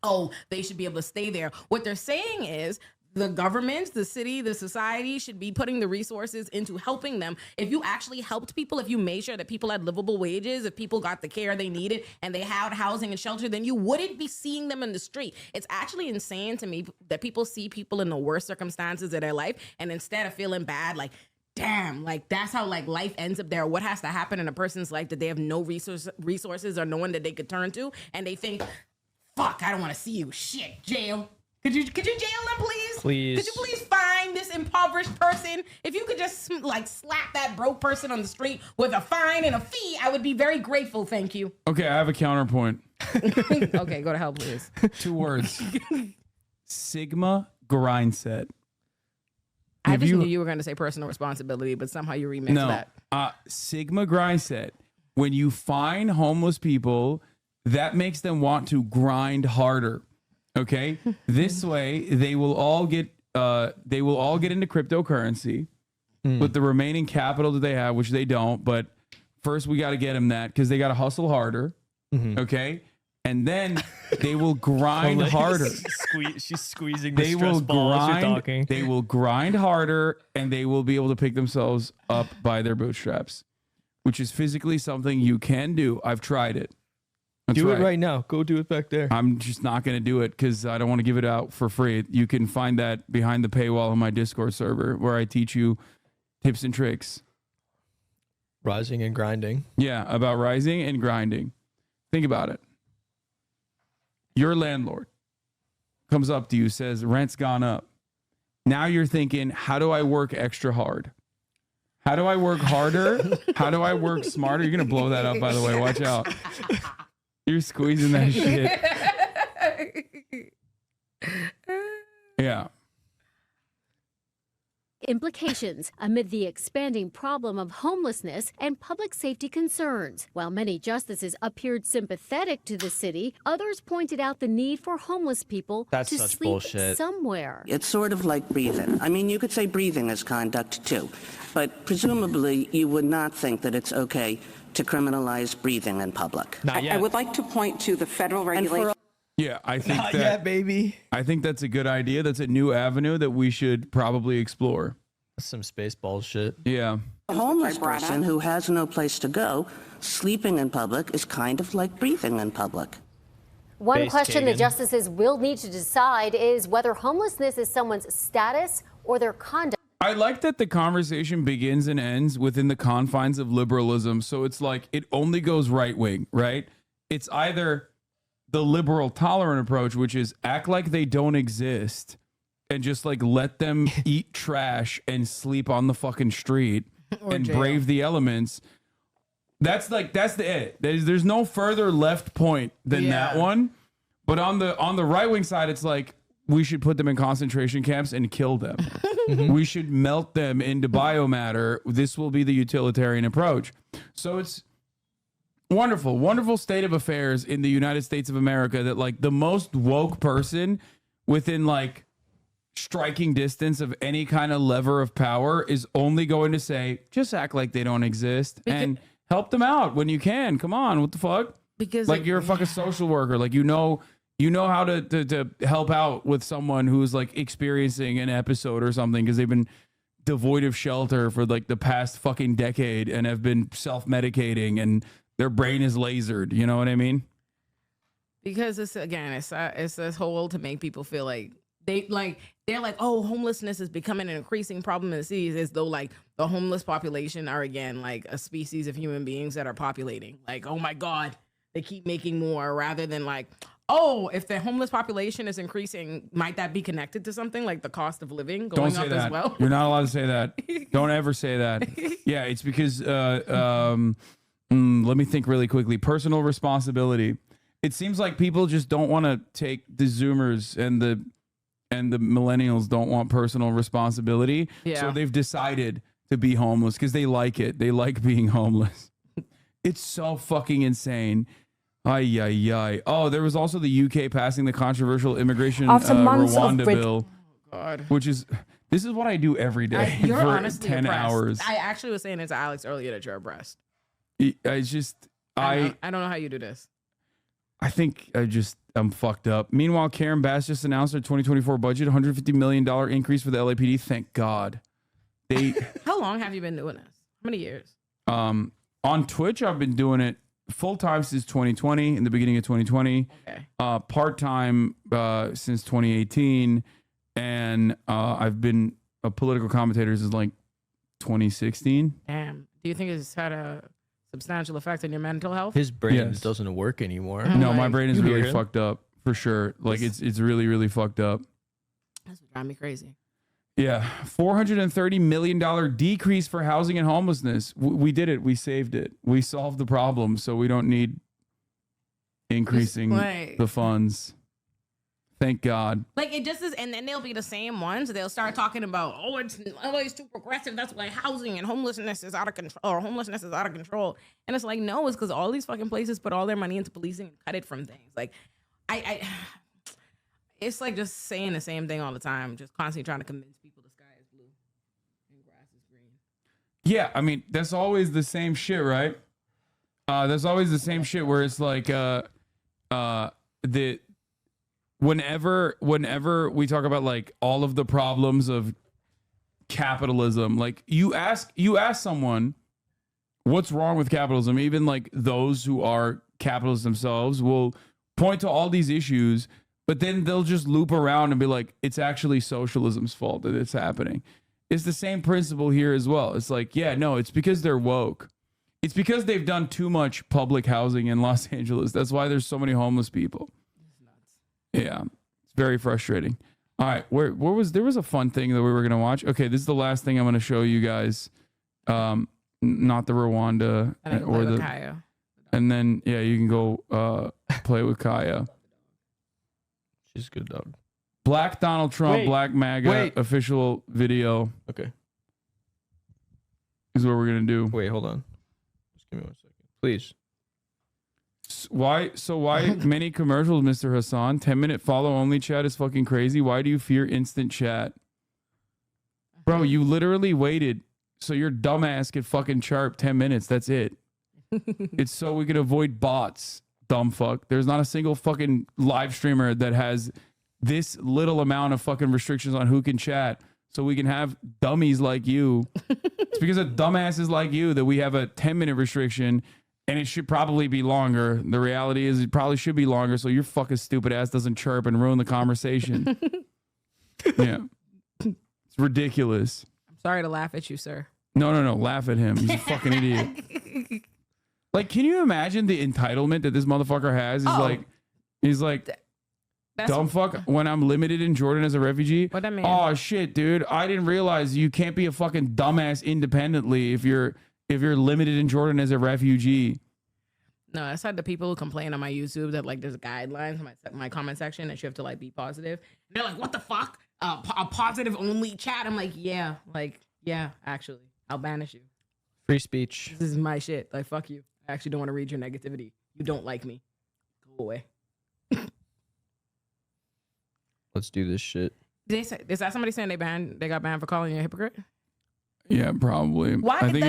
oh, they should be able to stay there. What they're saying is the government, the city, the society should be putting the resources into helping them. If you actually helped people, if you made sure that people had livable wages, if people got the care they needed and they had housing and shelter, then you wouldn't be seeing them in the street. It's actually insane to me that people see people in the worst circumstances of their life, and instead of feeling bad, like, damn, like, that's how like life ends up there. What has to happen in a person's life that they have no resources or no one that they could turn to, and they think, fuck, I don't want to see you. Shit, jail. Could you jail them, please? Please. Could you please find this impoverished person? If you could just like slap that broke person on the street with a fine and a fee, I would be very grateful. Thank you. Okay, I have a counterpoint. Okay, go to hell, please. 2 words. Sigma grind set. I just knew you were going to say personal responsibility, but somehow you remixed that. Sigma grind set. When you find homeless people, that makes them want to grind harder. Okay, this way they will all get into cryptocurrency with the remaining capital that they have, which they don't. But first, we got to get them that, because they got to hustle harder. Okay, and then they will grind harder. She's squeezing the stress ball as you're talking. They will grind harder, and they will be able to pick themselves up by their bootstraps, which is physically something you can do. I've tried it. That's Do it right now. Go do it back there. I'm just not going to do it because I don't want to give it out for free. You can find that behind the paywall on my Discord server, where I teach you tips and tricks. Rising and grinding. Yeah, about rising and grinding. Think about it. Your landlord comes up to you, says rent's gone up. Now you're thinking, how do I work extra hard? How do I work harder? How do I work smarter? You're going to blow that up, by the way. Watch out. You're squeezing that shit. Yeah. Implications amid the expanding problem of homelessness and public safety concerns. While many justices appeared sympathetic to the city, others pointed out the need for homeless people to sleep somewhere. It's sort of like breathing. I mean, you could say breathing is conduct too, but presumably you would not think that it's okay to criminalize breathing in public. I would like to point to the federal regulation. Yeah, I think Not that yet, baby. I think that's a good idea. That's a new avenue that we should probably explore. That's some Spaceballs shit. Yeah. A homeless person who has no place to go, sleeping in public is kind of like breathing in public. One question the justices will need to decide is whether homelessness is someone's status or their conduct. I like that the conversation begins and ends within the confines of liberalism. So it's like it only goes right wing, right? It's either the liberal tolerant approach, which is act like they don't exist and just like let them eat trash and sleep on the fucking street and jail. brave the elements. That's the it. There's no further left point than that one. But on the right wing side, it's like we should put them in concentration camps and kill them. We should melt them into biomatter. This will be the utilitarian approach. So it's wonderful state of affairs in the United States of America that like the most woke person within like striking distance of any kind of lever of power is only going to say, just act like they don't exist and help them out when you can. Come on, what the fuck? Because like you're a fucking social worker. Like you know how to help out with someone who's like experiencing an episode or something because they've been devoid of shelter for like the past fucking decade and have been self-medicating and their brain is lasered. You know what I mean? Because it's this whole to make people feel like they're like, oh, homelessness is becoming an increasing problem in the cities, as though like the homeless population are again like a species of human beings that are populating. Like, oh my God, they keep making more, rather than like, oh, if the homeless population is increasing, might that be connected to something like the cost of living going up as well? You're not allowed to say that. Don't ever say that. Yeah, it's because let me think really quickly. Personal responsibility. It seems like people just don't want to take the Zoomers and the millennials don't want personal responsibility. Yeah. So they've decided to be homeless because they like it. They like being homeless. It's so fucking insane. Ay, ay, ay. Oh, there was also the UK passing the controversial immigration Rwanda bill. Oh, God. Which is, this is what I do every day You're for honestly 10 oppressed. hours. I actually was saying it to Alex earlier that you're oppressed. I just, I don't know how you do this. I think I'm fucked up. Meanwhile, Karen Bass just announced her 2024 budget, $150 million increase for the LAPD. Thank God. How long have you been doing this? How many years? On Twitch, I've been doing it full time since 2020, in the beginning of 2020. Okay. Part time since 2018, and I've been a political commentator since like 2016. Damn. Do you think it's had a substantial effect on your mental health? His brain doesn't work anymore. No, my brain is really fucked up for sure. Like it's really, really fucked up. That's what drives me crazy. Yeah, $430 million decrease for housing and homelessness. We did it. We saved it. We solved the problem, so we don't need increasing the funds. Thank God. Like it just is, and then they'll be the same ones. They'll start talking about, it's too progressive. That's why housing and homelessness is out of control, or homelessness is out of control. And it's like, no, it's because all these fucking places put all their money into policing and cut it from things. Like, it's like just saying the same thing all the time, just constantly trying to convince people the sky is blue and grass is green. Yeah, I mean, that's always the same shit, right? There's always the same shit where it's like whenever we talk about like all of the problems of capitalism, like you ask someone what's wrong with capitalism, even like those who are capitalists themselves will point to all these issues, but then they'll just loop around and be like, it's actually socialism's fault that it's happening. It's the same principle here as well. It's like, yeah, no, it's because they're woke. It's because they've done too much public housing in Los Angeles. That's why there's so many homeless people. Yeah, it's very frustrating. All right, where was there was a fun thing that we were gonna watch. Okay, this is the last thing I'm gonna show you guys. Not the Rwanda or the Kaya. And then yeah, you can go play with Kaya. She's a good dog. Black Donald Trump, Black MAGA official video. Okay. Is what we're gonna do. Wait, hold on. Just give me 1 second, please. Why many commercials, Mr. Hasan? 10-minute follow only chat is fucking crazy. Why do you fear instant chat? Bro, you literally waited so your dumbass could fucking chirp 10 minutes. That's it. It's so we could avoid bots. Dumb fuck. There's not a single fucking live streamer that has this little amount of fucking restrictions on who can chat. So we can have dummies like you. It's because of dumbasses like you that we have a 10-minute restriction. And it should probably be longer. The reality is it probably should be longer so your fucking stupid ass doesn't chirp and ruin the conversation. Yeah. It's ridiculous. I'm sorry to laugh at you, sir. No. Laugh at him. He's a fucking idiot. Like, can you imagine the entitlement that this motherfucker has? He's like, dumb fuck, when I'm limited in Jordan as a refugee. What that mean? Oh, shit, dude. I didn't realize you can't be a fucking dumbass independently if you're limited in Jordan as a refugee. No, that's like the people who complain on my YouTube that like there's guidelines in my comment section that you have to like be positive. And they're like, what the fuck? A positive only chat. I'm like, yeah, actually, I'll banish you. Free speech. This is my shit. Like, fuck you. I actually don't want to read your negativity. You don't like me. Go away. Let's do this shit. Is that somebody saying they got banned for calling you a hypocrite? Yeah, probably. Why I think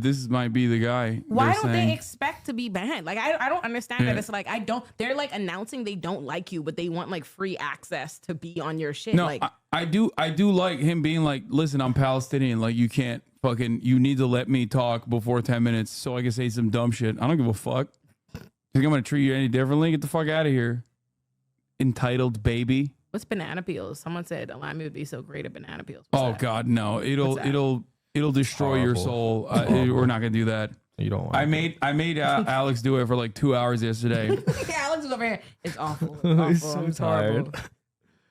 this might be the guy. Why don't they expect to be banned? Like, I don't understand that. It's like, they're like announcing they don't like you, but they want like free access to be on your shit. No, like, I do like him being like, listen, I'm Palestinian. Like, you can't you need to let me talk before 10 minutes so I can say some dumb shit. I don't give a fuck. You think I'm going to treat you any differently? Get the fuck out of here. Entitled baby. What's banana peels? Someone said Olayemi would be so great at banana peels. God, no. It'll destroy your soul. We're not gonna do that. You don't want I made Alex do it for like 2 hours yesterday. Alex is over here. It's awful. He's so tired.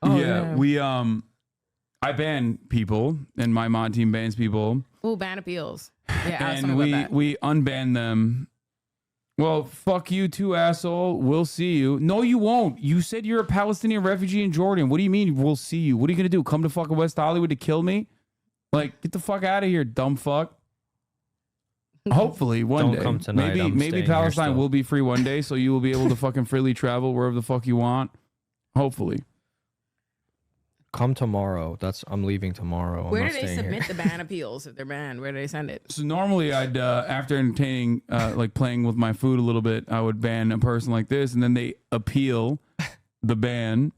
We I ban people and my mod team bans people. Ooh, banana peels. Yeah, and we unban them. Well, fuck you too, asshole. We'll see you. No, you won't. You said you're a Palestinian refugee in Jordan. What do you mean we'll see you? What are you gonna do? Come to fucking West Hollywood to kill me? Like, get the fuck out of here, dumb fuck. Hopefully one day. Come tonight. Maybe Palestine will be free one day, so you will be able to fucking freely travel wherever the fuck you want. Hopefully. Come tomorrow. I'm leaving tomorrow. Where do they submit the banana peels if they're banned? Where do they send it? So normally I'd after entertaining like playing with my food a little bit, I would ban a person like this, and then they appeal the ban,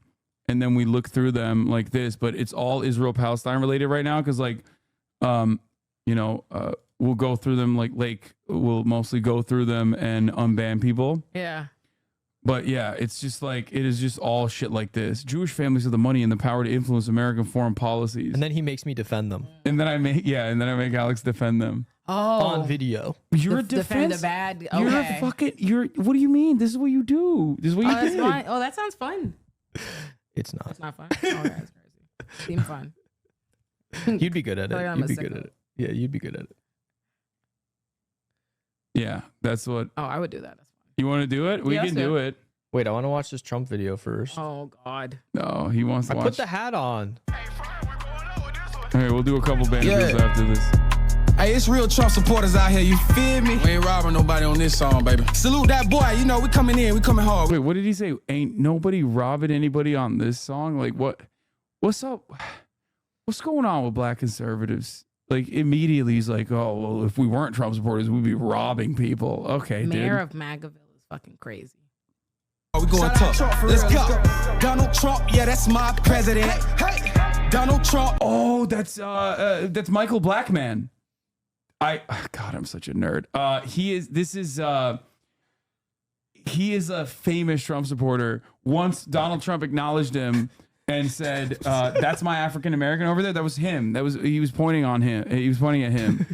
and then we look through them like this. But it's all Israel-Palestine related right now because like we'll go through them we'll mostly go through them and unban people. Yeah. But yeah, it's just like, it is just all shit like this. Jewish families have the money and the power to influence American foreign policies. And then he makes me defend them. And then I make Alex defend them. Oh. On video. You're a defend defense. the bad. Okay. You're a fucking, what do you mean? This is what you do. This is what you do. Oh, that sounds fun. It's not. It's not fun. Oh, that's crazy. Seems fun. You'd be good at it. You'd be good at it. Yeah, you'd be good at it. Yeah, that's what. Oh, I would do that. You want to do it? We can do it. Wait, I want to watch this Trump video first. Oh, God. No, he wants to watch. Put the hat on. Okay, we'll do a couple bandages after this. Hey, it's real Trump supporters out here. You feel me? We ain't robbing nobody on this song, baby. Salute that boy. You know, we coming in. We coming hard. Wait, what did he say? Ain't nobody robbing anybody on this song? Like, what's up? What's going on with black conservatives? Like, immediately he's like, oh, well, if we weren't Trump supporters, we'd be robbing people. Okay, Mayor of MAGAville is fucking crazy. Oh, we going tough. Let's go. Donald Trump, yeah, that's my president. Hey, Donald Trump. Oh, that's Michael Blackman. God, I'm such a nerd. He is a famous Trump supporter. Once Donald Trump acknowledged him and said, that's my African American over there. That was him. He was pointing on him. He was pointing at him.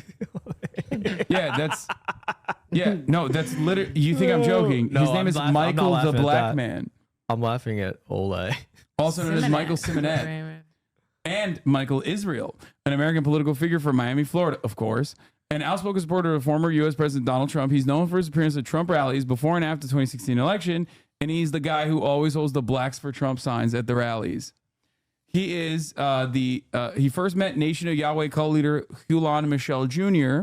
No, that's literally, you think I'm joking. No, His name is Michael the Black Man. I'm laughing at Olay. Also known as Michael Simonet. And Michael Israel, an American political figure from Miami, Florida, of course. An outspoken supporter of former U.S. President Donald Trump. He's known for his appearance at Trump rallies before and after the 2016 election. And he's the guy who always holds the Blacks for Trump signs at the rallies. He is he first met Nation of Yahweh cult leader Hulan Michel Jr.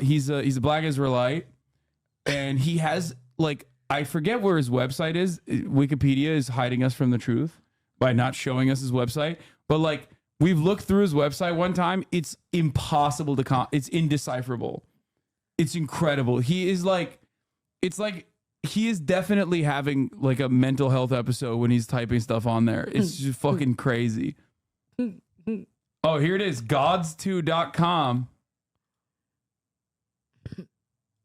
He's a Black Israelite. And he has, like, I forget where his website is. Wikipedia is hiding us from the truth by not showing us his website. But, like, we've looked through his website one time. It's impossible to it's indecipherable. It's incredible. He is like, it's like he is definitely having like a mental health episode when he's typing stuff on there. It's just fucking crazy. Oh, here it is. Gods2.com.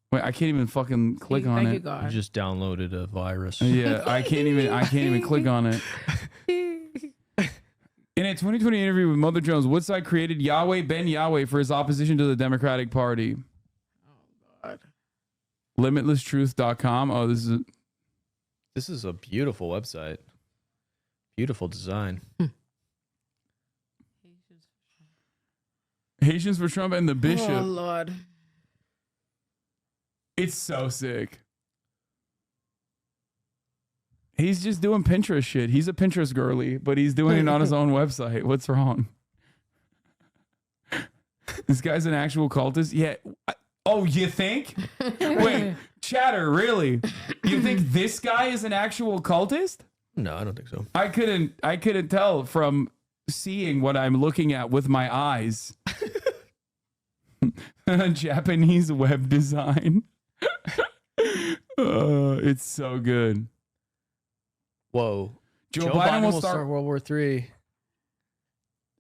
Wait, I can't even fucking click on it. You just downloaded a virus. Yeah, I can't even click on it. In a 2020 interview with Mother Jones, Woodside created Yahweh Ben Yahweh for his opposition to the Democratic Party. Oh, God. LimitlessTruth.com. Oh, this is a beautiful website. Beautiful design. Haitians for Trump and the Bishop. Oh, Lord. It's so sick. He's just doing Pinterest shit. He's a Pinterest girly, but he's doing it on his own website. What's wrong? This guy's an actual cultist? Yeah. Oh, you think? Wait, chatter, really? You think this guy is an actual cultist? No, I don't think so. I couldn't tell from seeing what I'm looking at with my eyes. Japanese web design. It's so good. Whoa. Joe Biden will start World War III.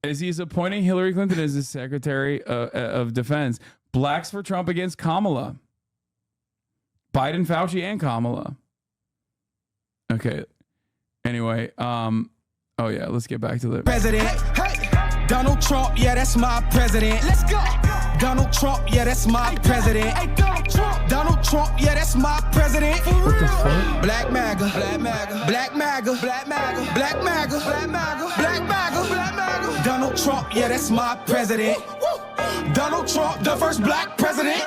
As he's appointing Hillary Clinton as his Secretary of Defense. Blacks for Trump against Kamala. Biden, Fauci, and Kamala. Okay. Anyway, oh yeah, let's get back to the president. Hey, Donald Trump, yeah, that's my president. Let's go. Donald Trump, yeah, that's my president. Hey, Donald Trump, yeah, that's my president. What the fuck? Black MAGA, Black MAGA, Black MAGA, Black MAGA, Black MAGA, Black MAGA, Black MAGA, Black MAGA. Donald Trump, yeah, that's my president. Donald Trump, the first black president.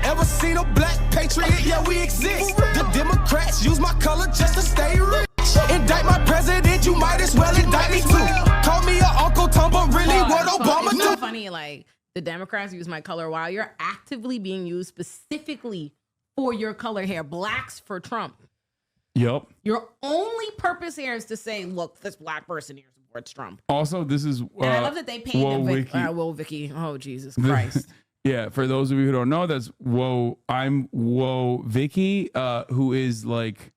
Ever seen a black patriot? Yeah, we exist. The Democrats use my color just to stay rich. Indict my president, you might as well indict me too. Call me your Uncle Tom, but really what Obama It's do? so funny, like, the Democrats use my color while you're actively being used specifically for your color hair. Blacks for Trump. Yep. Your only purpose here is to say, look, this black person here supports Trump. Also, this is And I love that they paid Whoa Vicky. Oh, Jesus Christ. Yeah, for those of you who don't know, that's Whoa. I'm Whoa Vicky, who is like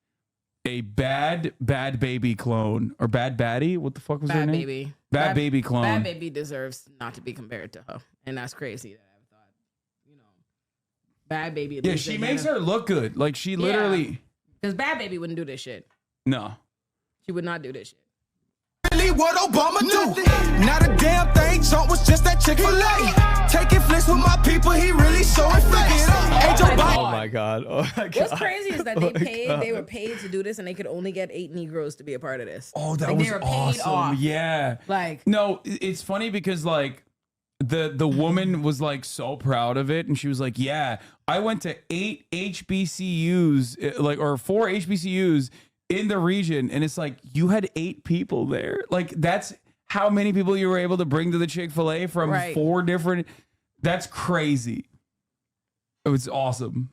a bad baby clone or bad baddie. What the fuck was her Bad name? baby. Bad baby clone. Bad baby deserves not to be compared to her. And that's crazy that I thought, Bad baby. at Yeah, least she they makes had her look good. Like she literally. Because Bad baby wouldn't do this shit. No. She would not do this shit. Really what Obama do? Not a damn thing. Trump was just that Chick-fil-A. Taking flicks with my people, he really showing face. Hey, Joe Biden. Oh my God. Oh my God. What's crazy is that Oh they my God. were paid to do this, and they could only get 8 Negroes to be a part of this. Oh, that Like, was they were paid awesome. off. Yeah. Like, no, it's funny because like the woman was like so proud of it, and she was like, "Yeah, I went to 8 HBCUs, like or 4 HBCUs in the region," and it's like you had 8 people there. Like that's how many people you were able to bring to the Chick-fil-A from Right. 4 different. That's crazy. It was awesome.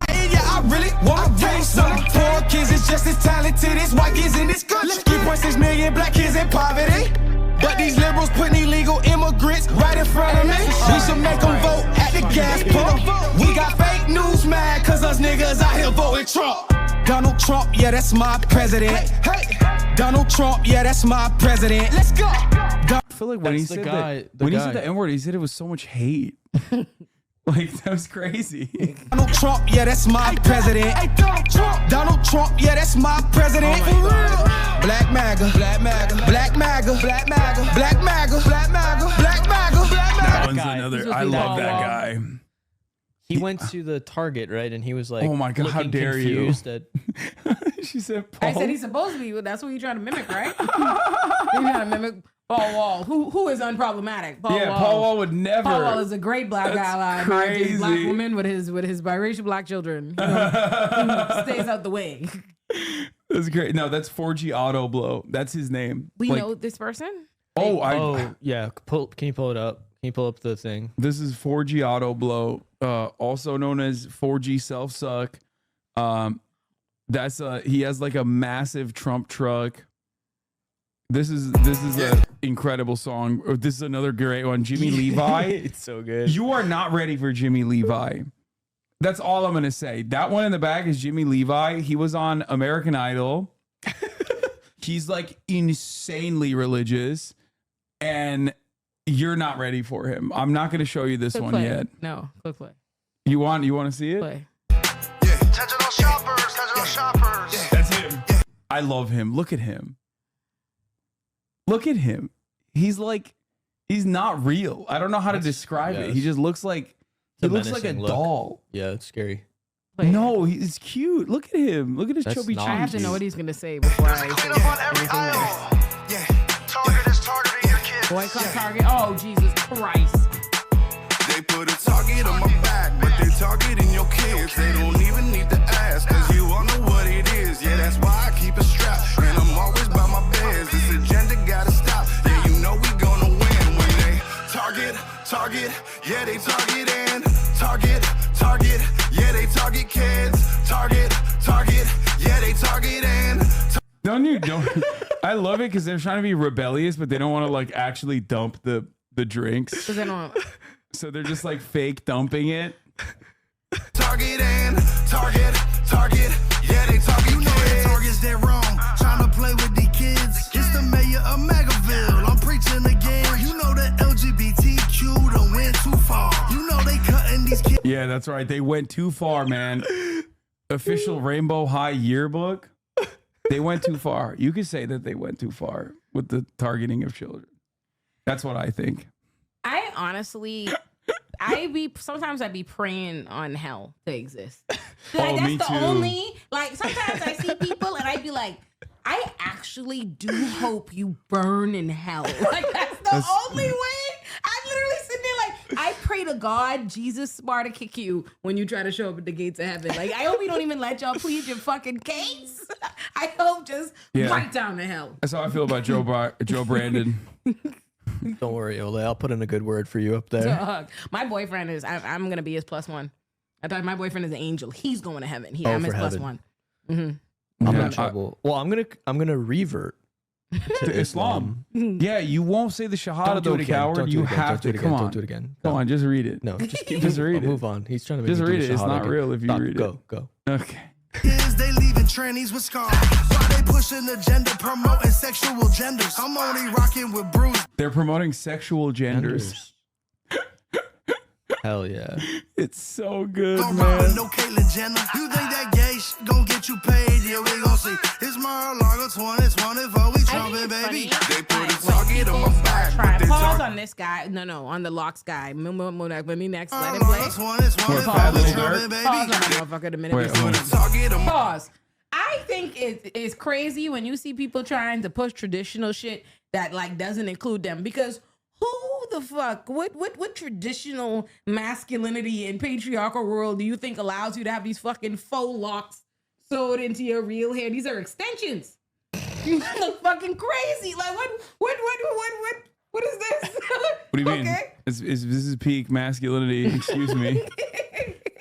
Yeah, I really wanna raise some poor kids is just as talented as white kids in this country. 3.6 million black kids in poverty. But these liberals putting illegal immigrants right in front of me. We should make them vote at the gas pump. We got fake news mad cause us niggas out here voting Trump. Donald Trump, yeah, that's my president. Hey, Donald Trump, yeah, that's my president. Let's go. I feel like when That's he the said guy- that, the when he guy. said the N-word, he said it was so much hate. Like that was crazy. Donald Trump, yeah, that's my president. Hey, Donald Trump, yeah, that's my president. Black MAGA, Black MAGA, Black MAGA, Black MAGA, Black MAGA, Black MAGA, Black MAGA, Black MAGA. That one's guy. another. I love that guy. He went to the Target, right? And he was like, Oh my God, how looking dare you. confused at She said Paul. I said he's supposed to be. That's what you're trying to mimic, right? You're trying to mimic Paul Wall, who is unproblematic. Paul Wall would never. Paul Wall is a great black guy. Crazy. Black woman with his biracial black children. He stays out the way. That's great. No, that's 4G Auto Blow. That's his name. We know this person? Yeah. Can you pull it up? Can you pull up the thing? This is 4G Auto Blow, also known as 4G Self Suck. He has like a massive Trump truck. This is an incredible song. This is another great one. Jimmy Levi. It's so good. You are not ready for Jimmy Levi. That's all I'm gonna say. That one in the back is Jimmy Levi. He was on American Idol. He's like insanely religious, and you're not ready for him. I'm not gonna show you this Click one play. yet. No, click play. You want to see it? Play. Digital shoppers. That's him. I love him. Look at him. Look at him. He's not real. I don't know how to describe it. He just looks like a doll. Yeah, it's scary. No, he's cute. Look at him. Look at his chubby cheeks. I have to know what he's gonna say before I say anything else. Target is targeting your kids. Boycott Target. Oh, Jesus Christ. They put a target on my back, but they targeting your kids. They don't even need to ask, cause you all know what it is. Yeah, that's why I keep it strapped, and I'm always by my beds. This agenda gotta stop. Yeah, you know we gonna win when they target. Yeah, they targeting. Target. Yeah, they target kids. Target. Yeah, they targeting. Don't. I love it because they're trying to be rebellious, but they don't want to like actually dump the drinks. They don't. So they're just like fake dumping it. Target. Yeah, they target. You know that target's that wrong. Trying to play with the kids. It's the mayor of Megaville. I'm preaching again. You know that LGBTQ done went too far. You know they cutting these kids. Yeah, that's right. They went too far, man. Official Rainbow High yearbook. They went too far. You could say that they went too far with the targeting of children. That's what I think. I honestly, sometimes I'd be praying on hell to exist. Like, that's me the too. only, like, sometimes I see people and I'd be like, I actually do hope you burn in hell. Like, that's the only way. I literally sit there like, I pray to God, Jesus smart to kick you when you try to show up at the gates of heaven. Like, I hope you don't even let y'all plead your fucking case. I hope just right down to hell. That's how I feel about Joe Brandon. Don't worry, Ole. I'll put in a good word for you up there. My boyfriend is, I'm going to be his +1. I thought my boyfriend is an angel. He's going to heaven. I'm his +1. Mm-hmm. I'm in trouble. Well, I'm gonna revert to Islam. Yeah, you won't say the Shahada though, coward. You have to. Come on. Don't do it again. Come on, just read it. No, just keep just read it. Move on. He's trying to make just me do read the it. It's Shahada not again. real if you Stop. read it. Go. Okay. Is they leaving trannies with scars? Why they pushing agenda, promoting sexual genders? I'm only rocking with Bruce. They're promoting sexual genders. Hell yeah. It's so good, Don't man. rob no Caitlyn Jenner. You think that gay shit gon' get you paid? Yeah, we gon' see. It's Mar-a-Lago 2024. We trumping, baby. They put a target on my back. Try pause on this guy. No, on the locks guy. Let me next. Let him play. Pause on that motherfucker the minute we see him. Pause. I think it's crazy when you see people trying to push traditional shit that like doesn't include them, because who the fuck, what traditional masculinity and patriarchal world do you think allows you to have these fucking faux locks sewed into your real hair? These are extensions. You look fucking crazy. Like what is this? What do you mean? This is peak masculinity. Excuse me.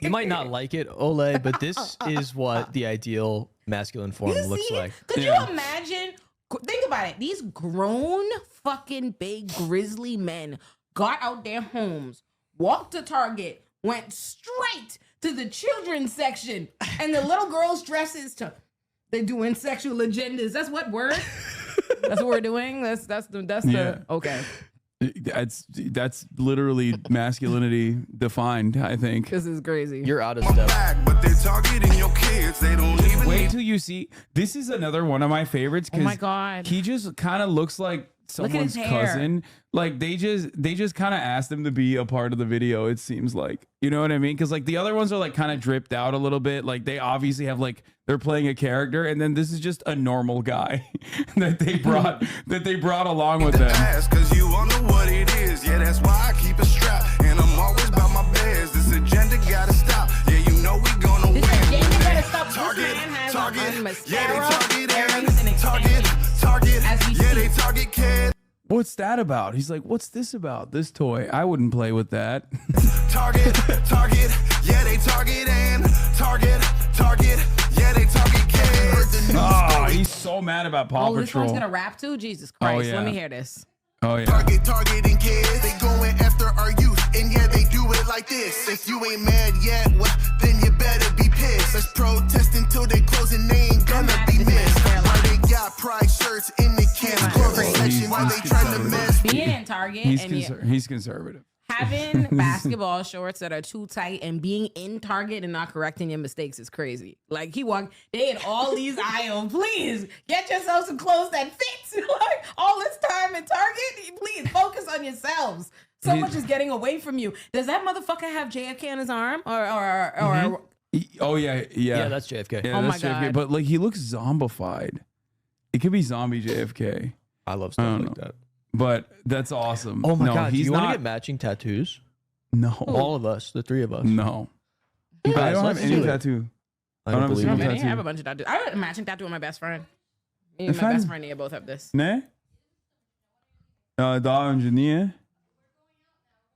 You might not like it, Ole, but this is what the ideal masculine form looks like. Could you imagine? Think about it. These grown fucking big grizzly men got out their homes, walked to Target, went straight to the children's section, and the little girls' dresses they're doing sexual agendas. That's what word? That's what we're doing? That's the okay. That's literally masculinity defined, I think. This is crazy. You're out of step. But they're targeting your kids. They don't even wait till you see. This is another one of my favorites. Oh my God. He just kind of looks like someone's his hair. cousin. Like they just kind of asked him to be a part of the video. It seems like, you know what I mean? Because like the other ones are like kind of dripped out a little bit. Like they obviously have like they're playing a character, and then this is just a normal guy that they brought along with them. Cause you all know what it is. Yeah, that's why I keep a strap, and I'm always about my bears. This agenda gotta stop. Yeah, you know we gonna win. Target. Yeah, they target kids. What's that about? He's like, what's this about? This toy? I wouldn't play with that. Target. Yeah, they target and target. Yeah, they target kids. Oh, he's so mad about Paw This Patrol. one's gonna rap too? Jesus Christ. yeah. Let me hear this. Oh yeah. Targeting kids. They going after our youth, and yeah, they do it like this. If you ain't mad yet, well, then you better be pissed. Let's protest until they close, and they ain't gonna be missed. Why they got pride shirts in the kids' clothing section? Why they trying to mess? Being in Target He's conservative. having basketball shorts that are too tight and being in Target and not correcting your mistakes is crazy. Like they in all these aisles. Please get yourself some clothes that fits. Like all this time in Target, please focus on yourselves. So much is getting away from you. Does that motherfucker have JFK on his arm or? Oh yeah. Yeah, that's JFK. Yeah, Oh that's my JFK. God. But like he looks zombified. It could be zombie JFK. I love stuff like that. But that's awesome. Oh my no, god, do he's you want to not. get matching tattoos? No, all of us, the three of us. No, You I guys, don't have let's any do it. tattoo. I don't have a believe single you. I tattoo. have a bunch of tattoos. I have a matching tattoo with my best friend. Me and If my I'm- best friend here both have this. Ne? Da engineer.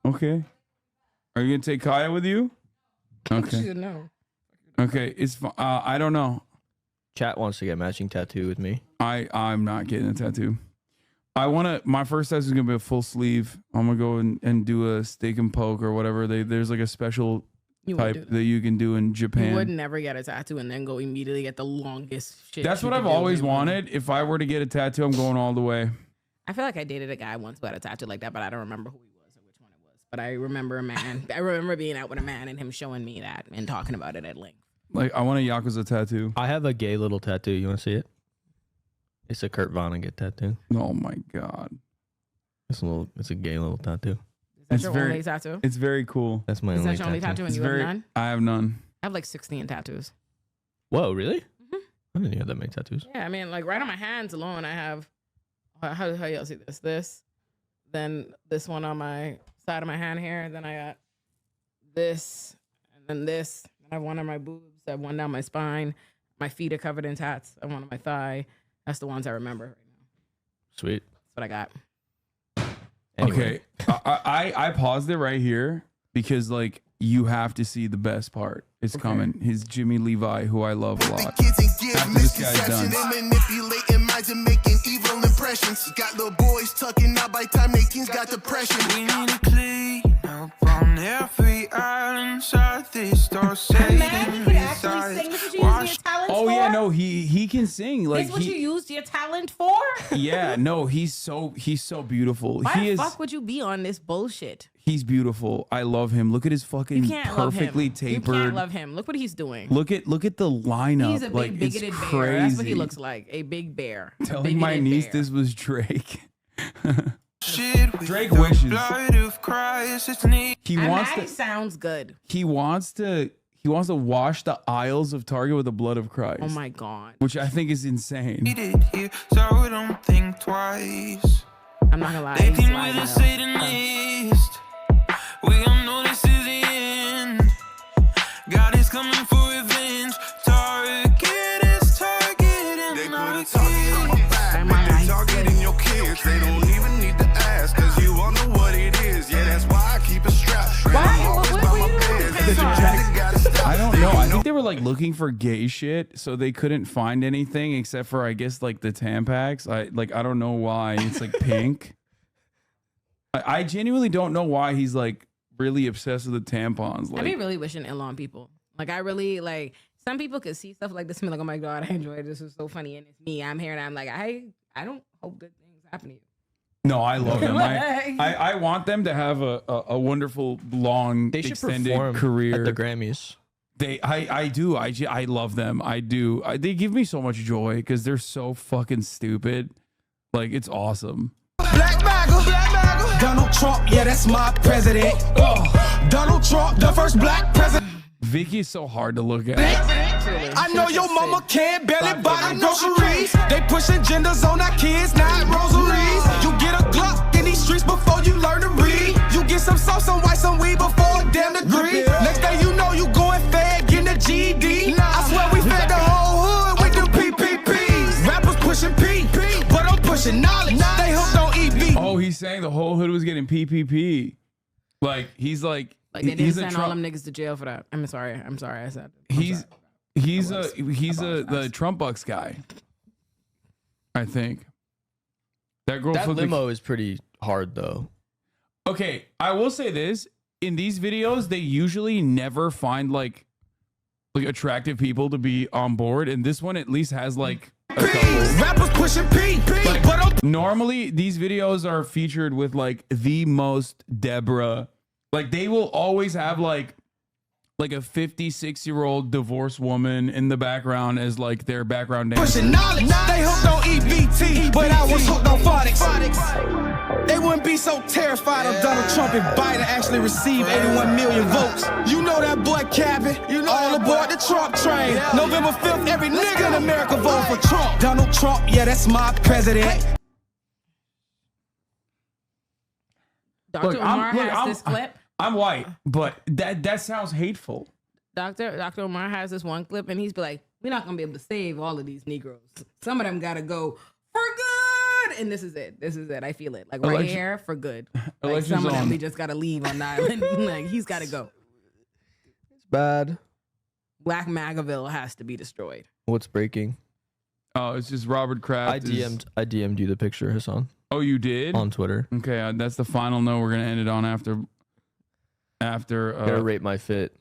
Okay. Are you gonna take Kaya with you? She Okay. said no. Okay. It's I don't know. Chat wants to get matching tattoo with me. I'm not getting a tattoo. My first tattoo is gonna be a full sleeve. I'm gonna go and do a steak and poke or whatever. There's like a special You would do type that you can do in Japan. You would never get a tattoo and then go immediately get the longest shit. That's you what could I've do. always wanted. If I were to get a tattoo, I'm going all the way. I feel like I dated a guy once who had a tattoo like that, but I don't remember who he was or which one it was. But I remember a man. I remember being out with a man and him showing me that and talking about it at length. Like I want a Yakuza tattoo. I have a gay little tattoo. You want to see it? It's a Kurt Vonnegut tattoo. Oh my god. It's a gay little tattoo. Is that your only tattoo? It's very cool. That's my Is only that your only tattoo and It's you very, have none? I have none. I have like 16 tattoos. Whoa, really? I didn't have that many tattoos. Yeah, I mean, like right on my hands alone, I have. How y'all see this? Then this one on my side of my hand here. Then I got this, and then this. And I have one on my boobs. I have one down my spine. My feet are covered in tats. I have one on my thigh. That's the ones I remember right now. Sweet. That's what I got. Anyway. Okay. I paused it right here because like you have to see the best part. It's coming. His Jimmy Levi, who I love a lot. Kids and give After this guy's misconception done. and manipulating minds and making evil impressions. Got little boys tucking out by time they teens got depression. We need to clean up on every island, southeast or Oh yeah, no, he can sing. Like This what you he, used your talent for? yeah, no, he's so beautiful. Why he the is. fuck would you be on this bullshit? He's beautiful. I love him. Look at his fucking You can't love him. perfectly You tapered. can't love him. Look what he's doing. Look at the lineup. He's a big like it's bigoted crazy. bear. That's what he looks like. A big bear. A Telling my bigoted niece bear. this was Drake. Drake the wishes. blood of Christ, it's neat. He I'm wants mad to. he sounds good. He wants to wash the aisles of Target with the blood of Christ. Oh my god. Which I think is insane. Here, so don't think twice. I'm not gonna lie. They he's think lying we're out. Satanist. We all know this is the end. God is coming for revenge. Target is targeting. They put a target on my back, but they targeting your kids. They don't even need to ask, cause you all know what it is. Yeah, that's why I keep a strap. I don't know. I think they were like looking for gay shit, so they couldn't find anything except for I guess like the Tampax. I don't know why it's like pink. I genuinely don't know why he's like really obsessed with the tampons. I be Like, really wishing ill on people. Like I really like. Some people could see stuff like this and be like, "Oh my god, I enjoy it. This is so funny." And it's me. I'm here and I'm like, I don't hope good things happen to you. no, I love them. I want them to have a wonderful, long, They should extended perform career. at the Grammys. I do. I love them. I do. They give me so much joy because they're so fucking stupid. Like it's awesome. Black MAGA. Donald Trump, yeah, that's my president. Donald Trump, the first black president. Vicky is so hard to look at. I know your mama can't barely buy the groceries. They pushing genders on our kids, not rosaries. You get a Glock in these streets before you learn to read. You get some sauce, some white, some weed before a damn degree. Next thing you know, you going fed, getting a GED. I swear we fed the whole hood with them PPPs. Rappers pushing P, but I'm pushing knowledge. They hooked on EV. Oh, he's saying the whole hood was getting PPP. Like he's like they didn't send all them niggas to jail for that. I'm sorry. I said he's the Trump Bucks guy. I think that girl. That limo is pretty hard though. Okay, I will say this: in these videos, they usually never find like attractive people to be on board, and this one at least has like a couple. Rappers pushing P, like, normally these videos are featured with like the most Deborah. Like they will always have like a 56-year-old divorced woman in the background as like their background dancer. Pushing knowledge, they hooked on EBT, but I was hooked on phonics. They wouldn't be so terrified of Donald Trump if Biden actually received 81 million votes. You know that boy Cabin, all aboard the Trump train. November 5th, every nigga in America vote for Trump. Donald Trump, yeah, that's my president. Dr. Umar has this clip. I'm white, but that sounds hateful. Dr. Umar has this one clip, and he's be like, "We're not gonna be able to save all of these Negroes. Some of them gotta go for good." And this is it. I feel it. Like right here for good. Like some of them we just gotta leave on the island. Like he's gotta go. It's bad. Black Magaville has to be destroyed. What's breaking? Oh, it's just Robert Kraft. I DM'd you the picture, Hasan. Oh, you did? On Twitter. Okay, that's the final note we're gonna end it on after. Gotta rate my fit.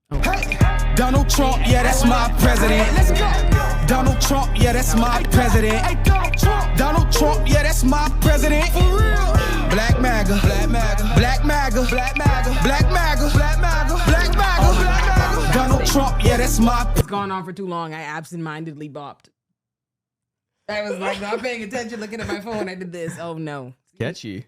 Hey, Donald Trump, yeah, that's my president. Let's go. Donald Trump, yeah, that's my president. Hey, Donald Trump, yeah, that's my president. For real. Black MAGA, Black MAGA, Black MAGA, Black MAGA, Black MAGA, Black MAGA, Black MAGA, Black MAGA. Donald Trump, yeah, that's my. It's gone on for too long. I absentmindedly bopped. I was like not paying attention, looking at my phone. I did this. Oh no. Catchy.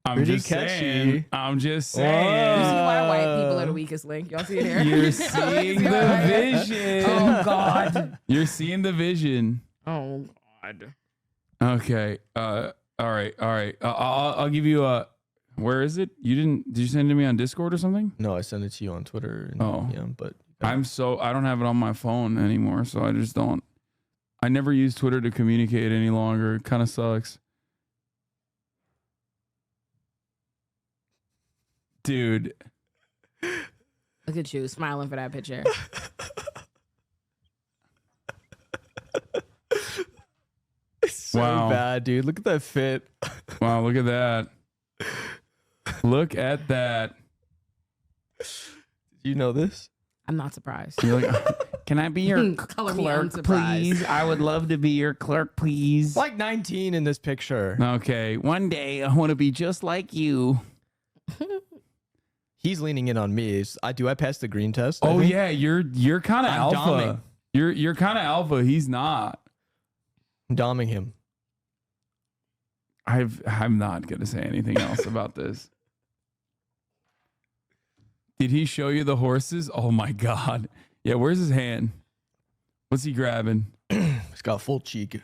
I'm just saying. You see why white people are the weakest link? Y'all see it here? You're seeing the vision. Oh God. You're seeing the vision. Oh God. Okay. All right. I'll give you a. Where is it? Did you send it to me on Discord or something? No, I sent it to you on Twitter. But I don't have it on my phone anymore, so I just don't. I never use Twitter to communicate any longer. It kind of sucks. Dude. Look at you smiling for that picture. It's so bad, dude. Look at that fit. Wow, look at that. Look at that. Did you know this? I'm not surprised. You're like, can I be your clerk, please? I would love to be your clerk, please. Like 19 in this picture. Okay, one day I want to be just like you. He's leaning in on me. Do I pass the green test? Oh yeah, you're kind of alpha. Doming. You're kind of alpha. He's not. I'm doming him. I'm not gonna say anything else about this. Did he show you the horses? Oh my God. Yeah, where's his hand? What's he grabbing? He's got full cheek.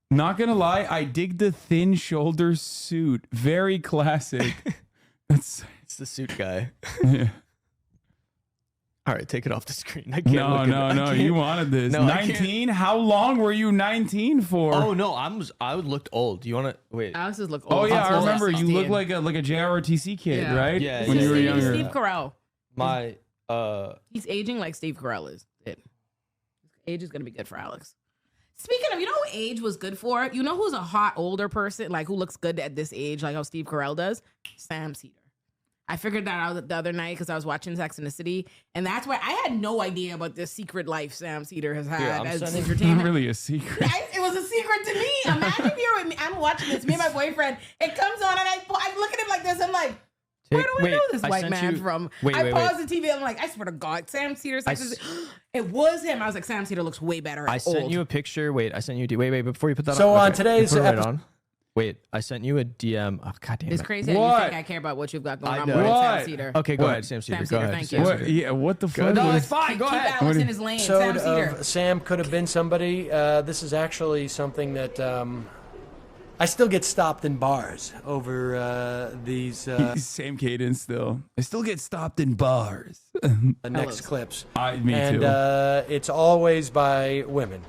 Not gonna lie, I dig the thin shoulder suit. Very classic. It's the suit guy. Yeah. All right, take it off the screen. I can't No. You wanted this. No, 19? How long were you 19 for? Oh no, I looked old. Do you want to wait? Alex's look old. Oh yeah, I remember. You look like a JROTC kid, right? Yeah. When you were younger. Steve Carell. He's aging like Steve Carell is. Age is gonna be good for Alex. Speaking of, you know who age was good for? You know who's a hot older person, like who looks good at this age, like how Steve Carell does? Sam Cedar. I figured that out the other night because I was watching Sex and the City, and that's why I had no idea about this secret life Sam Cedar has had as entertainment. Not really a secret. It was a secret to me. Imagine if you're with me. I'm watching this. Me and my boyfriend. It comes on, and I look at him like this. I'm like, where do I know this white man from? I pause the TV. I'm like, I swear to God, Sam Cedar. It was him. I was like, Sam Cedar looks way better. I sent you a picture. Wait, I sent you. Wait, before you put that on. So on on today's episode. Wait, I sent you a DM. Oh, God damn it. It's crazy how you think I care about what you've got going on. know. More than What? Sam Cedar. Okay, go What? ahead, Sam Cedar. Sam Go Cedar, ahead. thank Sam you. What? Cedar. Yeah, what the fuck? No, it's fine. Go Keep ahead. Alex in his lane. Sam Cedar. Sam could have been somebody. This is actually something that I still get stopped in bars over these Same cadence still. I still get stopped in bars. next clips. Me and too. It's always by women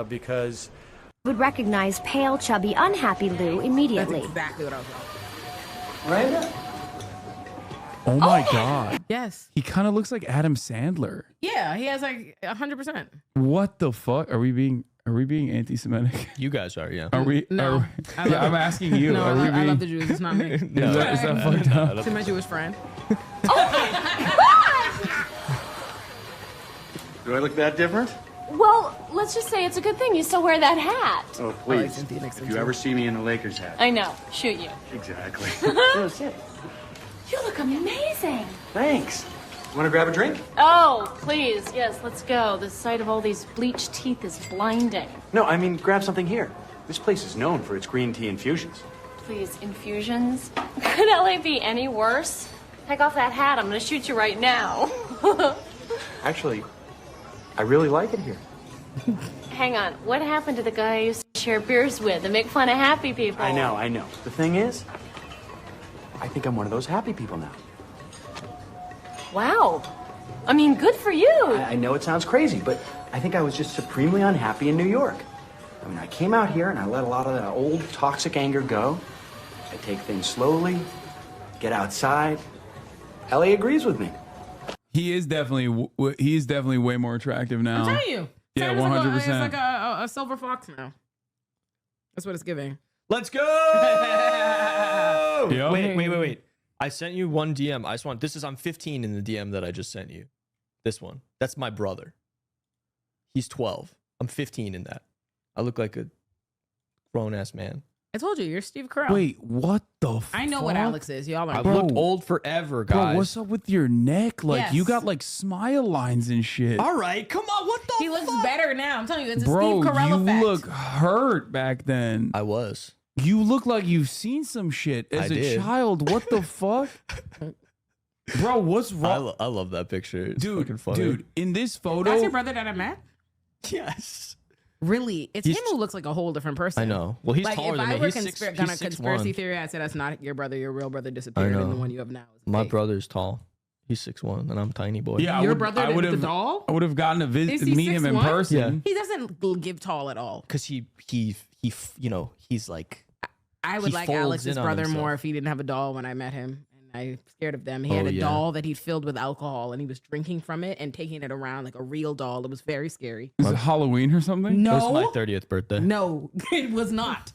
because Would recognize pale, chubby, unhappy Lou immediately. That's exactly what I was about. Miranda. Oh my God. Yes. He kind of looks like Adam Sandler. Yeah, he has like 100%. What the fuck? Are we being anti-Semitic? You guys are, yeah. Are we? No. I'm asking you. No, are we I love the Jews. It's not me. Is that fucked up? To my Jewish friend. Do I look that different? Well, let's just say it's a good thing you still wear that hat. Oh, please. If you ever see me in a Lakers hat. I know. Shoot you. Exactly. You look amazing. Thanks. Want to grab a drink? Oh, please. Yes, let's go. The sight of all these bleached teeth is blinding. No, I mean, grab something here. This place is known for its green tea infusions. Please, infusions? Could LA be any worse? Take off that hat. I'm going to shoot you right now. Actually, I really like it here. Hang on. What happened to the guy I used to share beers with and make fun of happy people? I know. The thing is, I think I'm one of those happy people now. Wow. I mean, good for you. I know it sounds crazy, but I think I was just supremely unhappy in New York. I mean, I came out here and I let a lot of that old toxic anger go. I take things slowly, get outside. Ellie agrees with me. He is definitely way more attractive now. I'm telling you. Yeah, Sam is 100%. It's like a silver fox now. That's what it's giving. Let's go! Yep. Wait. I sent you one DM. I'm 15 in the DM that I just sent you. This one. That's my brother. He's 12. I'm 15 in that. I look like a grown-ass man. I told you, you're Steve Carell. Wait, what the fuck? I know what Alex is. Y'all are. I've looked old forever, guys. Bro, what's up with your neck? Like, you Yes. got like smile lines and shit. All right, come on. What the He looks better now. I'm telling you, it's a Bro, Steve Carell you effect. look hurt back then. I was. You look like you've seen some shit as I a did. child. What the fuck? Bro, what's wrong? I love that picture. It's fucking funny. Dude, in this photo. That's your brother that I met? Yes. Really? It's He's- him who looks like a whole different person. I know. Well, he's like, taller if than I me. were He's gonna 6'1". conspiracy theory, I'd say that's not your brother. Your real brother I disappeared, know. and the one you have now is My fake. brother's tall. He's 6'1", and I'm tiny boy. Yeah, Your brother I with would the have. doll? I would have gotten to Is he meet him in 6'1"? person. He doesn't give tall at all. Because he he's like. I would he like folds Alex's in on brother himself. more if he didn't have a doll when I met him. And I'm scared of them. He Oh, had a yeah. doll that he'd filled with alcohol, and he was drinking from it and taking it around like a real doll. It was very scary. Is it Halloween or something? No. It was my 30th birthday. No, it was not.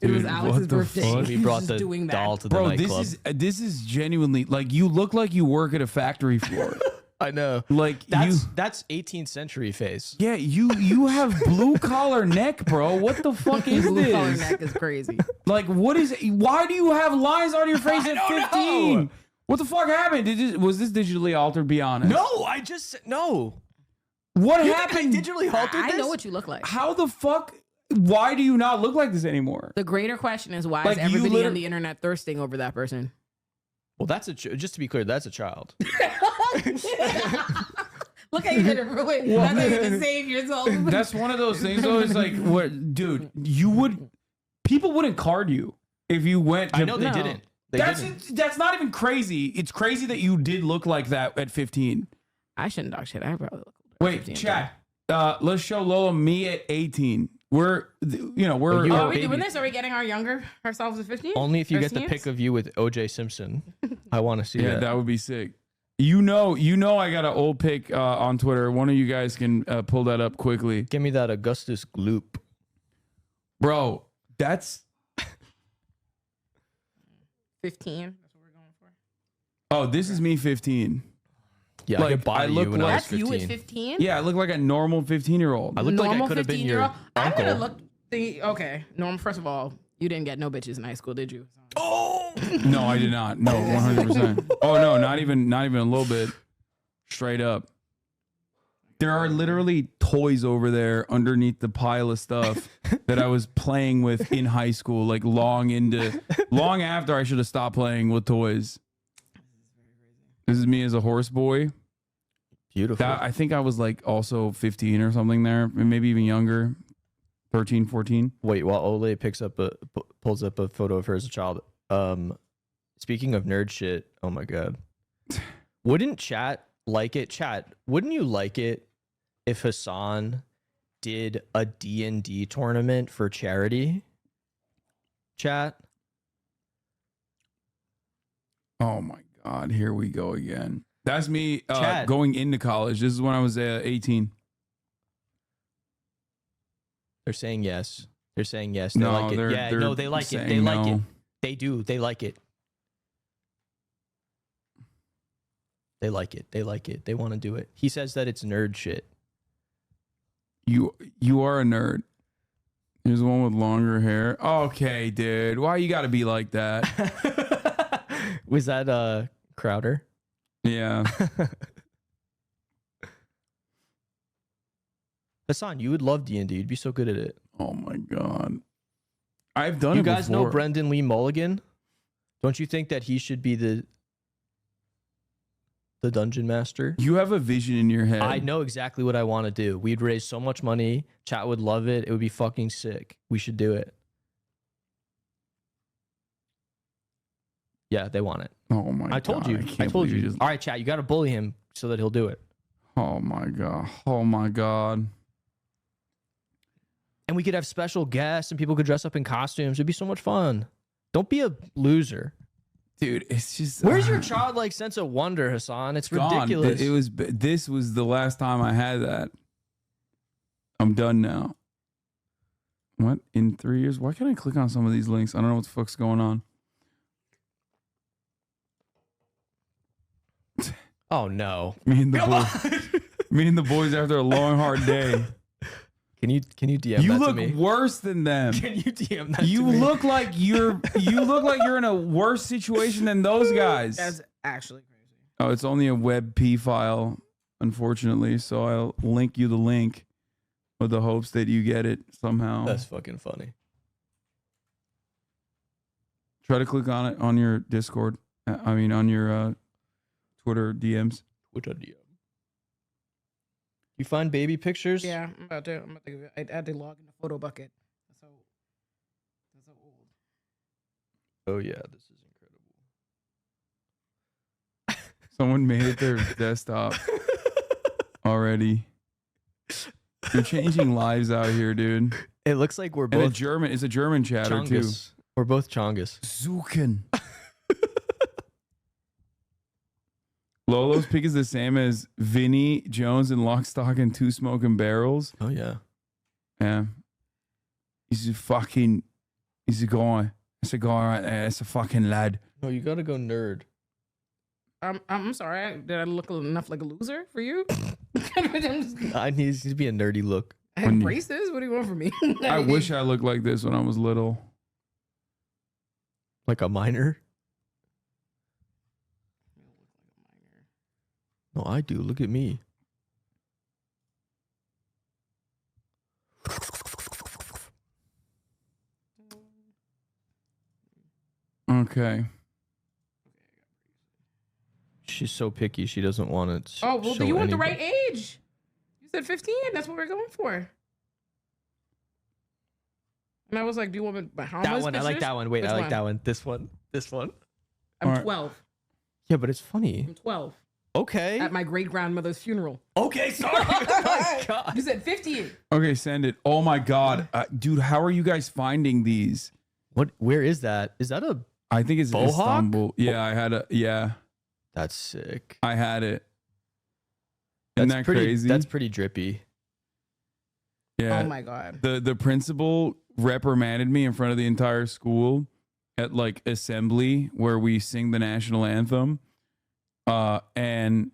It Dude, was Alex's what the birthday. fuck? We He was brought just the doing that. doll to the Bro, nightclub. this is genuinely like you look like you work at a factory floor. I know. Like That's 18th century face. Yeah, you have blue collar neck, bro. What the fuck is Blue collar this? neck is crazy. Like, what is? Why do you have lines on your face at 15? What the fuck happened? Was this digitally altered? Be honest. No, I just no. What You happened? think I digitally altered I this? know what you look like. How the fuck? Why do you not look like this anymore? The greater question is why Like, is you everybody on the internet thirsting over that person? Well, that's just to be clear, that's a child. Look how you did it ruin. That's how you can save yourself. That's one of those things. Though, it's like, what, dude? People wouldn't card you if you went. I know they didn't. That's not even crazy. It's crazy that you did look like that at 15. I shouldn't talk shit. I probably look older. Wait, 15, chat. Let's show Lola me at 18. We're. Are we doing this? Are we getting ourselves at 15? Only if you Our get the seniors? pic of you with OJ Simpson. I want to see Yeah, that. that would be sick. You know, I got an old pic on Twitter. One of you guys can pull that up quickly. Give me that Augustus Gloop. Bro, that's 15. That's what we're going for. Oh, this is me 15. Yeah, I could buy you when I was That's you 15. at 15? Yeah, I look like a normal 15-year-old. I looked like I could have been your I'm uncle. gonna look. Okay, Norm. First of all, you didn't get no bitches in high school, did you? No, I did not. No, 100%. Oh no, not even a little bit. Straight up. There are literally toys over there underneath the pile of stuff that I was playing with in high school, like long after I should have stopped playing with toys. This is me as a horse boy. Beautiful. I think I was like also 15 or something there, maybe even younger, 13, 14. Wait, while Ole pulls up a photo of her as a child. Speaking of nerd shit, oh my god, wouldn't chat like it? Chat, wouldn't you like it if Hasan did a D&D tournament for charity? Chat. Oh my god, here we go again. That's me Chat. going into college. This is when I was 18. They're saying yes. They're saying yes. No, like it. they're- Yeah, they're no, they like it. They saying like it. no. They do. They like it. They like it. They like it. They want to do it. He says that it's nerd shit. You are a nerd. Here's the one with longer hair. Okay, dude. Why you got to be like that? Was that Crowder? Yeah. Hasan, you would love D&D. You'd be so good at it. Oh my god. I've done You it guys know before. Brendan Lee Mulligan? Don't you think that he should be the dungeon master? You have a vision in your head. I know exactly what I want to do. We'd raise so much money. Chat would love it. It would be fucking sick. We should do it. Yeah, they want it. Oh my I told god. you. I can't told believe you. just- All right, chat. You got to bully him so that he'll do it. Oh my god. Oh my god. And we could have special guests and people could dress up in costumes. It'd be so much fun. Don't be a loser. Dude, it's just Where's your childlike sense of wonder, Hasan? It's gone. ridiculous. This was the last time I had that. I'm done now. What? In 3 years? Why can't I click on some of these links? I don't know what the fuck's going on. Oh no. Me and the boys after a long hard day. Can you DM You that to look me? worse than them. Can you DM that You to me? look like you're in a worse situation than those guys. That's actually crazy. Oh, it's only a WebP file, unfortunately. So I'll link you the link with the hopes that you get it somehow. That's fucking funny. Try to click on it on your Discord. I mean, on your Twitter DMs. Twitter DM. You find baby pictures? Yeah, I'm about to I had to log in the photo bucket. That's so old. Oh yeah, this is incredible. Someone made it their desktop already. You're changing lives out here, dude. It looks like we're And both it's a German chatter too. Chongus. We're both Chongus. Zuken. Lolo's pick is the same as Vinny Jones in Lock, Stock, and Two Smoking Barrels. Oh yeah. Yeah. He's a guy. It's a guy right there. It's a fucking lad. No, you gotta go nerd. I'm sorry. Did I look enough like a loser for you? I need to be a nerdy look. I had braces. What do you want from me? I wish I looked like this when I was little. Like a minor? No, I do. Look at me. Okay. She's so picky. She doesn't want it. Oh, well, do you want the right age? You said 15. That's what we're going for. And I was like, do you want my homeless That one. I like pictures? that one. Wait, Which I like that one. This one. I'm All right. 12. Yeah, but it's funny. I'm 12. Okay. At my great grandmother's funeral. Okay, sorry. Oh my God. You said 15. Okay, send it. Oh my god, dude, how are you guys finding these? What? Where is that? Is that a? I think it's Bohawk? Istanbul. Yeah, I had a. Yeah, That's sick. I had it. Isn't that pretty, crazy? That's pretty drippy. Yeah. Oh my God. The principal reprimanded me in front of the entire school at like assembly where we sing the national anthem. And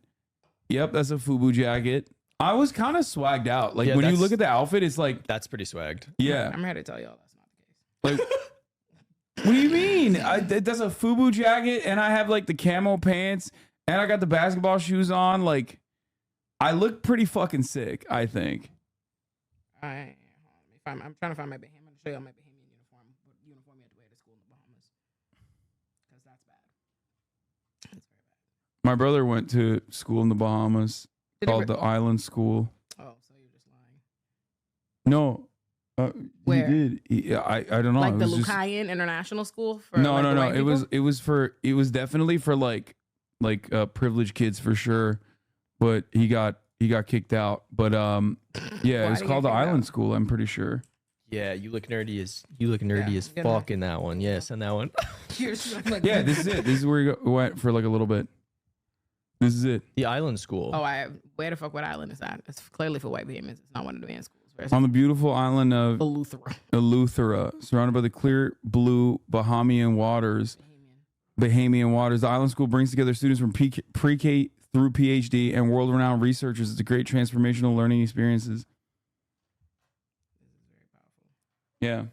yep, that's a FUBU jacket. I was kind of swagged out. Like Yeah, when you that's- look at the outfit, it's like That's pretty swagged. yeah. I'm here to tell y'all that's not the case. Like, what do you mean? That's a FUBU jacket, and I have like the camo pants, and I got the basketball shoes on. Like, I look pretty fucking sick, I think. All right. I'm trying to find my Bahamian. I'm going to show you my Bahamian uniform. What uniform you have to wear to school in the Bahamas. Because that's bad. That's very bad. My brother went to school in the Bahamas called the Island School. Oh, so you're just lying. No. Where? He did. I don't know. Like It the was just- Lucayan International School? For no, like no, the no. white It was definitely for like privileged kids for sure. But he got kicked out. But yeah, it was called the Island School, I'm pretty sure. Yeah, you look nerdy as fuck in that one. Yeah, send that one. You're just like, Yeah, this is it. This is where we went for like a little bit. This is it. The Island School. Oh, where the fuck what island is that? It's clearly for white Bahamians. It's not one of the band schools. On the beautiful island of Eleuthera. Eleuthera, surrounded by the clear blue Bahamian waters. Bahamian waters. The Island School brings together students from pre-K through PhD and world-renowned researchers. It's a great transformational learning experiences. Yeah.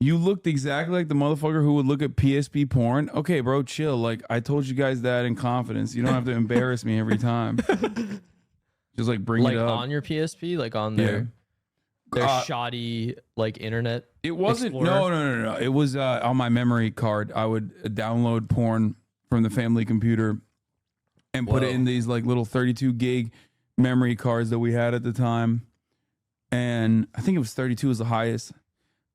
You looked exactly like the motherfucker who would look at PSP porn. Okay, bro, chill. Like, I told you guys that in confidence. You don't have to embarrass me every time. Just like bring like it up. on your PSP, like on their shoddy like internet. It wasn't. Explorer? No. It was on my memory card. I would download porn from the family computer and put it in these like little 32 gig memory cards that we had at the time. And I think it was 32 was the highest.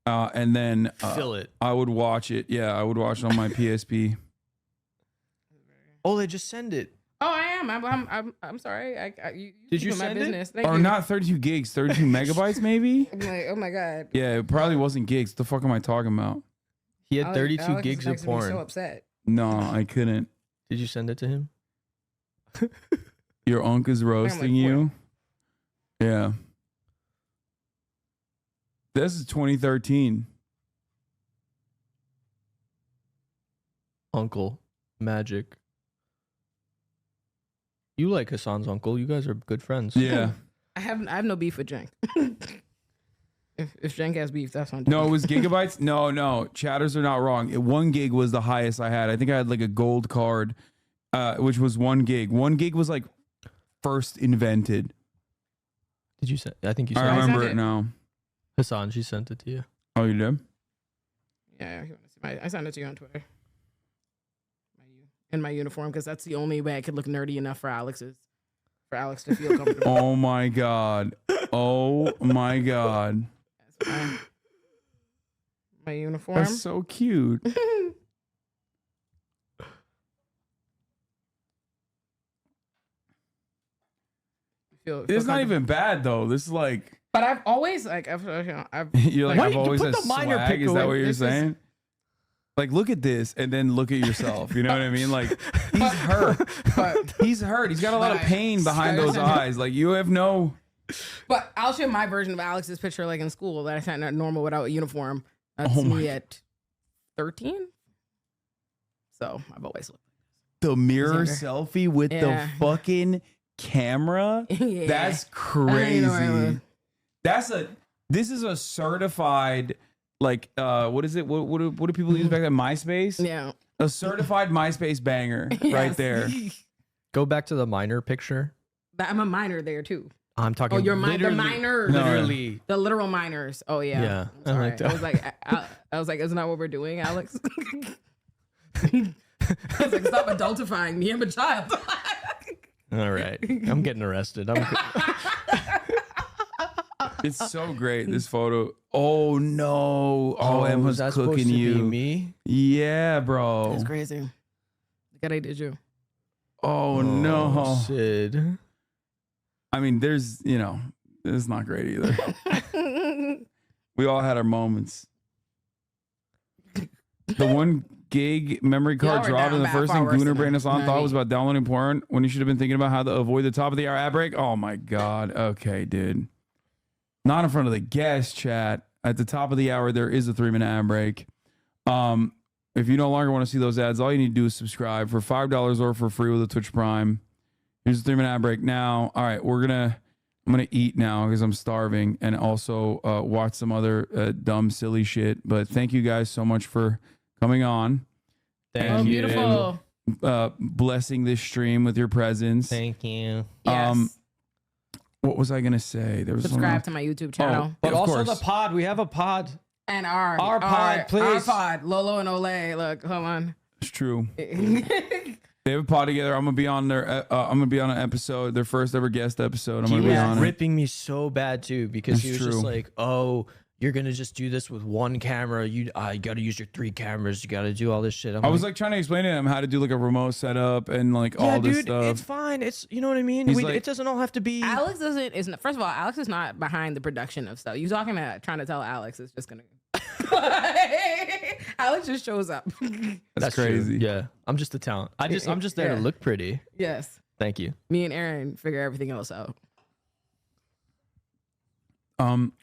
And then Fill it. I would watch it. Yeah, I would watch it on my PSP. Oh, they just send it. Oh, I am. I'm sorry. You Did you keep my send business. it? Thank Or you. not 32 gigs, 32 megabytes maybe? I'm like, oh my god. Yeah, it probably wasn't gigs. The fuck am I talking about? He had Alex- 32 Alex is gigs of next to me porn. So upset. No, I couldn't. Did you send it to him? Your uncle's roasting you? Yeah. This is 2013. Uncle Magic. You like Hasan's uncle. You guys are good friends. Yeah. I have no beef with Jenk. if Jenk has beef, that's on. No, it was gigabytes. No. Chatters are not wrong. 1 gig was the highest I had. I think I had like a gold card, which was 1 gig. 1 gig was like first invented. Did you send? I think you. I Sent remember it now. Hasan, she sent it to you. Oh, you did? Yeah, I sent it to you on Twitter. In my uniform, because that's the only way I could look nerdy enough for Alex to feel comfortable. Oh my god. Oh my god. My uniform. That's so cute. It's not even bad though. This is like. But I've always like I've You're like, Why I've you always put had the minor swag. pick Is that away? what you're This is- saying? Like, look at this and then look at yourself. You know what I mean? Like, he's hurt. He's hurt. He's got a lot of pain behind those eyes. Like, you have no. But I'll show my version of Alex's picture, like in school, that I sent out normal without a uniform. That's Oh my me at 13. So I've always looked. The mirror Younger. selfie with Yeah. the fucking camera. Yeah. That's I know, I crazy. know. This is a certified, like, what is it? What do people use back then? MySpace? Yeah. A certified MySpace banger right Yes. there. Go back to the minor picture. I'm a minor there too. I'm talking. Oh, you're the literally- minors. Literally. The literal minors. Oh yeah. Yeah, I'm I sorry. like that. I was like, isn't that what we're doing, Alex? I was like, stop adultifying me. I'm a child. All right. I'm getting arrested. It's so great, this photo. Oh no. Oh, Emma's is that supposed cooking to be you. me? Yeah, bro. That's crazy. Look what I did you. Oh no. Sid. I mean, it's not great either. We all had our moments. The 1 gig memory card Y'all were dropped, down and the bad, first far thing worse Gooner than Brain Hassan that. thought was about downloading porn when you should have been thinking about how to avoid the top of the hour ad break. Oh my God. Okay, dude. Not in front of the guest chat. At the top of the hour, there is a 3-minute ad break. If you no longer want to see those ads, all you need to do is subscribe for $5 or for free with a Twitch Prime. Here's a 3-minute ad break now. All right, we're gonna I'm gonna eat now because I'm starving, and also watch some other dumb, silly shit. But thank you guys so much for coming on. Thank you. Beautiful. Blessing this stream with your presence. Thank you. Yes. What was I gonna say? There was Subscribe to my YouTube channel. But of also course. the pod. We have a pod. And our pod, please. Our pod. Lolo and Olay. Look, hold on. It's true. They have a pod together. I'm gonna be on their. I'm gonna be on an episode, their first ever guest episode. I'm He gonna be was on it. ripping me so bad too because he It's was just true. like, "Oh, you're gonna just do this with one camera. You got to use your 3 cameras. You got to do all this shit." I was like trying to explain to him how to do like a remote setup and like "Yeah, all this dude, stuff. it's fine. It's you know what I mean. He's like- It doesn't all have to be." Alex isn't. First of all, Alex is not behind the production of stuff. You trying to tell Alex it's just gonna. Alex just shows up. That's true. crazy. Yeah, I'm just the talent. I'm just there Yeah. to look pretty. Yes. Thank you. Me and Aaron figure everything else out.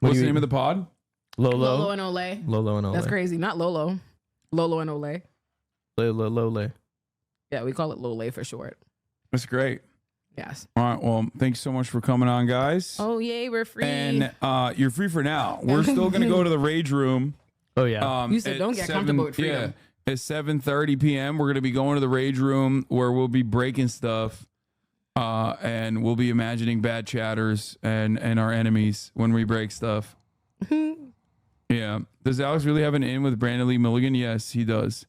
What's the name of the pod? Lolo and Olay. Lolo and Olay. That's crazy. Not Lolo. Lolo and Olay. Lolo. Yeah, we call it Lolay for short. That's great. Yes. All right. Well, thanks so much for coming on, guys. Oh yay, we're free. And you're free for now. We're still gonna go to the rage room. Oh yeah. You said at don't get comfortable with freedom. Yeah, at 7:30 p.m. We're gonna be going to the rage room where we'll be breaking stuff, and we'll be imagining bad chatters and our enemies when we break stuff. Yeah. Does Alex really have an in with Brandon Lee Milligan? Yes, he does.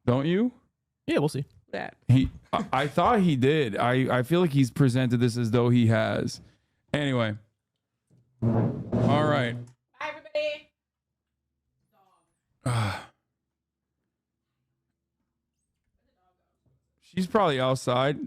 Don't you? Yeah, we'll see. That. I thought he did. I feel like he's presented this as though he has. Anyway. All right. Bye, everybody. She's probably outside.